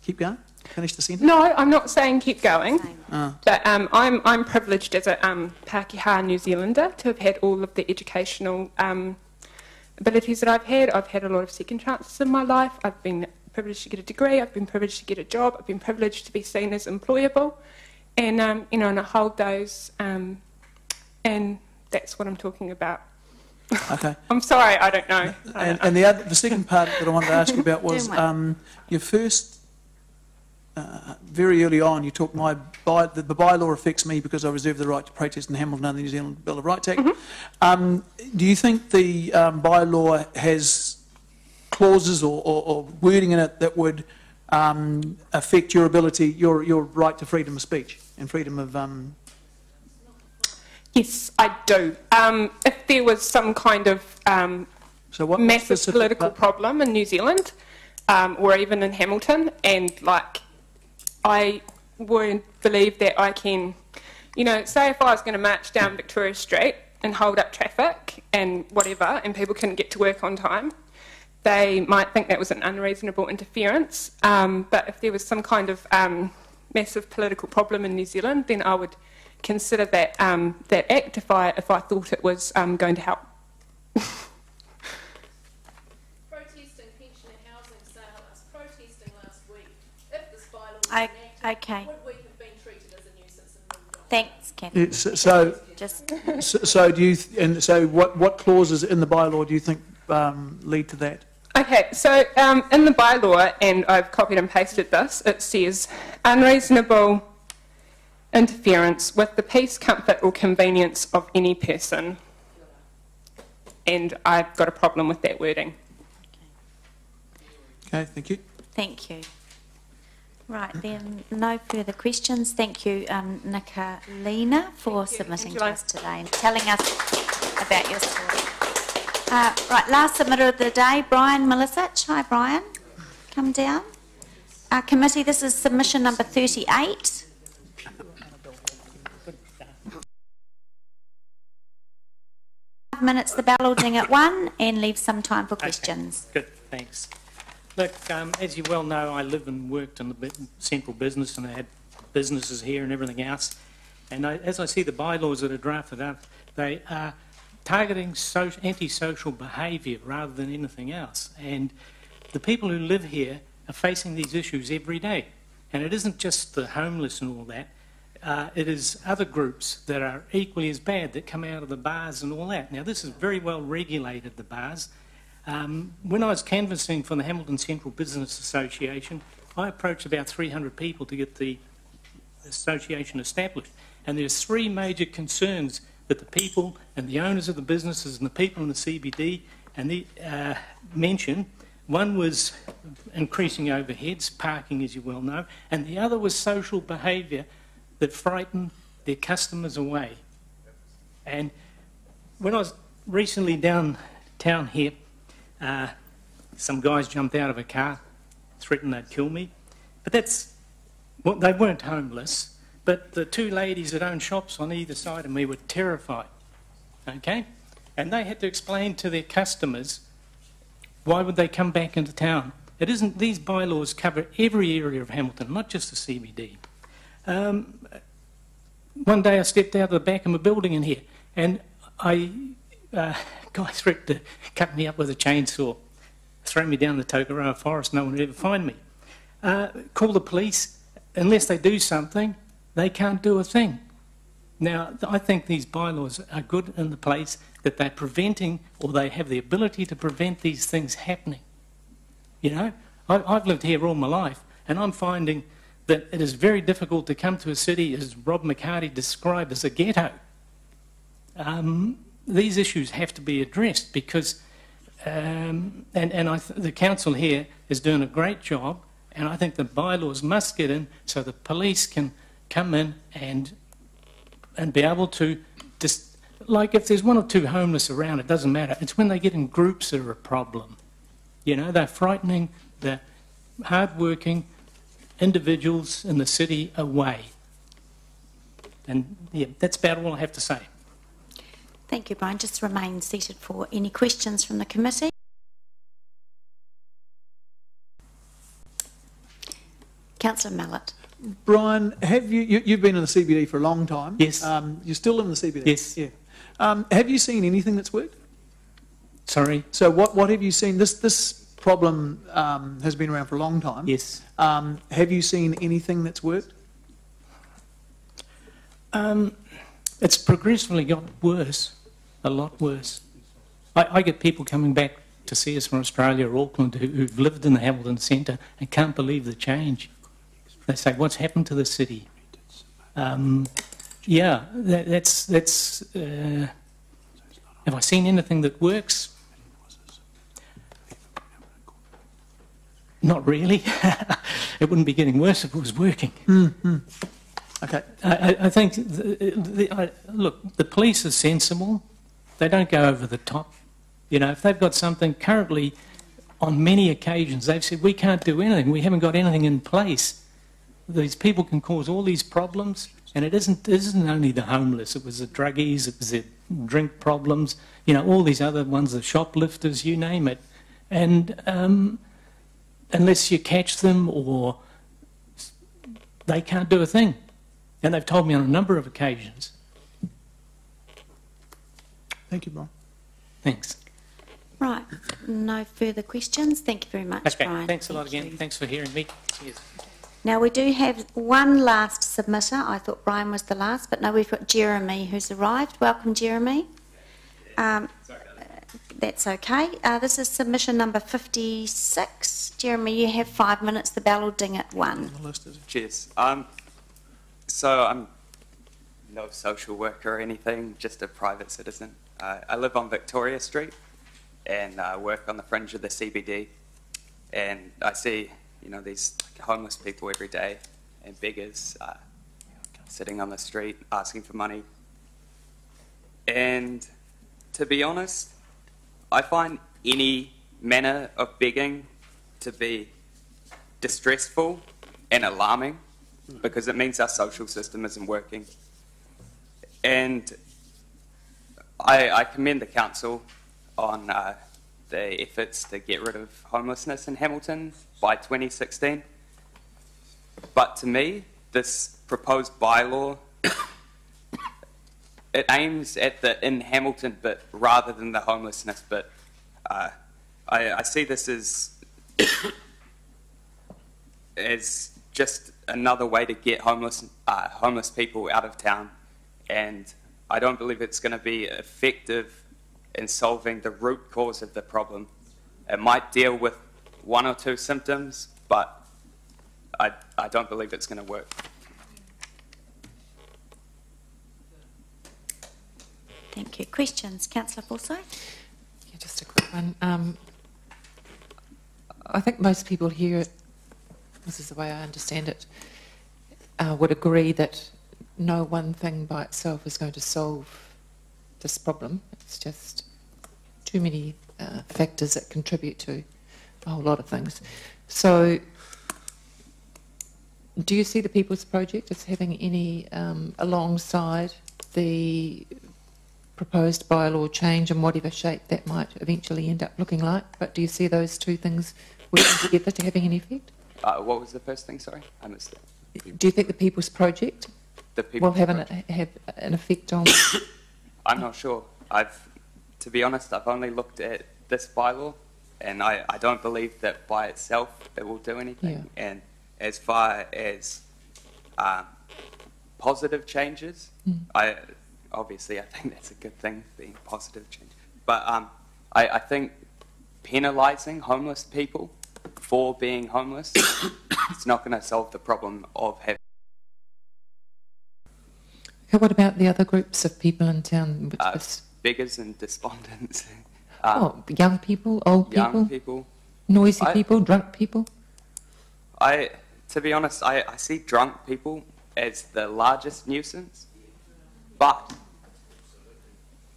Speaker 2: keep going. Finish the sentence.
Speaker 18: No, I'm not saying keep going. But I'm privileged as a Pākehā New Zealander to have had all of the educational abilities that I've had. I've had a lot of second chances in my life. I've been privileged to get a degree. I've been privileged to get a job. I've been privileged to be seen as employable, and and I hold those, and that's what I'm talking about.
Speaker 2: Okay.
Speaker 18: I'm sorry, I don't know.
Speaker 2: And the second part that I wanted to ask you about was your first. Very early on, you talked the bylaw affects me because I reserve the right to protest in Hamilton under the New Zealand Bill of Rights Act. Do you think the bylaw has clauses or wording in it that would affect your ability, your right to freedom of speech and freedom of...
Speaker 18: Yes, I do. If there was some kind of massive political problem in New Zealand, or even in Hamilton, and I would believe that I can, say if I was going to march down Victoria Street and hold up traffic and whatever, and people couldn't get to work on time, they might think that was an unreasonable interference. But if there was some kind of massive political problem in New Zealand, then I would consider that act if I thought it was going to help.
Speaker 4: Protesting pensioner housing sale. I was protesting last week. If this bylaw was enacted, would we have been treated as a nuisance and moved on?
Speaker 1: Thanks, Catherine.
Speaker 2: So what clauses in the bylaw do you think lead to that?
Speaker 18: Okay, so in the bylaw, and I've copied and pasted this, it says unreasonable interference with the peace, comfort or convenience of any person. And I've got a problem with that wording.
Speaker 2: Okay, thank you.
Speaker 1: Thank you. Right, then no further questions. Thank you, Nicolina, for submitting to us today and telling us about your story. Right, last submitter of the day, Brian Milicic. Hi, Brian. Come down. Committee, this is submission number 38. Minutes, the bell will ding at 1 and leave some time for questions.
Speaker 20: Okay, good, thanks. Look, as you well know, I live and worked in the central business and I had businesses here and everything else. And as I see the bylaws that are drafted up, they are targeting antisocial behaviour rather than anything else. And the people who live here are facing these issues every day. And it isn't just the homeless and all that. It is other groups that are equally as bad that come out of the bars and all that. Now, this is very well regulated, the bars. When I was canvassing for the Hamilton Central Business Association, I approached about 300 people to get the association established. And there's three major concerns that the people and the owners of the businesses and the people in the CBD mentioned. One was increasing overheads, parking, as you well know, and the other was social behaviour that frighten their customers away. And when I was recently downtown here, some guys jumped out of a car, threatened they'd kill me. But they weren't homeless, but the two ladies that owned shops on either side of me were terrified, okay? And they had to explain to their customers why would they come back into town. It isn't, these bylaws cover every area of Hamilton, not just the CBD. One day I stepped out of the back of my building in here and guy threatened to cut me up with a chainsaw, throw me down the Tokoroa forest, no one would ever find me. Call the police, unless they do something, they can't do a thing. Now, I think these bylaws are good in the place that they're preventing, or they have the ability to prevent these things happening. You know, I've lived here all my life, and I'm finding that it is very difficult to come to a city, as Rob McCarty described, as a ghetto. These issues have to be addressed because, the council here is doing a great job, and I think the bylaws must get in so the police can come in and be able to just, like if there's one or two homeless around, it doesn't matter. It's when they get in groups that are a problem. You know, they're frightening the hard-working individuals in the city away. And yeah, that's about all I have to say.
Speaker 1: Thank you, Brian. Just remain seated for any questions from the committee. Councillor Mallett.
Speaker 2: Brian, have you've been in the CBD for a long time?
Speaker 20: Yes.
Speaker 2: You're still in the CBD?
Speaker 20: Yes.
Speaker 2: Yeah. Have you seen anything that's worked?
Speaker 20: Sorry?
Speaker 2: So what have you seen? This problem has been around for a long time.
Speaker 20: Yes.
Speaker 2: Have you seen anything that's worked?
Speaker 20: It's progressively got worse, a lot worse. I get people coming back to see us from Australia or Auckland who've lived in the Hamilton Centre and can't believe the change. They say, what's happened to the city? Yeah, that's have I seen anything that works? Not really. It wouldn't be getting worse if it was working.
Speaker 2: Okay.
Speaker 20: I think, look, the police are sensible. They don't go over the top. You know, if they've got something currently, on many occasions, they've said, we can't do anything. We haven't got anything in place. These people can cause all these problems, and it isn't only the homeless. It was the druggies, it was the drink problems, you know, all these other ones, the shoplifters, you name it. And unless you catch them, or they can't do a thing. And they've told me on a number of occasions.
Speaker 2: Thank you, Brian.
Speaker 20: Thanks.
Speaker 1: Right, no further questions. Thank you very much,
Speaker 20: Okay,
Speaker 1: Brian.
Speaker 20: thanks a lot again. Thanks for hearing me. Cheers.
Speaker 1: Now, we do have one last submitter. I thought Brian was the last, but no, we've got Jeremy who's arrived. Welcome, Jeremy. That's okay. This is submission number 56. Jeremy, you have 5 minutes. The bell will ding at 1.
Speaker 21: Cheers. So I'm no social worker or anything, just a private citizen. I live on Victoria Street and work on the fringe of the CBD. And I see, you know, these homeless people every day and beggars sitting on the street asking for money. And to be honest, I find any manner of begging to be distressful and alarming, because it means our social system isn't working. And I commend the council on the efforts to get rid of homelessness in Hamilton by 2016. But to me, this proposed bylaw, it aims at the in Hamilton bit rather than the homelessness bit. I see this as just another way to get homeless people out of town, and I don't believe it's going to be effective in solving the root cause of the problem. It might deal with 1 or 2 symptoms, but I don't believe it's going to work.
Speaker 1: Thank you. Questions? Councillor Forsyth?
Speaker 9: Yeah, just a quick one. I think most people here, this is the way I understand it, would agree that no one thing by itself is going to solve this problem. It's just too many factors that contribute to a whole lot of things. So do you see the People's Project as having any, alongside the proposed bylaw change in whatever shape that might eventually end up looking like, but do you see those two things working together to having any effect?
Speaker 21: What was the first thing, sorry? I missed it.
Speaker 9: Do you think the People's Project will have an effect on...
Speaker 21: I'm not sure. To be honest, I've only looked at this bylaw, and I don't believe that by itself it will do anything. Yeah. And as far as positive changes, obviously I think that's a good thing, being positive change. But I think penalising homeless people for being homeless, it's not going to solve the problem of having...
Speaker 9: What about the other groups of people in town?
Speaker 21: Beggars and despondents.
Speaker 9: Young people, old people?
Speaker 21: Young people.
Speaker 9: Noisy people, drunk people?
Speaker 21: To be honest, I see drunk people as the largest nuisance, but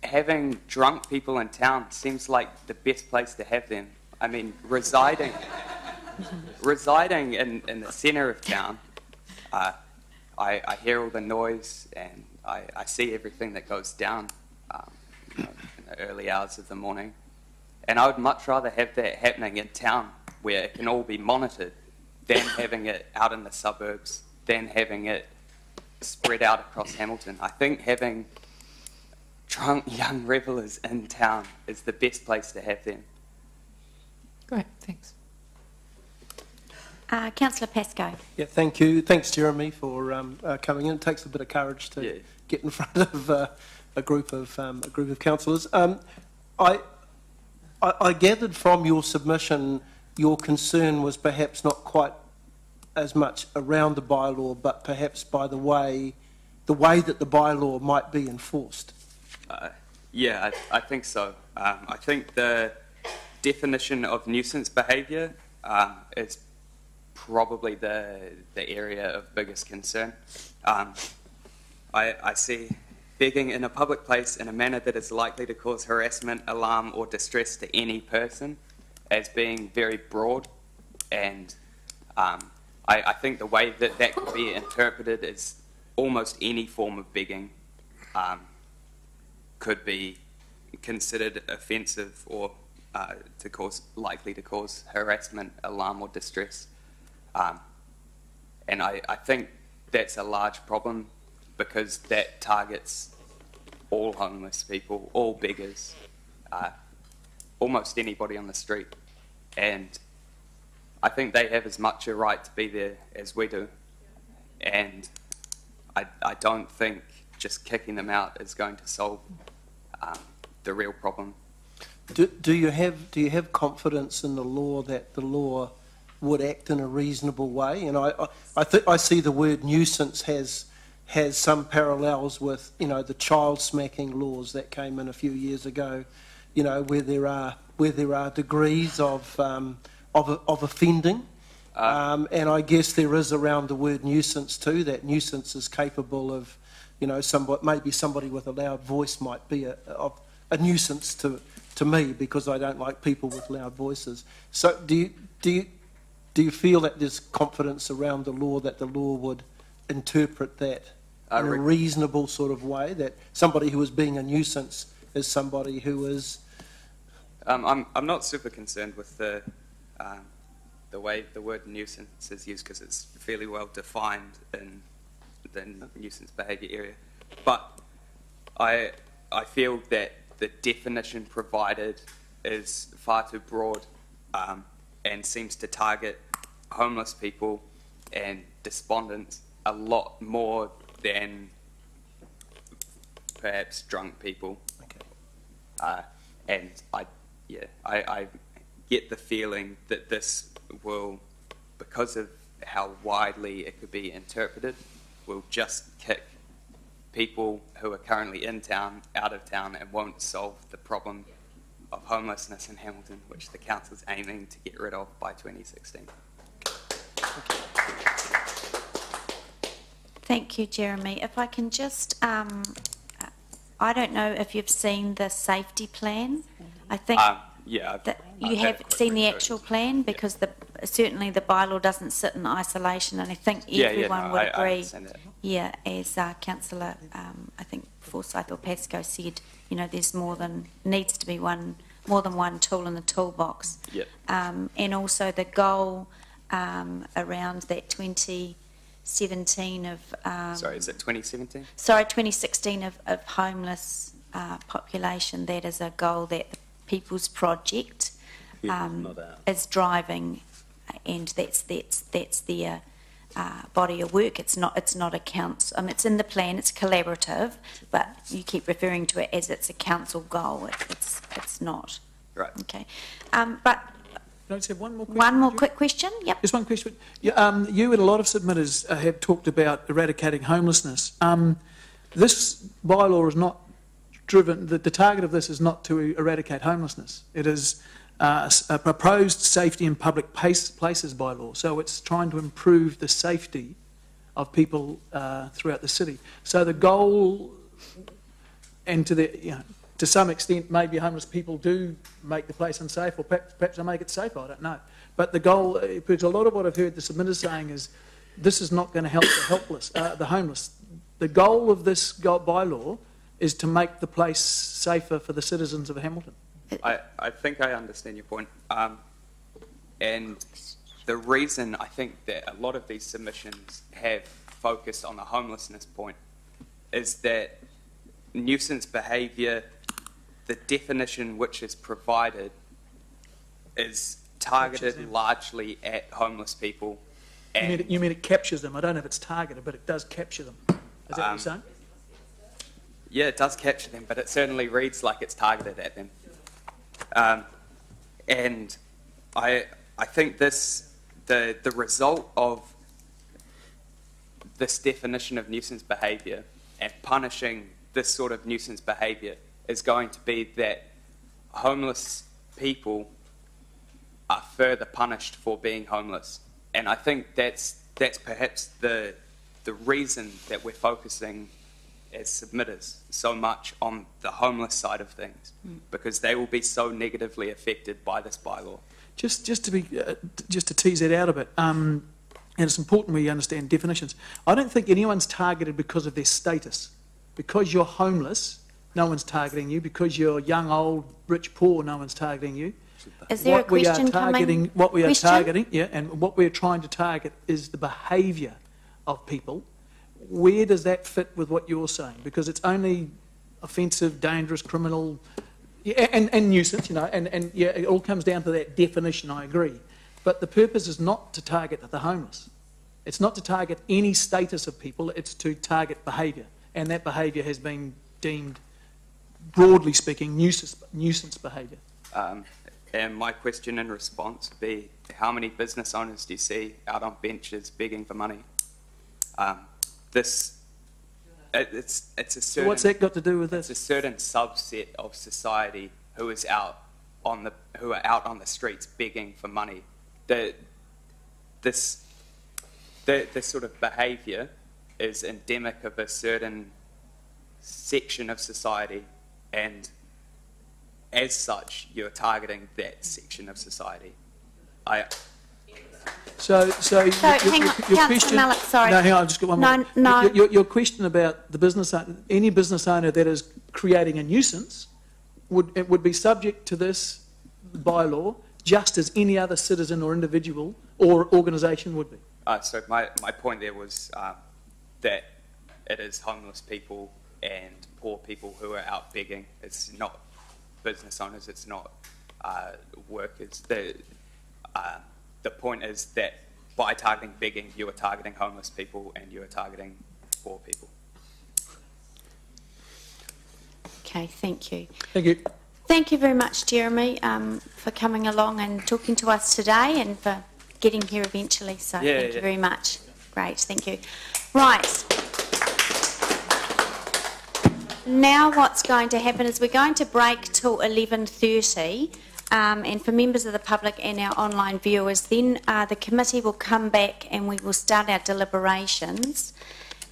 Speaker 21: having drunk people in town seems like the best place to have them. I mean, residing in the centre of town, I hear all the noise and I see everything that goes down in the early hours of the morning. And I would much rather have that happening in town where it can all be monitored than having it out in the suburbs, than having it spread out across Hamilton. I think having drunk young revellers in town is the best place to have them.
Speaker 9: Great, thanks.
Speaker 1: Councillor Pascoe.
Speaker 16: Yeah, thank you. Thanks, Jeremy, for coming in. It takes a bit of courage to get in front of a group of councillors. I gathered from your submission your concern was perhaps not quite as much around the bylaw, but perhaps by the way that the bylaw might be enforced.
Speaker 21: Yeah, I think so. I think the definition of nuisance behaviour is probably the area of biggest concern. I see begging in a public place in a manner that is likely to cause harassment, alarm or distress to any person as being very broad, and I think the way that that could be interpreted is almost any form of begging could be considered offensive or likely to cause harassment, alarm or distress. And I think that's a large problem because that targets all homeless people, all beggars, almost anybody on the street. And I think they have as much a right to be there as we do. And I don't think just kicking them out is going to solve the real problem.
Speaker 16: Do you have confidence in the law that the law would act in a reasonable way? And I see the word nuisance has some parallels with the child smacking laws that came in a few years ago, where there are degrees of offending, and I guess there is around the word nuisance too. That nuisance is capable of, maybe somebody with a loud voice might be a nuisance to me because I don't like people with loud voices. So do you feel that there's confidence around the law that the law would interpret that in a reasonable sort of way, that somebody who is being a nuisance is somebody who is...
Speaker 21: I'm not super concerned with the way the word nuisance is used because it's fairly well defined in the nuisance behaviour area. But I feel that the definition provided is far too broad and seems to target homeless people and despondents a lot more than perhaps drunk people. Okay. And I get the feeling that this will, because of how widely it could be interpreted, will just kick people who are currently in town out of town and won't solve the problem of homelessness in Hamilton, which the council's aiming to get rid of by 2016.
Speaker 1: Thank you, Jeremy. If I can just, I don't know if you've seen the safety plan. I think
Speaker 21: yeah,
Speaker 1: that you have seen the actual plan because certainly the bylaw doesn't sit in isolation, and I think everyone would agree. Yeah, as Councillor, I think Forsyth or Pascoe said, there's needs to be more than one tool in the toolbox.
Speaker 21: Yep.
Speaker 1: And also the goal around that 2017 of...
Speaker 21: sorry, is it 2017?
Speaker 1: Sorry, 2016 of homeless population. That is a goal that the People's Project is driving, and that's their body of work. It's not a council. It's in the plan. It's collaborative, but you keep referring to it as it's a council goal. It's not.
Speaker 21: Right.
Speaker 1: Okay. But
Speaker 2: Can I just have one more question?
Speaker 1: One more quick question. Yep.
Speaker 2: Just one question. You and a lot of submitters have talked about eradicating homelessness. This bylaw is not driven, the target of this is not to eradicate homelessness. It is a proposed safety in public places bylaw. So it's trying to improve the safety of people throughout the city. So the goal, and to some extent, maybe homeless people do make the place unsafe, or perhaps they make it safer, I don't know. But the goal, because a lot of what I've heard the submitters saying is, this is not going to help the homeless. The goal of this bylaw is to make the place safer for the citizens of Hamilton.
Speaker 21: I think I understand your point. And the reason I think that a lot of these submissions have focused on the homelessness point is that nuisance behaviour, the definition which is provided, is targeted largely at homeless people. And
Speaker 2: You mean it captures them? I don't know if it's targeted, but it does capture them. Is that what you're saying?
Speaker 21: Yeah, it does capture them, but it certainly reads like it's targeted at them. And I think the result of this definition of nuisance behaviour and punishing this sort of nuisance behaviour is going to be that homeless people are further punished for being homeless. And I think that's perhaps the reason that we're focusing as submitters so much on the homeless side of things, because they will be so negatively affected by this bylaw.
Speaker 2: Just to tease that out a bit, and it's important we understand definitions. I don't think anyone's targeted because of their status. Because you're homeless, no one's targeting you. Because you're young, old, rich, poor, no one's targeting you.
Speaker 1: Is there a question coming?
Speaker 2: What we are targeting, and what we're trying to target is the behaviour of people. Where does that fit with what you're saying? Because it's only offensive, dangerous, criminal, and nuisance, and yeah, it all comes down to that definition, I agree. But the purpose is not to target the homeless. It's not to target any status of people, it's to target behaviour. And that behaviour has been deemed, broadly speaking, nuisance behaviour.
Speaker 21: And my question in response would be, how many business owners do you see out on benches begging for money? It's a certain,
Speaker 2: So what's that got to do with this?
Speaker 21: It's a certain subset of society who are out on the streets begging for money. This sort of behaviour is endemic of a certain section of society, and as such, you're targeting that section of society.
Speaker 2: So
Speaker 1: hang on,
Speaker 2: your
Speaker 1: Councillor
Speaker 2: question.
Speaker 1: Mallett, sorry.
Speaker 2: No, hang on, I've just got one more.
Speaker 1: No.
Speaker 2: Your question about the business owner, any business owner that is creating a nuisance would be subject to this bylaw, just as any other citizen or individual or organisation would be.
Speaker 21: So my point there was that it is homeless people and poor people who are out begging. It's not business owners. It's not workers. The point is that by targeting begging, you are targeting homeless people and you are targeting poor people.
Speaker 1: Okay, thank you.
Speaker 2: Thank you.
Speaker 1: Thank you very much, Jeremy, for coming along and talking to us today and for getting here eventually. So thank you very much. Great, thank you. Right. Now what's going to happen is we're going to break till 11:30. And for members of the public and our online viewers, then the committee will come back and we will start our deliberations.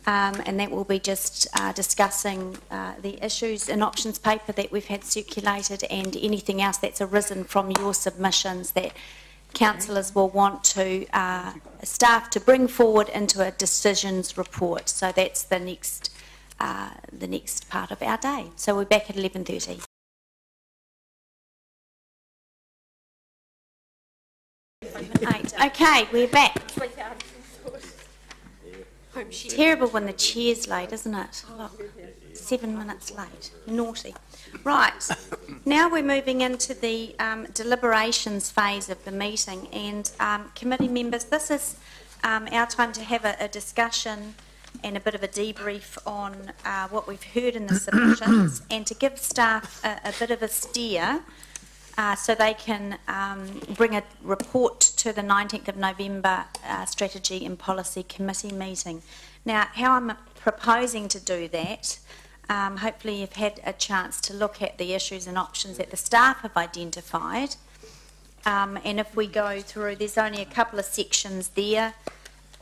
Speaker 1: And that will be just discussing the issues and options paper that we've had circulated and anything else that's arisen from your submissions that councillors will want to staff to bring forward into a decisions report. So that's the next part of our day. So we're back at 11:30. Okay, we're back. Terrible when the chair's late, isn't it? Look, 7 minutes late. Naughty. Right. Now we're moving into the deliberations phase of the meeting. And committee members, this is our time to have a discussion and a bit of a debrief on what we've heard in the submissions and to give staff a bit of a steer so they can bring a report to the 19th of November Strategy and Policy Committee meeting. Now, how I'm proposing to do that, hopefully you've had a chance to look at the issues and options that the staff have identified. And if we go through, there's only a couple of sections there.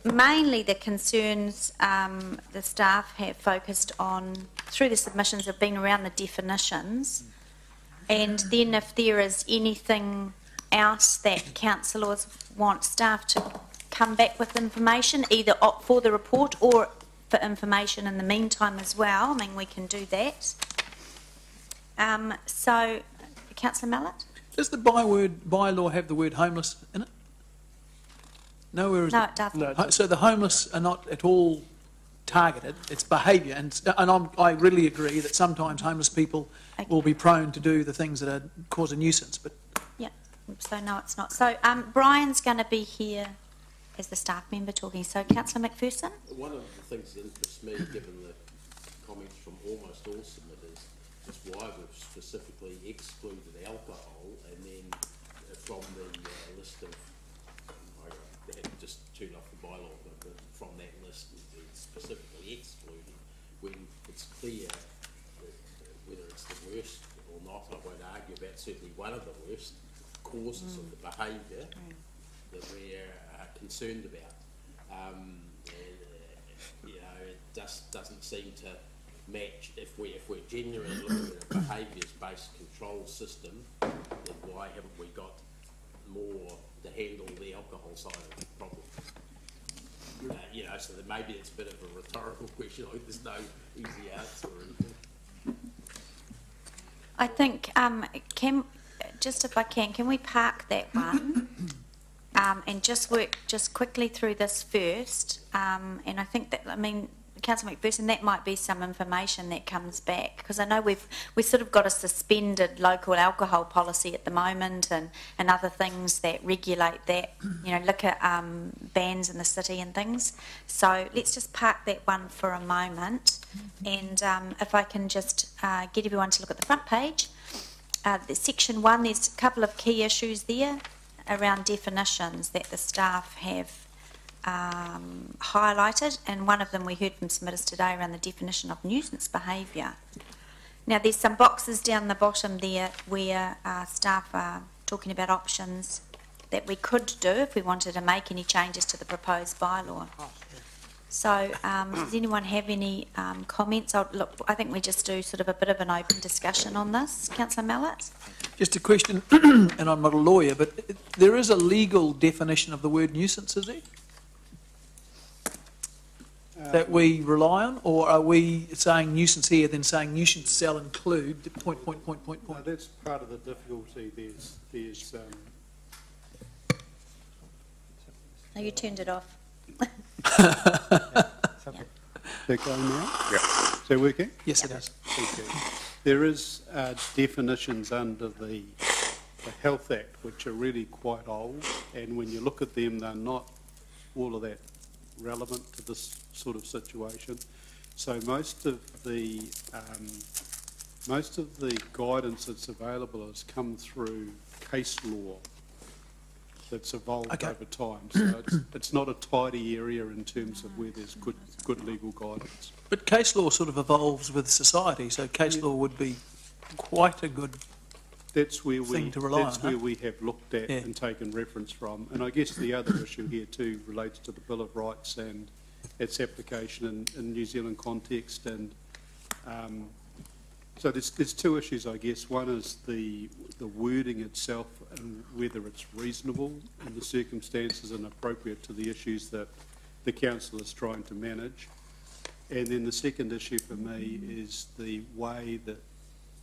Speaker 1: Mainly the concerns the staff have focused on through the submissions have been around the definitions. And then if there is anything else that councillors want staff to come back with information, either for the report or for information in the meantime as well, I mean, we can do that. So, Councillor Mallett?
Speaker 2: Does the bylaw have the word homeless in it? Nowhere is
Speaker 1: No, it doesn't.
Speaker 2: No, so the homeless are not at all targeted. It's behaviour, and I really agree that sometimes homeless people will be prone to do the things that cause a nuisance. But
Speaker 1: yeah, so no, it's not. So Brian's going to be here as the staff member talking. So Councillor McPherson.
Speaker 14: One of the things that interests me, given the comments from almost all submitters, is why we've specifically excluded alcohol, and then from the list of, I had just turned off the bylaw, but from that list it's specifically excluded when it's clear that whether it's the worst or not, I won't argue about certainly one of the worst causes of the behaviour that we're concerned about. You know, it just doesn't seem to match. If we're genuinely looking at a behaviours-based control system, then why haven't we got more to handle the alcohol side of the problem? You know, so that maybe it's a bit of a rhetorical question. I think there's no easy answer.
Speaker 1: I think, can we park that one and just work just quickly through this first? And I think that, I mean, Councillor McPherson, that might be some information that comes back, because I know we've sort of got a suspended local alcohol policy at the moment, and other things that regulate that, you know, liquor bans in the city and things. So let's just park that one for a moment, and if I can just get everyone to look at the front page. The section 1, there's a couple of key issues there around definitions that the staff have highlighted, and one of them we heard from submitters today around the definition of nuisance behaviour. Now, there's some boxes down the bottom there where staff are talking about options that we could do if we wanted to make any changes to the proposed bylaw. So does anyone have any comments? Look, I think we just do sort of a bit of an open discussion on this. Councillor Mallett?
Speaker 2: Just a question, and I'm not a lawyer, but there is a legal definition of the word nuisance, is there? That we rely on, or are we saying nuisance here, then saying nuisance shall include point?
Speaker 19: No, that's part of the difficulty. There's
Speaker 1: Oh, you turned it off.
Speaker 19: They're going now?
Speaker 17: Yeah.
Speaker 19: Is that working?
Speaker 2: Yes, it is.
Speaker 19: Okay. There is definitions under the Health Act which are really quite old, and when you look at them, they're not all of that relevant to this sort of situation. So most of the guidance that's available has come through case law that's evolved over time. So it's not a tidy area in terms of where there's good legal guidance.
Speaker 2: But case law sort of evolves with society, so case law would be quite a good thing to rely on.
Speaker 19: That's where we have looked at and taken reference from. And I guess the other issue here too relates to the Bill of Rights and its application in New Zealand context. And so there's two issues, I guess. One is the wording itself and whether it's reasonable in the circumstances and appropriate to the issues that the council is trying to manage. And then the second issue for me is the way that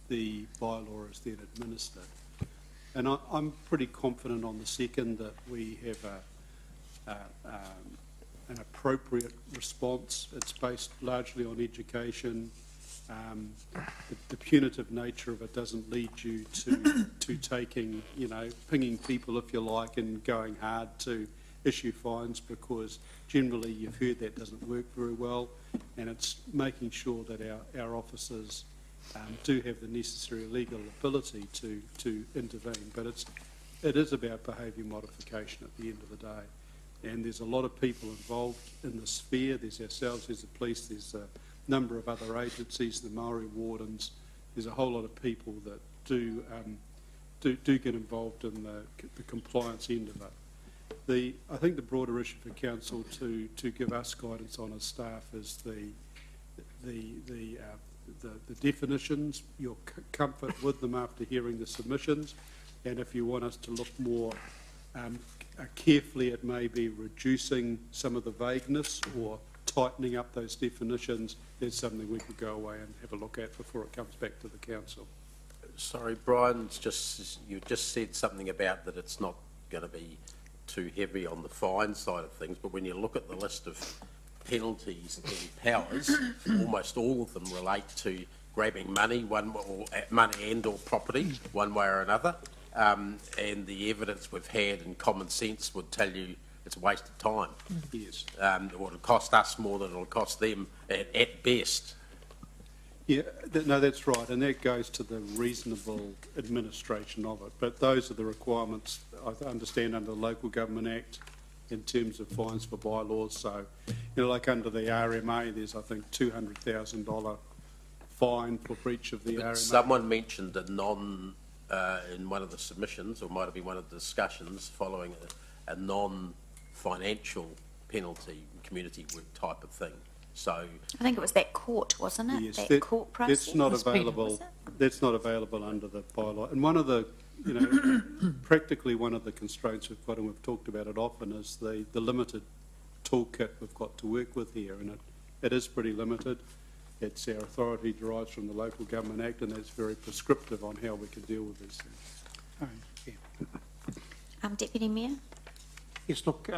Speaker 19: the bylaw is then administered. And I'm pretty confident on the second that we have an appropriate response. It's based largely on education. The punitive nature of it doesn't lead you to taking, you know, pinging people, if you like, and going hard to issue fines, because generally you've heard that doesn't work very well, and it's making sure that our officers do have the necessary legal ability to intervene. But it is about behaviour modification at the end of the day, and there's a lot of people involved in the sphere. There's ourselves, there's the police, there's a number of other agencies, the Maori wardens. There's a whole lot of people that do get involved in the compliance end of it. I think the broader issue for council to give us guidance on as staff is the definitions, your comfort with them after hearing the submissions, and if you want us to look more carefully at maybe reducing some of the vagueness or tightening up those definitions, there's something we could go away and have a look at before it comes back to the council.
Speaker 14: Sorry, Brian, you just said something about that it's not going to be too heavy on the fine side of things, but when you look at the list of penalties and powers, almost all of them relate to grabbing money, money and or property, one way or another. And the evidence we've had and common sense would tell you it's a waste of time.
Speaker 19: Yes.
Speaker 14: It will cost us more than it'll cost them at best.
Speaker 19: Yeah, no, that's right, and that goes to the reasonable administration of it. But those are the requirements, I understand, under the Local Government Act in terms of fines for bylaws. So, you know, like under the RMA, there's, I think, $200,000 fine for breach of the RMA.
Speaker 14: Someone mentioned a non in one of the submissions, or might have been one of the discussions, following a non-financial penalty, community work type of thing. So
Speaker 1: I think it was that court, wasn't it?
Speaker 6: Yes,
Speaker 1: that court process.
Speaker 6: That's not available. That's not available under the bylaw. And one of the, practically one of the constraints we've got, and we've talked about it often, is the limited toolkit we've got to work with here, and it is pretty limited. It's our authority derives from the Local Government Act, and that's very prescriptive on how we can deal with these things.
Speaker 1: Deputy Mayor.
Speaker 19: Yes, look,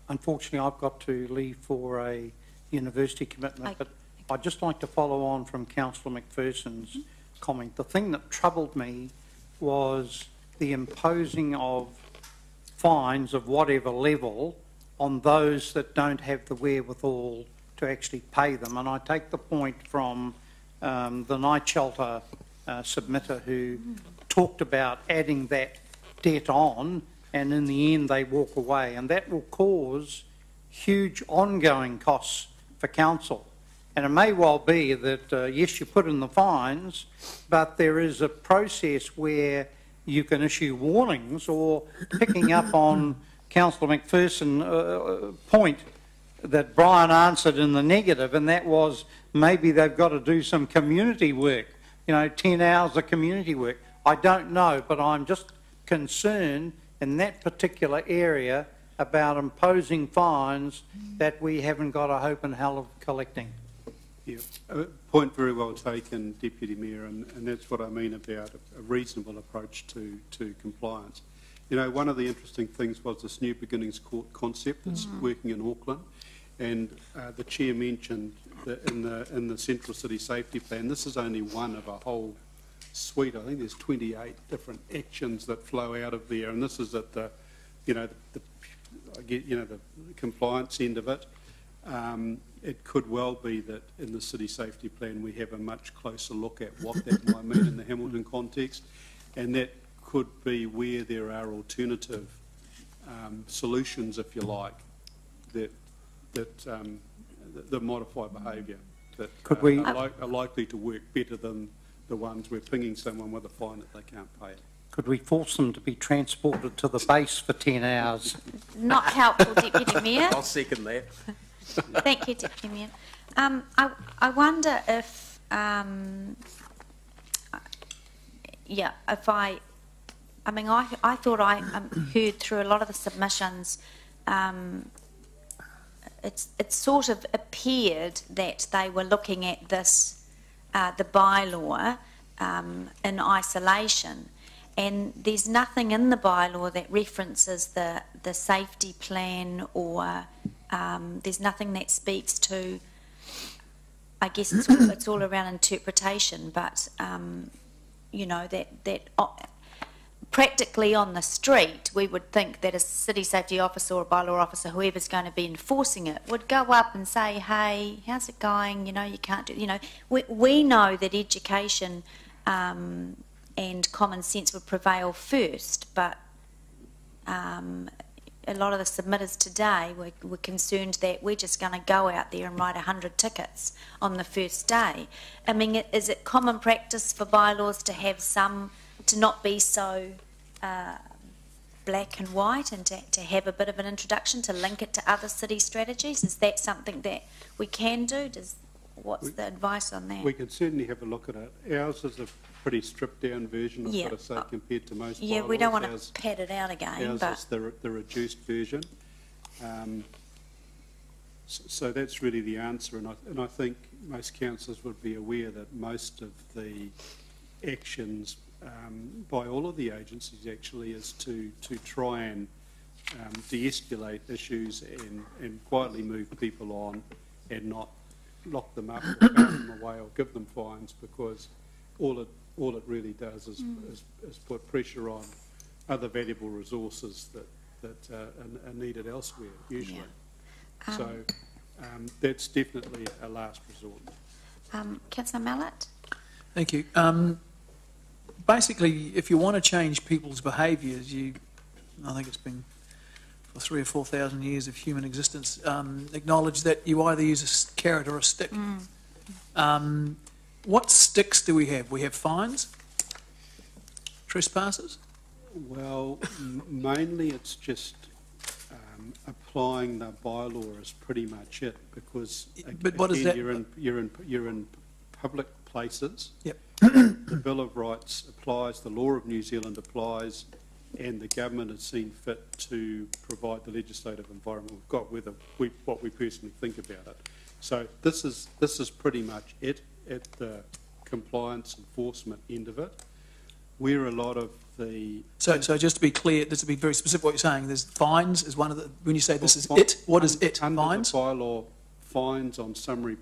Speaker 19: unfortunately I've got to leave for a university commitment, but I'd just like to follow on from Councillor McPherson's comment. The thing that troubled me was the imposing of fines of whatever level on those that don't have the wherewithal to actually pay them. And I take the point from the night shelter submitter who talked about adding that debt on, and in the end they walk away, and that will cause huge ongoing costs for council. And it may well be that yes, you put in the fines, but there is a process where you can issue warnings, or picking up on Councillor McPherson point that Brian answered in the negative, and that was maybe they've got to do some community work, 10 hours of community work. I don't know, but I'm just concerned in that particular area about imposing fines that we haven't got a hope in hell of collecting.
Speaker 6: Yeah, point very well taken, Deputy Mayor, and that's what I mean about a reasonable approach to compliance. One of the interesting things was this New Beginnings Court concept that's working in Auckland, and the Chair mentioned that in the Central City Safety Plan, this is only one of a whole suite. I think there's 28 different actions that flow out of there, and this is at the compliance end of it. It could well be that in the City Safety Plan we have a much closer look at what that might mean in the Hamilton context, and that could be where there are alternative solutions, if you like, that modify behaviour that are likely to work better than the ones we're pinging someone with a fine that they can't pay it.
Speaker 19: Could we force them to be transported to the base for 10 hours?
Speaker 1: Not helpful, Deputy Mayor.
Speaker 14: I'll second that.
Speaker 1: Thank you, Deputy Mayor. I wonder if, I thought I heard through a lot of the submissions, it sort of appeared that they were looking at this, the bylaw, in isolation. And there's nothing in the bylaw that references the safety plan, or there's nothing that speaks to, I guess it's all around interpretation, but, that practically on the street, we would think that a city safety officer or a bylaw officer, whoever's going to be enforcing it, would go up and say, hey, how's it going? You can't do, we know that education and common sense would prevail first, but a lot of the submitters today were concerned that we're just going to go out there and write 100 tickets on the first day. I mean, is it common practice for bylaws to have to not be so black and white, and to have a bit of an introduction, to link it to other city strategies? Is that something that we can do? What's the advice on that?
Speaker 6: We can certainly have a look at it. Ours is a pretty stripped down version, I've got to say, compared to most bylaws.
Speaker 1: Yeah, we don't want to pad it out again.
Speaker 6: Ours is the reduced version. So that's really the answer, and I think most councillors would be aware that most of the actions by all of the agencies actually is to try and de-escalate issues and quietly move people on, and not lock them up or bound them away or give them fines, because all it really does is put pressure on other valuable resources that are needed elsewhere, usually. Yeah. So that's definitely a last resort.
Speaker 1: Councillor Mallett?
Speaker 2: Thank you. Basically, if you want to change people's behaviours, I think it's been for 3,000 or 4,000 years of human existence, acknowledge that you either use a carrot or a stick. What sticks do we have? We have fines. trespassers?
Speaker 6: Well, mainly it's just applying the bylaw is pretty much it, because
Speaker 2: But what is that?
Speaker 6: you're in public places.
Speaker 2: Yep.
Speaker 6: The Bill of Rights applies, the law of New Zealand applies, and the government has seen fit to provide the legislative environment we've got, what we personally think about it. So this is pretty much it at the compliance enforcement end of it. Where a lot of the...
Speaker 2: So just to be clear, just to be very specific what you're saying, there's fines is one of the... When you say this is it, what is it?
Speaker 6: Under
Speaker 2: Fines?
Speaker 6: the bylaw, fines on summary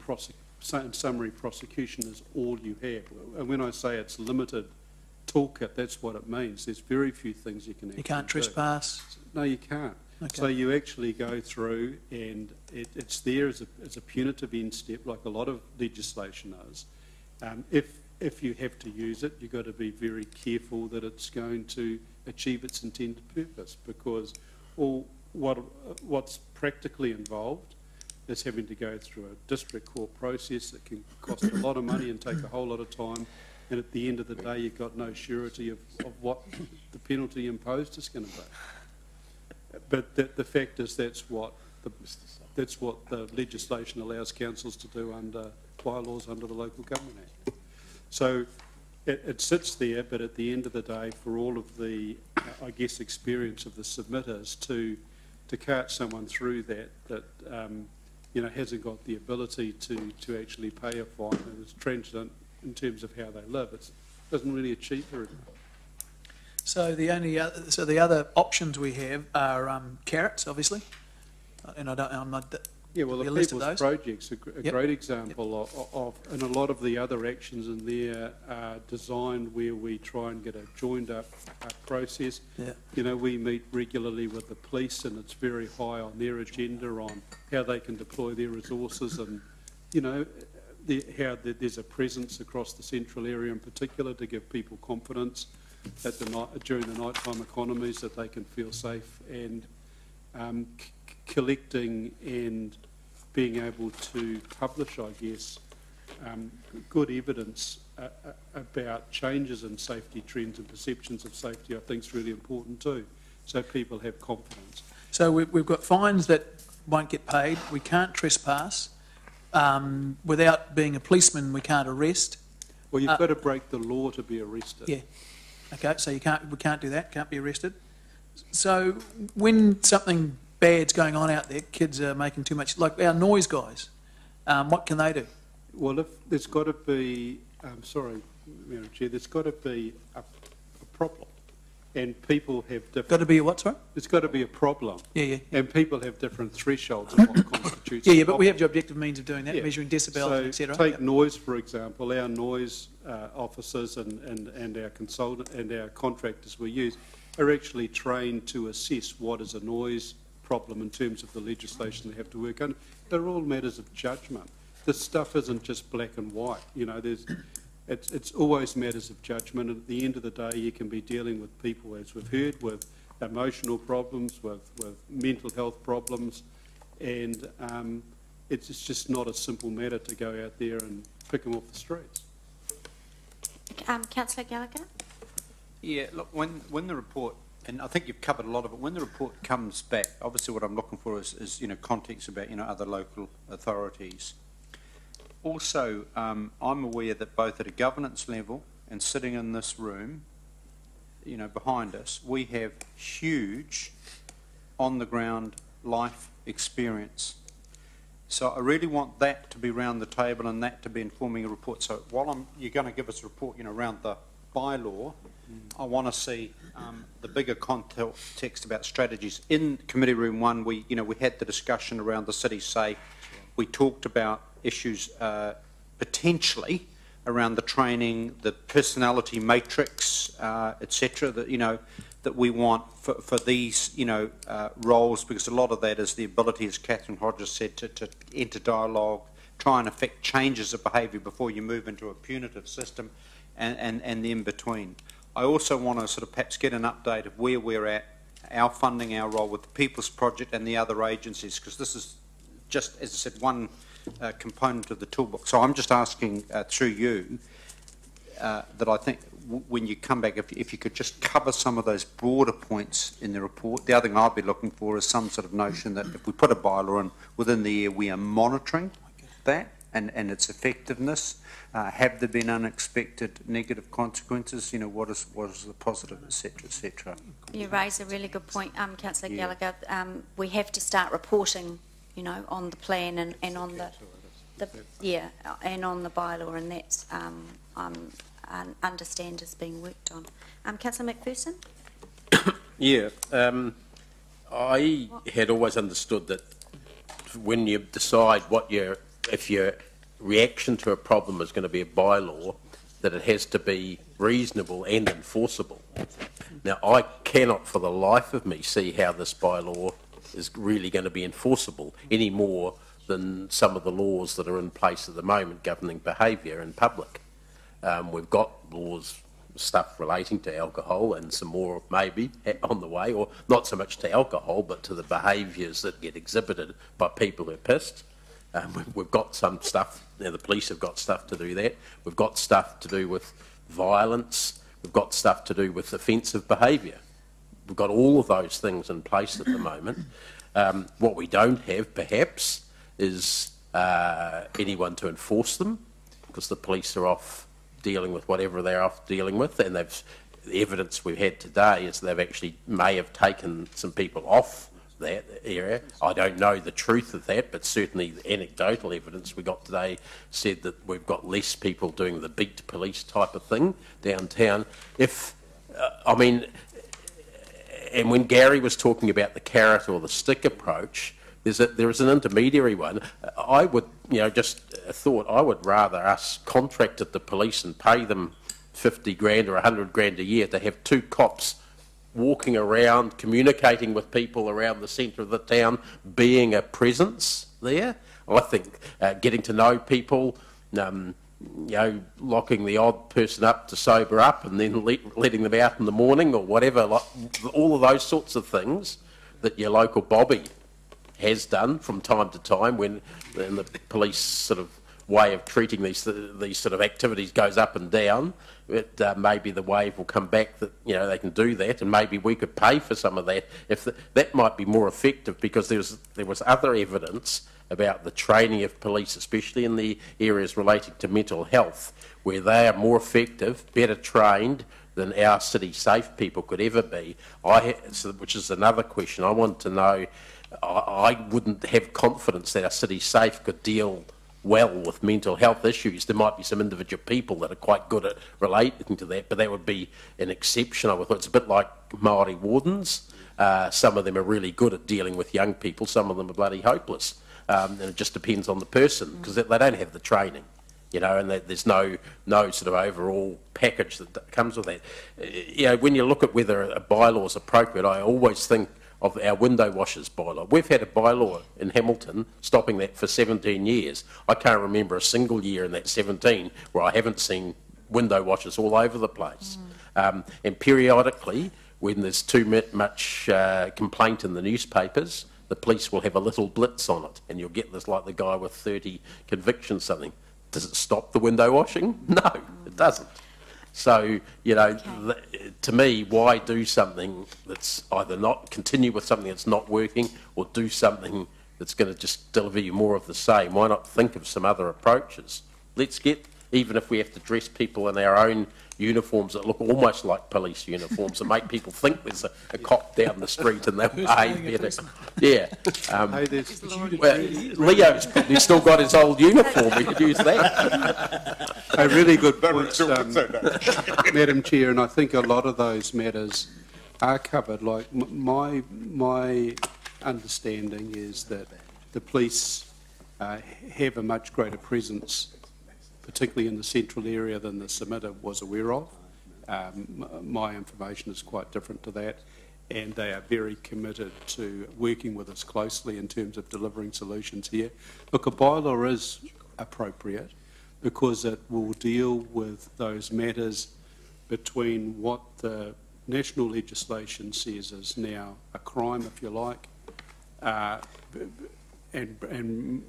Speaker 6: prosecution is all you have. And when I say it's limited toolkit, that's what it means. There's very few things you can actually
Speaker 2: You can't trespass?
Speaker 6: No, you can't.
Speaker 2: Okay.
Speaker 6: So you actually go through, and it's there as a punitive end step, like a lot of legislation is. If you have to use it, you've got to be very careful that it's going to achieve its intended purpose, because what's practically involved is having to go through a district court process that can cost a lot of money and take a whole lot of time, and at the end of the day you've got no surety of what the penalty imposed is going to be. But the fact is that's what the legislation allows councils to do under bylaws under the Local Government Act. So it sits there, but at the end of the day, for all of the, I guess, experience of the submitters to cart someone through that hasn't got the ability to actually pay a fine and is transient in terms of how they live, it doesn't really achieve very much.
Speaker 2: So the other options we have are carrots, obviously, and I'm not.
Speaker 6: Yeah, well, the People's Project's a great example of, and a lot of the other actions in there are designed where we try and get a joined-up process.
Speaker 2: Yeah.
Speaker 6: You know, we meet regularly with the police, and it's very high on their agenda on how they can deploy their resources, and you know, how there's a presence across the central area in particular to give people confidence at during the nighttime economies that they can feel safe, and collecting and being able to publish, I guess, good evidence about changes in safety trends and perceptions of safety, I think is really important too, so people have confidence.
Speaker 2: So we've got fines that won't get paid, we can't trespass, without being a policeman we can't arrest.
Speaker 6: Well, you've got to break the law to be arrested.
Speaker 2: Yeah. Okay, so we can't do that, can't be arrested. So when something bad's going on out there, kids are making too much, like our noise guys, what can they do?
Speaker 6: Well, if there's got to be, sorry, Madam Chair, there's got to be a problem, and people have different...
Speaker 2: Got to be a what, sorry?
Speaker 6: There's got to be a problem.
Speaker 2: Yeah.
Speaker 6: And people have different thresholds of what constitutes
Speaker 2: Yeah, but we have the objective means of doing that, measuring decibels,
Speaker 6: so
Speaker 2: etc.
Speaker 6: Take noise, for example. Our noise officers and our consultant and our contractors we use are actually trained to assess what is a noise problem in terms of the legislation they have to work under. They're all matters of judgment. This stuff isn't just black and white. You know, it's always matters of judgment. And at the end of the day, you can be dealing with people, as we've heard, with emotional problems, with mental health problems, and it's just not a simple matter to go out there and pick them off the streets.
Speaker 1: Councillor Gallagher?
Speaker 12: Yeah, look, when the report, and I think you've covered a lot of it, when the report comes back, obviously what I'm looking for is you know, context about, you know, other local authorities. Also, I'm aware that both at a governance level and sitting in this room, you know, behind us, we have huge on-the-ground life experience. So I really want that to be round the table and that to be informing a report. So while you're going to give us a report, you know, around the bylaw, I want to see the bigger context about strategies. In Committee Room 1, we had the discussion around the city safe. We talked about issues potentially around the training, the personality matrix, etc. That that we want for these roles, because a lot of that is the ability, as Catherine Hodges said, to enter dialogue, try and affect changes of behaviour before you move into a punitive system, and the in between. I also want to sort of perhaps get an update of where we're at, our funding, our role with the People's Project and the other agencies, because this is just, as I said, one component of the toolbox. So I'm just asking through you that I think
Speaker 6: when you come back, if you could just cover some of those broader points in the report. The other thing I'd be looking for is some sort of notion that if we put a bylaw in within the year, we are monitoring that and its effectiveness. Have there been unexpected negative consequences? You know, what is the positive, etc., etc.
Speaker 1: You raise a really good point, Councillor Gallagher. We have to start reporting, you know, on the plan and on the and on the bylaw, and that's understand is being worked on. Councillor McPherson.
Speaker 14: Yeah, I had always understood that when you decide if your reaction to a problem is going to be a bylaw, that it has to be reasonable and enforceable. Now, I cannot for the life of me see how this bylaw is really going to be enforceable any more than some of the laws that are in place at the moment governing behaviour in public. We've got laws, stuff relating to alcohol and some more maybe on the way, or not so much to alcohol but to the behaviours that get exhibited by people who are pissed. We've got some stuff, now the police have got stuff to do that. We've got stuff to do with violence. We've got stuff to do with offensive behaviour. We've got all of those things in place at the moment. What we don't have, perhaps, is anyone to enforce them, because the police are off dealing with whatever they're off dealing with, and the evidence we've had today is they've actually may have taken some people off that area. I don't know the truth of that, but certainly the anecdotal evidence we got today said that we've got less people doing the beat police type of thing downtown. And when Gary was talking about the carrot or the stick approach, there is an intermediary one. I would, just a thought, I would rather us contracted the police and pay them 50 grand or 100 grand a year to have 2 cops walking around, communicating with people around the centre of the town, being a presence there. I think getting to know people, locking the odd person up to sober up and then letting them out in the morning or whatever, all of those sorts of things that your local Bobby has done from time to time when the police sort of way of treating these sort of activities goes up and down. Maybe the wave will come back that they can do that, and maybe we could pay for some of that. That might be more effective, because there was other evidence about the training of police, especially in the areas relating to mental health, where they are more effective, better trained than our city safe people could ever be. Which is another question I want to know. I wouldn't have confidence that our city safe could deal well with mental health issues. There might be some individual people that are quite good at relating to that, but that would be an exception. I would thought it's a bit like Māori wardens. Some of them are really good at dealing with young people. Some of them are bloody hopeless. And it just depends on the person, because they don't have the training, and there's no sort of overall package that comes with that. When you look at whether a bylaw is appropriate, I always think of our window washers bylaw. We've had a bylaw in Hamilton stopping that for 17 years. I can't remember a single year in that 17 where I haven't seen window washers all over the place. And periodically, when there's too much complaint in the newspapers, the police will have a little blitz on it, and you'll get this like the guy with 30 convictions something. Does it stop the window washing? No, it doesn't. So, to me, why do something that's either not continue with something that's not working, or do something that's going to just deliver you more of the same? Why not think of some other approaches? Let's get, even if we have to dress people in our own uniforms that look almost like police uniforms and make people think there's a cop down the street and they'll behave better. Yeah. Leo's probably still got his old uniform. We could use that.
Speaker 6: A really good point, Madam Chair, and I think a lot of those matters are covered. Like my understanding is that the police have a much greater presence, particularly in the central area, than the submitter was aware of. My information is quite different to that, and they are very committed to working with us closely in terms of delivering solutions here. Look, a bylaw is appropriate because it will deal with those matters between what the national legislation says is now a crime, if you like, and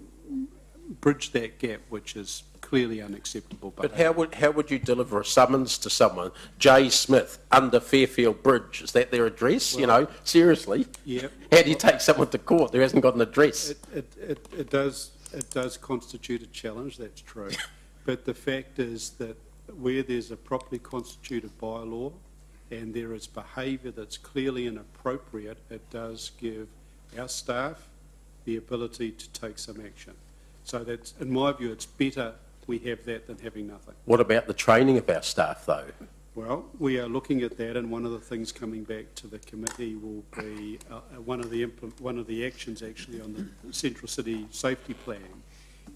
Speaker 6: bridge that gap, which is clearly unacceptable
Speaker 3: But
Speaker 6: behaviour.
Speaker 3: how would you deliver a summons to someone? J. Smith, under Fairfield Bridge, is that their address?
Speaker 6: Well,
Speaker 3: you know, seriously?
Speaker 6: Yeah.
Speaker 3: How do you take someone to court who hasn't got an address?
Speaker 6: It does constitute a challenge, that's true. But the fact is that where there's a properly constituted bylaw and there is behaviour that's clearly inappropriate, it does give our staff the ability to take some action. So that's, in my view, it's better we have that than having nothing.
Speaker 3: What about the training of our staff, though?
Speaker 6: Well, we are looking at that, and one of the things coming back to the committee will be one of the actions actually on the Central City Safety Plan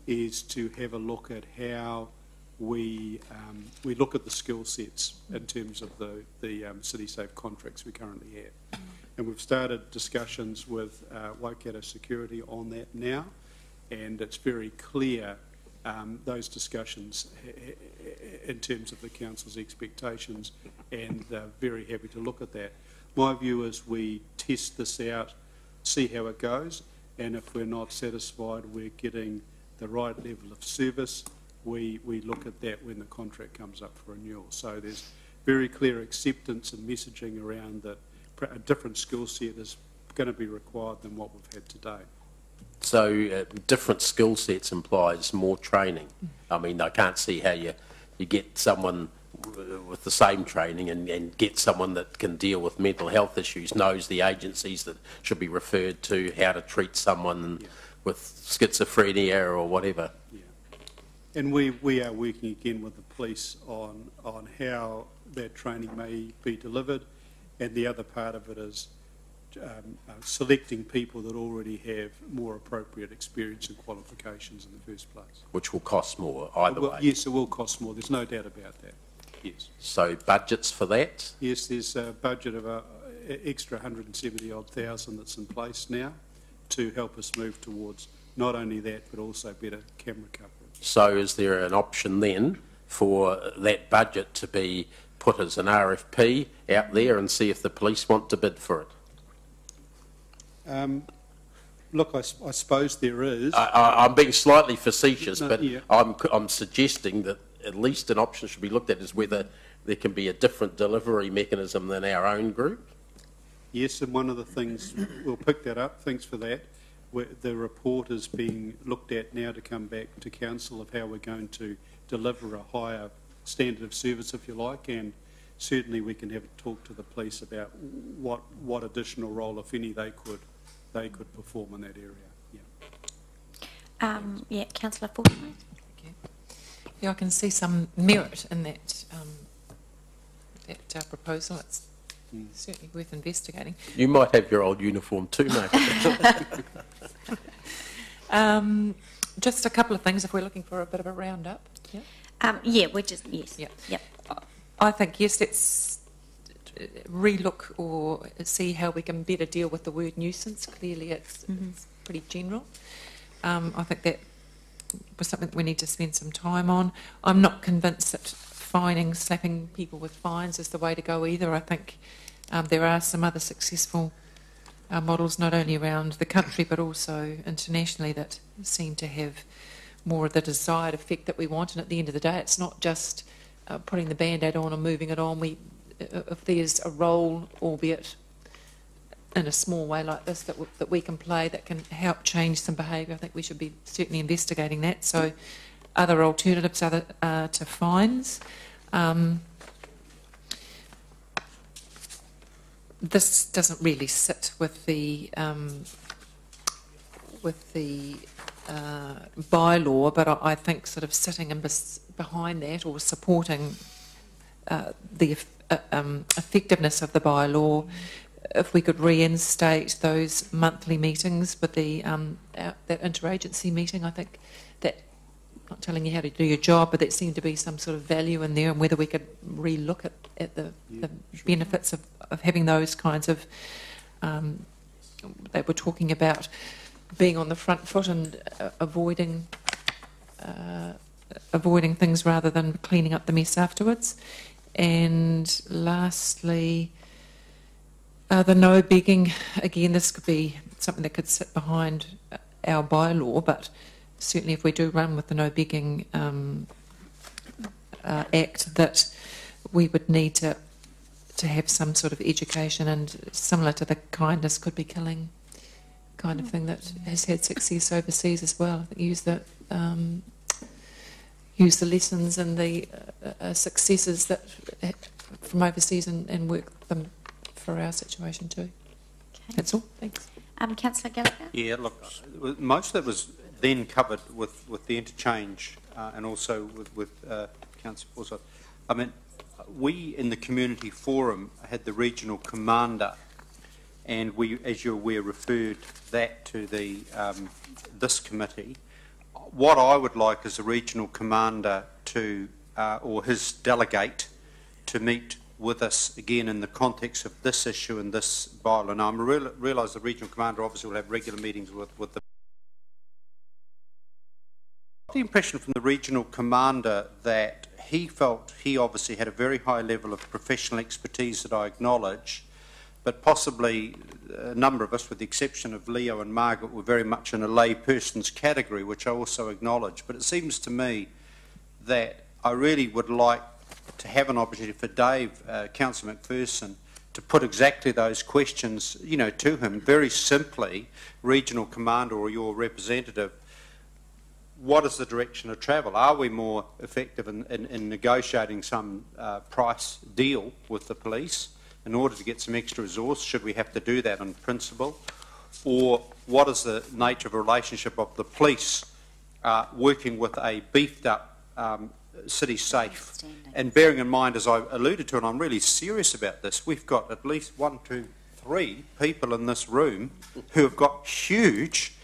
Speaker 6: is to have a look at how we look at the skill sets in terms of the City Safe contracts we currently have. And we've started discussions with Waikato Security on that now, and it's very clear those discussions in terms of the Council's expectations, and they're very happy to look at that. My view is we test this out, see how it goes, and if we're not satisfied we're getting the right level of service, we look at that when the contract comes up for renewal. So there's very clear acceptance and messaging around that a different skill set is going to be required than what we've had today.
Speaker 3: So different skill sets implies more training. I mean, I can't see how you get someone with the same training and get someone that can deal with mental health issues, knows the agencies that should be referred to, how to treat someone with schizophrenia or whatever.
Speaker 6: Yeah. And we are working again with the police on how that training may be delivered, and the other part of it is selecting people that already have more appropriate experience and qualifications in the first place.
Speaker 3: Which will cost more either way.
Speaker 6: Yes, it will cost more. There's no doubt about that. Yes.
Speaker 3: So budgets for that?
Speaker 6: Yes, there's a budget of extra 170-odd thousand that's in place now to help us move towards not only that but also better camera coverage.
Speaker 3: So is there an option then for that budget to be put as an RFP out there and see if the police want to bid for it?
Speaker 6: Look, I suppose there is.
Speaker 3: I'm being slightly facetious,
Speaker 6: No,
Speaker 3: but
Speaker 6: yeah.
Speaker 3: I'm suggesting that at least an option should be looked at is whether there can be a different delivery mechanism than our own group.
Speaker 6: Yes, and one of the things, we'll pick that up, thanks for that. The report is being looked at now to come back to Council of how we're going to deliver a higher standard of service, if you like, and certainly we can have a talk to the police about what additional role, if any, they could perform in that area.
Speaker 1: Yeah, Councillor Forsyth.
Speaker 9: Yeah, I can see some merit in that proposal. It's certainly worth investigating.
Speaker 3: You might have your old uniform too, mate.
Speaker 9: Just a couple of things if we're looking for a bit of a roundup. Yeah.
Speaker 1: Yeah, we're just yes.
Speaker 9: Yeah.
Speaker 1: Yep.
Speaker 9: I think yes. Let's relook or see how we can better deal with the word nuisance. Clearly, it's pretty general. I think that was something that we need to spend some time on. I'm not convinced that slapping people with fines is the way to go either. I think there are some other successful models, not only around the country but also internationally, that seem to have more of the desired effect that we want. And at the end of the day, it's not just putting the band-aid on and moving it on. If there's a role, albeit in a small way like this, that we can play that can help change some behaviour, I think we should be certainly investigating that. So other alternatives to fines. This doesn't really sit with the bylaw, but I think sort of sitting behind that or supporting the effectiveness of the bylaw, if we could reinstate those monthly meetings with the that interagency meeting, I think that, not telling you how to do your job, but there seemed to be some sort of value in there, and whether we could re-look at the benefits of having those kinds of, they were talking about being on the front foot and avoiding things rather than cleaning up the mess afterwards. And lastly, the no begging. Again, this could be something that could sit behind our bylaw, but certainly if we do run with the No Begging Act, that we would need to have some sort of education, and similar to the kindness could be killing kind of thing that has had success overseas as well. Use the lessons and the successes that from overseas and work them for our situation too. Okay. That's all. Thanks.
Speaker 1: Councillor Gallagher?
Speaker 12: Yeah, look, most of that was then covered with the interchange and also with Councillor Forsyth. I mean, we in the community forum had the regional commander, and we, as you're aware, referred that to the this committee. What I would like is a regional commander to, or his delegate, to meet with us again in the context of this issue and this bylaw. Now, I realise the regional commander obviously will have regular meetings with the impression from the regional commander that he felt he obviously had a very high level of professional expertise that I acknowledge, but possibly a number of us, with the exception of Leo and Margaret, were very much in a lay person's category, which I also acknowledge. But it seems to me that I really would like to have an opportunity for Dave, Councillor McPherson, to put exactly those questions, you know, to him very simply, regional commander or your representative. What is the direction of travel? Are we more effective in negotiating some price deal with the police in order to get some extra resource? Should we have to do that in principle? Or what is the nature of a relationship of the police working with a beefed up city safe? And bearing in mind, as I alluded to, and I'm really serious about this, we've got at least 1, 2, 3 people in this room who have got huge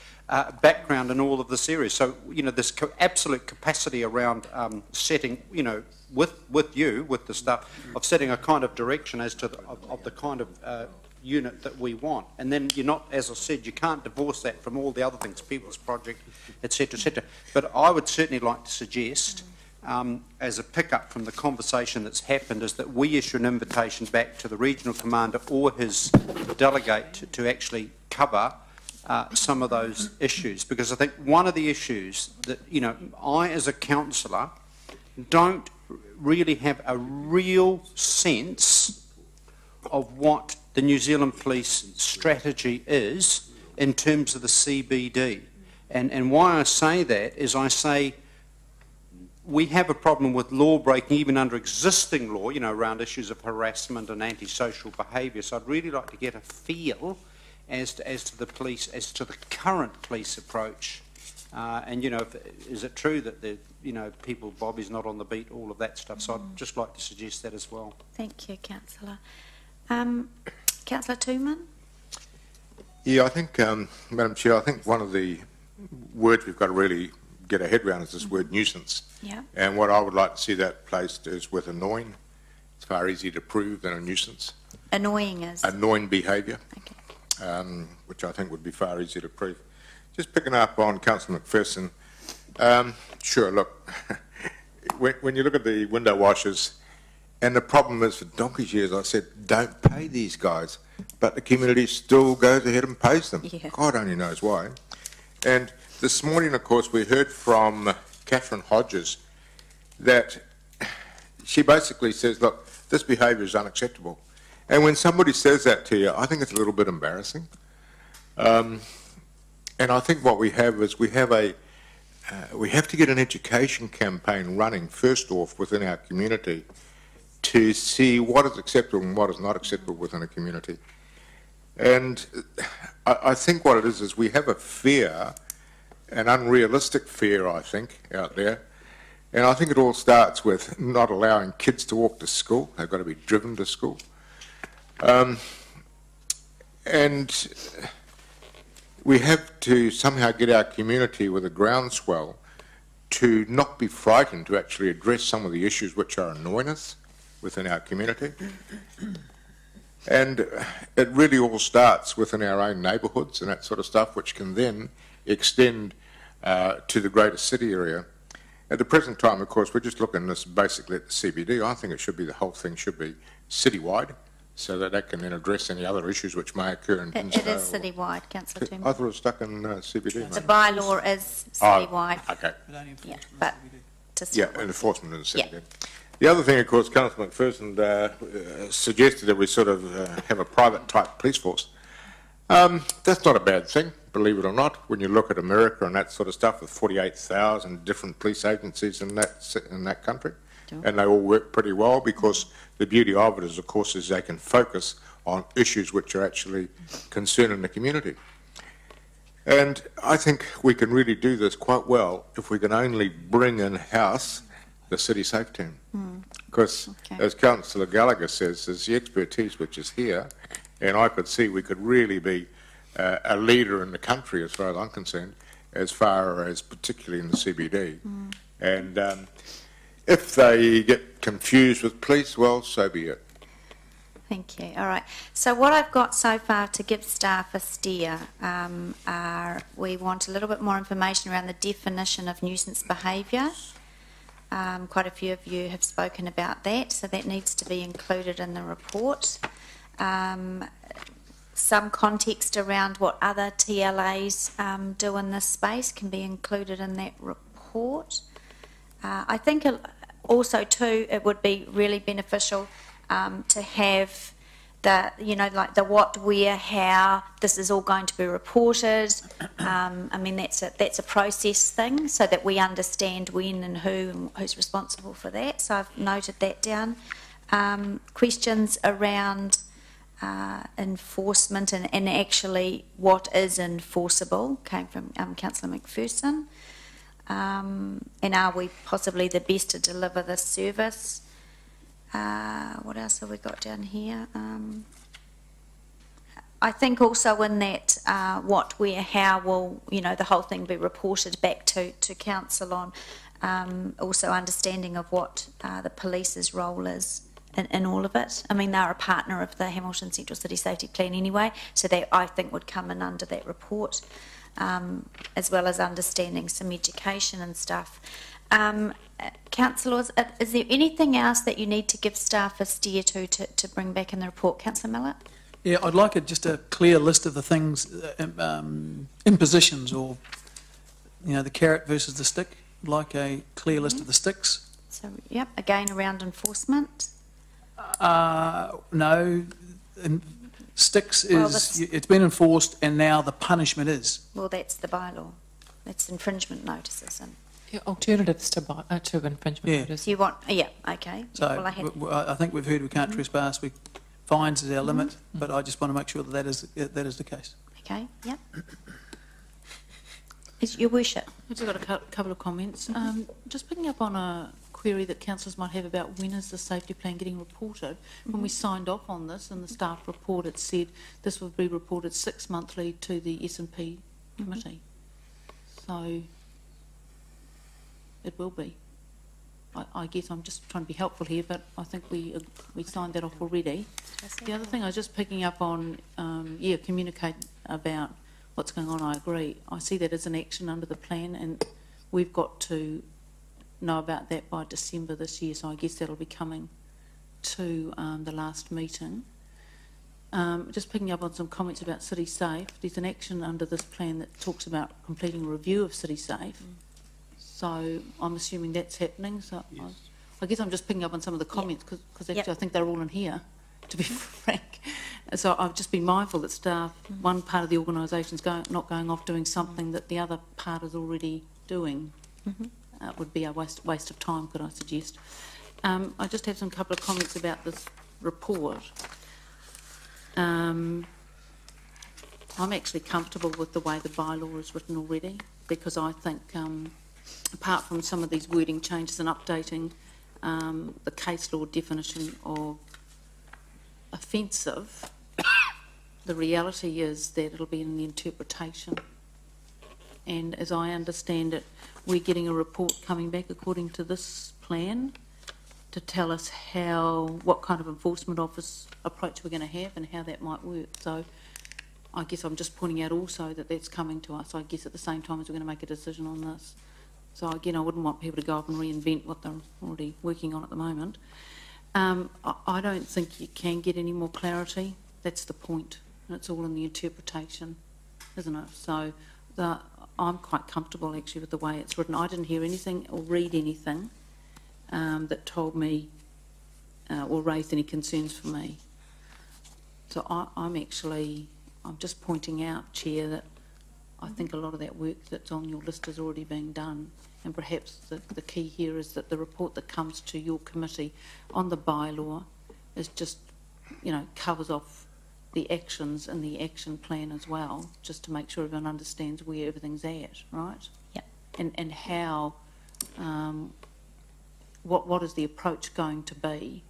Speaker 12: background in all of this area. So, you know, this absolute capacity around setting, you know, with the stuff, of setting a kind of direction as to the kind of unit that we want. And then you're not, as I said, you can't divorce that from all the other things, People's Project, etc., etc. But I would certainly like to suggest, as a pickup from the conversation that's happened, is that we issue an invitation back to the regional commander or his delegate to actually cover some of those issues, because I think one of the issues that, you know, I as a councillor don't really have a real sense of what the New Zealand Police strategy is in terms of the CBD. And why I say that is I say we have a problem with law breaking even under existing law, you know, around issues of harassment and antisocial behaviour. So I'd really like to get a feel as to the police, as to the current police approach, and you know, is it true that the, you know, people, Bobby's not on the beat, all of that stuff? So I'd just like to suggest that as well.
Speaker 1: Thank you, Councillor. Councillor Tooman.
Speaker 17: Yeah, I think, Madam Chair, I think one of the words we've got to really get our head around is this word nuisance.
Speaker 1: Yeah.
Speaker 17: And what I would like to see that placed is with annoying. It's far easier to prove than a nuisance.
Speaker 1: Annoying is?
Speaker 17: Annoying behaviour. Okay. Which I think would be far easier to prove. Just picking up on Councillor McPherson, sure, look, when you look at the window washers, and the problem is for donkey's years, I said, don't pay these guys, but the community still goes ahead and pays them. Yeah. God only knows why. And this morning, of course, we heard from Catherine Hodges that she basically says, look, this behaviour is unacceptable. And when somebody says that to you, I think it's a little bit embarrassing. And I think what we have is we have to get an education campaign running first off within our community to see what is acceptable and what is not acceptable within a community. And I think what it is we have a fear, an unrealistic fear, I think, out there. And I think it all starts with not allowing kids to walk to school. They've got to be driven to school. And we have to somehow get our community with a groundswell to not be frightened to actually address some of the issues which are annoying us within our community. And it really all starts within our own neighbourhoods and that sort of stuff, which can then extend to the greater city area. At the present time, of course, we're just looking at this basically at the CBD. I think it should be, the whole thing should be citywide, so that that can then address any other issues which may occur in
Speaker 1: It is citywide, Councillor
Speaker 17: I
Speaker 1: Toombs.
Speaker 17: thought it was stuck in CBD.
Speaker 1: The bylaw is citywide.
Speaker 17: Okay.
Speaker 1: Yeah, but to
Speaker 17: Yeah, enforcement in the CBD. The other thing, of course, Councillor McPherson suggested that we sort of have a private type police force. That's not a bad thing, believe it or not, when you look at America and that sort of stuff with 48,000 different police agencies in that country. And they all work pretty well, because the beauty of it is, of course, is they can focus on issues which are actually concerning the community. And I think we can really do this quite well if we can only bring in-house the City Safe team. Because, as Councillor Gallagher says, there's the expertise which is here, and I could see we could really be a leader in the country, as far as I'm concerned, as far as particularly in the CBD. And if they get confused with police, well, so be it.
Speaker 1: Thank you. All right. So what I've got so far to give staff a steer are we want a little bit more information around the definition of nuisance behaviour. Quite a few of you have spoken about that, so that needs to be included in the report. Some context around what other TLAs do in this space can be included in that report. I think also too it would be really beneficial to have the, like the what, where, how this is all going to be reported. I mean, that's a process thing, so that we understand when and who and who's responsible for that. So I've noted that down. Questions around enforcement and actually what is enforceable came from Councillor McPherson. And are we possibly the best to deliver this service? What else have we got down here? I think also in that what, where, how will, the whole thing be reported back to council on, also understanding of what the police's role is in all of it. I mean, they're a partner of the Hamilton Central City Safety Plan anyway, so they, I think, would come in under that report, as well as understanding some education and stuff. Councillors, is there anything else that you need to give staff a steer to bring back in the report? Councillor Millett?
Speaker 2: Yeah, I'd like just a clear list of the things, impositions, or, the carrot versus the stick. I'd like a clear list of the sticks.
Speaker 1: So, yep, again around enforcement.
Speaker 2: No, sticks is, it's been enforced and now the punishment is.
Speaker 1: Well, that's the bylaw. That's infringement notices. And
Speaker 9: alternatives to infringement notice.
Speaker 1: Do you want, yeah, okay.
Speaker 2: So I think we've heard we can't trespass, fines is our limit, but I just want to make sure that that is the case.
Speaker 1: Okay, yep. Your Worship.
Speaker 5: I've just got a couple of comments. Just picking up on a query that councillors might have about when is the safety plan getting reported. When we signed off on this in the staff report, it said this would be reported 6 monthly to the S&P committee. So it will be. I guess I'm just trying to be helpful here, but I think we signed that off already. The other thing I was just picking up on, communicate about what's going on. I agree. I see that as an action under the plan, and we've got to know about that by December this year, so I guess that'll be coming to the last meeting. Just picking up on some comments about City Safe, there's an action under this plan that talks about completing a review of City Safe. So I'm assuming that's happening. So yes. I guess I'm just picking up on some of the comments because actually I think they're all in here, to be frank. So I've just been mindful that staff, one part of the organisation's not going off doing something that the other part is already doing. Would be a waste of time, could I suggest. I just have some couple of comments about this report. I'm actually comfortable with the way the bylaw is written already, because I think apart from some of these wording changes and updating the case law definition of offensive, the reality is that it'll be in the interpretation. And as I understand it, we're getting a report coming back according to this plan to tell us what kind of enforcement office approach we're going to have and how that might work. So I guess I'm just pointing out also that that's coming to us, I guess, at the same time as we're going to make a decision on this. So again, I wouldn't want people to go up and reinvent what they're already working on at the moment. I don't think you can get any more clarity. That's the point. And it's all in the interpretation, isn't it? So I'm quite comfortable actually with the way it's written. I didn't hear anything or read anything that told me or raised any concerns for me. So I'm just pointing out, Chair, that I think a lot of that work that's on your list is already being done. And perhaps the key here is that the report that comes to your committee on the bylaw is just, covers off the actions and the action plan as well, just to make sure everyone understands where everything's at, right?
Speaker 1: Yeah.
Speaker 5: And how, what is the approach going to be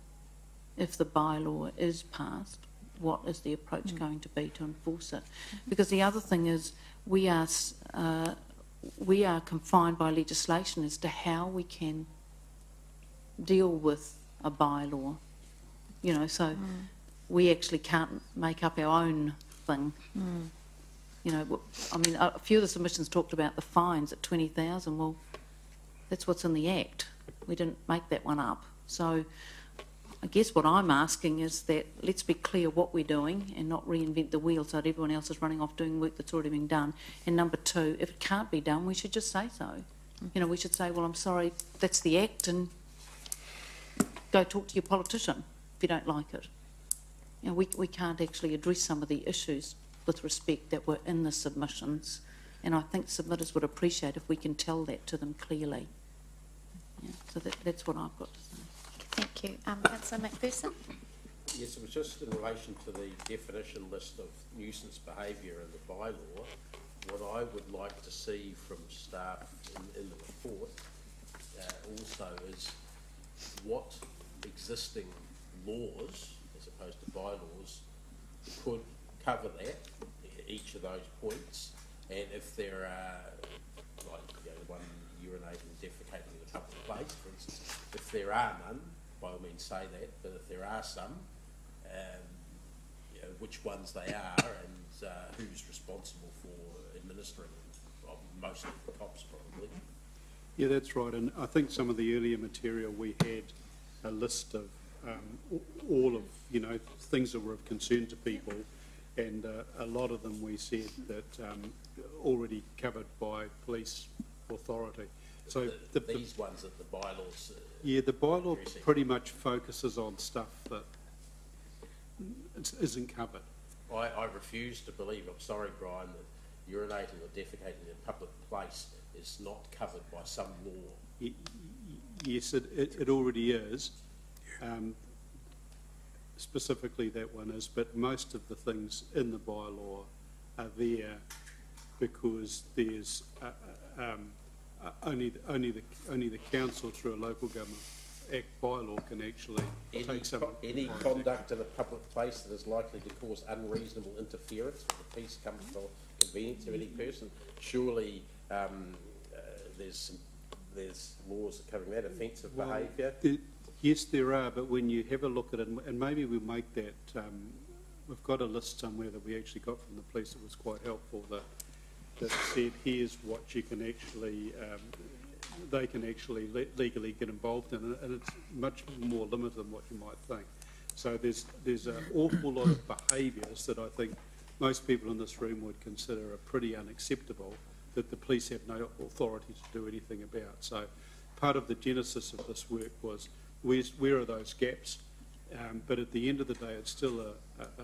Speaker 5: if the bylaw is passed? What is the approach going to be to enforce it? Because the other thing is we are confined by legislation as to how we can deal with a bylaw. So we actually can't make up our own thing. I mean, a few of the submissions talked about the fines at 20,000. Well, that's what's in the Act. We didn't make that one up. So I guess what I'm asking is that let's be clear what we're doing and not reinvent the wheel so that everyone else is running off doing work that's already been done. And number two, if it can't be done, we should just say so. We should say, well, I'm sorry, that's the Act, and go talk to your politician if you don't like it. We can't actually address some of the issues with respect that were in the submissions, and I think submitters would appreciate if we can tell that to them clearly. So that's what I've got to say.
Speaker 1: Thank you. Councillor McPherson?
Speaker 14: Yes, it was just in relation to the definition list of nuisance behaviour in the bylaw. What I would like to see from staff in the report also is what existing laws, as opposed to bylaws, could cover that, each of those points, and if there are, like the one urinating, defecating in a public place, for instance, if there are none, by all means say that, but if there are some, which ones they are and who's responsible for administering them. Most of the cops probably.
Speaker 6: Yeah, that's right, and I think some of the earlier material we had a list of all of things that were of concern to people, and a lot of them we said that already covered by police authority. So
Speaker 14: these ones that the bylaws.
Speaker 6: Yeah, the bylaw pretty much focuses on stuff that isn't covered.
Speaker 14: I refuse to believe, I'm sorry, Brian, that urinating or defecating in a public place is not covered by some law.
Speaker 6: Yes, it already is. Specifically that one is, but most of the things in the bylaw are there because there's only the council through a local government act bylaw can actually take some.
Speaker 14: Any conduct in a public place that is likely to cause unreasonable interference with the peace, comfort, or convenience of any person. Surely there's laws covering that offensive behaviour.
Speaker 6: Yes, there are, but when you have a look at it, and maybe we'll make that. We've got a list somewhere that we actually got from the police that was quite helpful. That said, here's what you can actually, they can actually legally get involved in, and it's much more limited than what you might think. So there's an awful lot of behaviours that I think most people in this room would consider are pretty unacceptable, that the police have no authority to do anything about. So part of the genesis of this work was where are those gaps? But at the end of the day, it's still a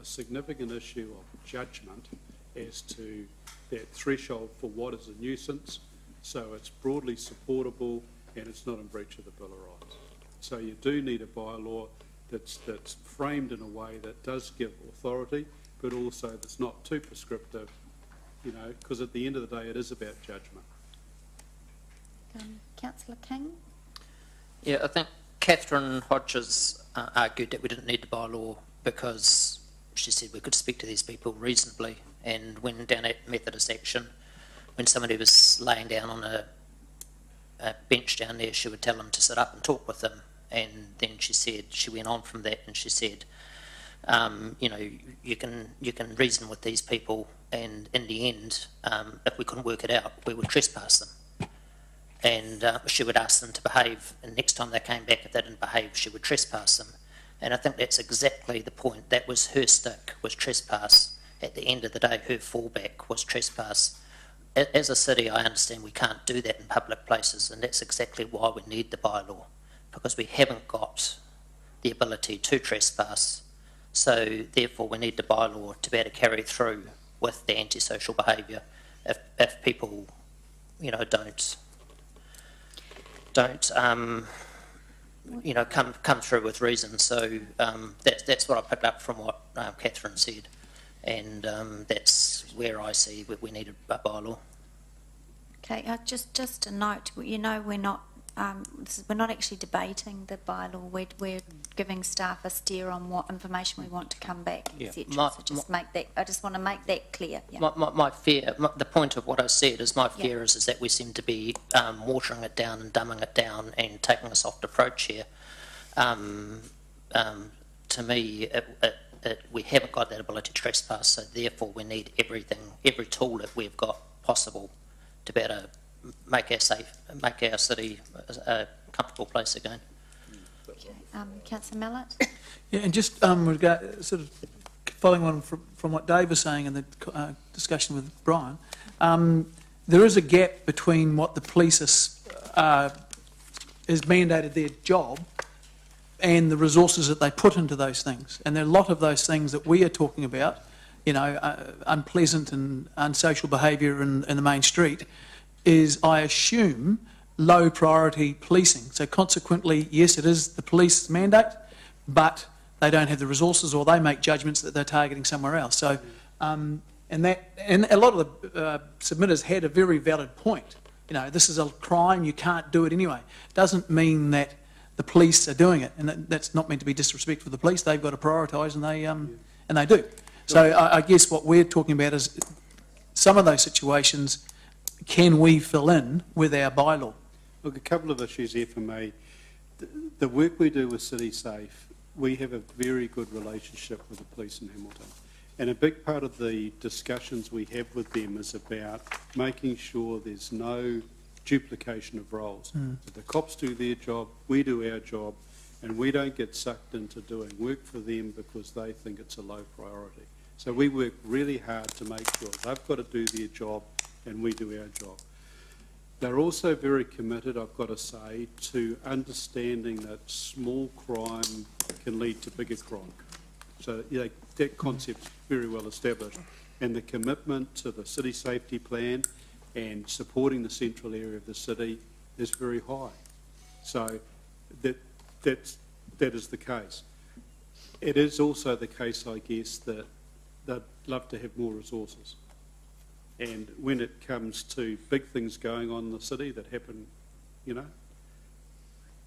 Speaker 6: significant issue of judgment as to that threshold for what is a nuisance, so it's broadly supportable and it's not in breach of the Bill of Rights. So you do need a bylaw that's framed in a way that does give authority, but also that's not too prescriptive, because at the end of the day it is about judgment.
Speaker 1: Councillor King?
Speaker 8: Yeah, I think Catherine Hodges argued that we didn't need the bylaw because she said we could speak to these people reasonably, and when down at Methodist Action, when somebody was laying down on a bench down there, she would tell them to sit up and talk with them, and then she went on from that and she said, you can reason with these people, and in the end, if we couldn't work it out, we would trespass them. And she would ask them to behave, and next time they came back, if they didn't behave, she would trespass them. And I think that's exactly the point. That was her stick, was trespass. At the end of the day, her fallback was trespass. As a city, I understand we can't do that in public places, and that's exactly why we need the bylaw, because we haven't got the ability to trespass. So therefore, we need the bylaw to be able to carry through with the antisocial behaviour. If people, you know, don't come through with reason. So that's what I picked up from what Catherine said, and that's where I see we need a bylaw.
Speaker 1: Okay, just a note. You know, we're not actually debating the bylaw. We're giving staff a steer on what information we want to come back, etc. So just make that. I just want to make that clear. Yeah.
Speaker 8: My fear, the point of what I said is my fear is that we seem to be watering it down and dumbing it down and taking a soft approach here. To me, we haven't got that ability to trespass, so therefore we need every tool that we've got possible to be able to make our city a comfortable place again.
Speaker 1: Okay. Councillor Mallett?
Speaker 2: Yeah, and just sort of following on from what Dave was saying in the discussion with Brian, there is a gap between what the police is mandated their job and the resources that they put into those things. And there are a lot of those things that we are talking about, you know, unpleasant and unsocial behaviour in the main street, is, I assume, low priority policing. So consequently, yes, it is the police mandate, but they don't have the resources, or they make judgments that they're targeting somewhere else. So, and a lot of the submitters had a very valid point. You know, this is a crime, you can't do it anyway. Doesn't mean that the police are doing it, and that's not meant to be disrespectful to the police. They've got to prioritise, and they do. So I guess what we're talking about is some of those situations, can we fill in with our bylaw?
Speaker 6: Look, a couple of issues here for me. The work we do with City Safe, we have a very good relationship with the police in Hamilton. And a big part of the discussions we have with them is about making sure there's no duplication of roles. That the cops do their job, we do our job, and we don't get sucked into doing work for them because they think it's a low priority. So we work really hard to make sure they've got to do their job and we do our job. They're also very committed, I've got to say, to understanding that small crime can lead to bigger crime. So that concept's very well established. And the commitment to the city safety plan and supporting the central area of the city is very high. So that is the case. It is also the case, I guess, that they'd love to have more resources. And when it comes to big things going on in the city that happen, you know,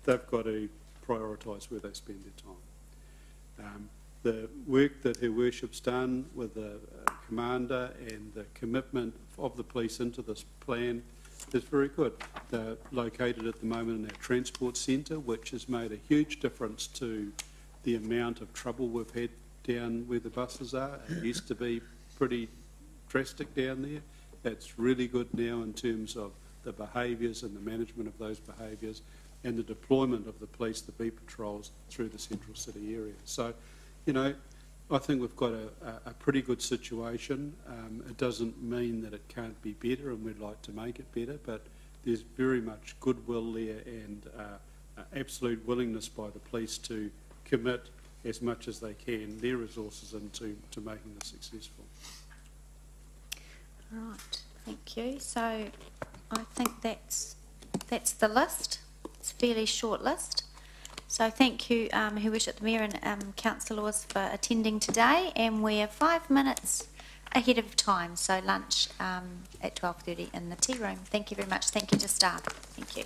Speaker 6: they've got to prioritise where they spend their time. The work that Her Worship's done with the commander and the commitment of the police into this plan is very good. They're located at the moment in our transport centre, which has made a huge difference to the amount of trouble we've had down where the buses are. It used to be pretty drastic down there. That's really good now in terms of the behaviours and the management of those behaviours and the deployment of the police, the beat patrols through the central city area. So, you know, I think we've got a pretty good situation. It doesn't mean that it can't be better, and we'd like to make it better, but there's very much goodwill there and absolute willingness by the police to commit as much as they can their resources into making this successful.
Speaker 1: Right, thank you. So I think that's the list. It's a fairly short list. So thank you, Her Worship the Mayor and councillors for attending today, and we're 5 minutes ahead of time, so lunch at 12:30 in the tea room. Thank you very much. Thank you to staff. Thank you.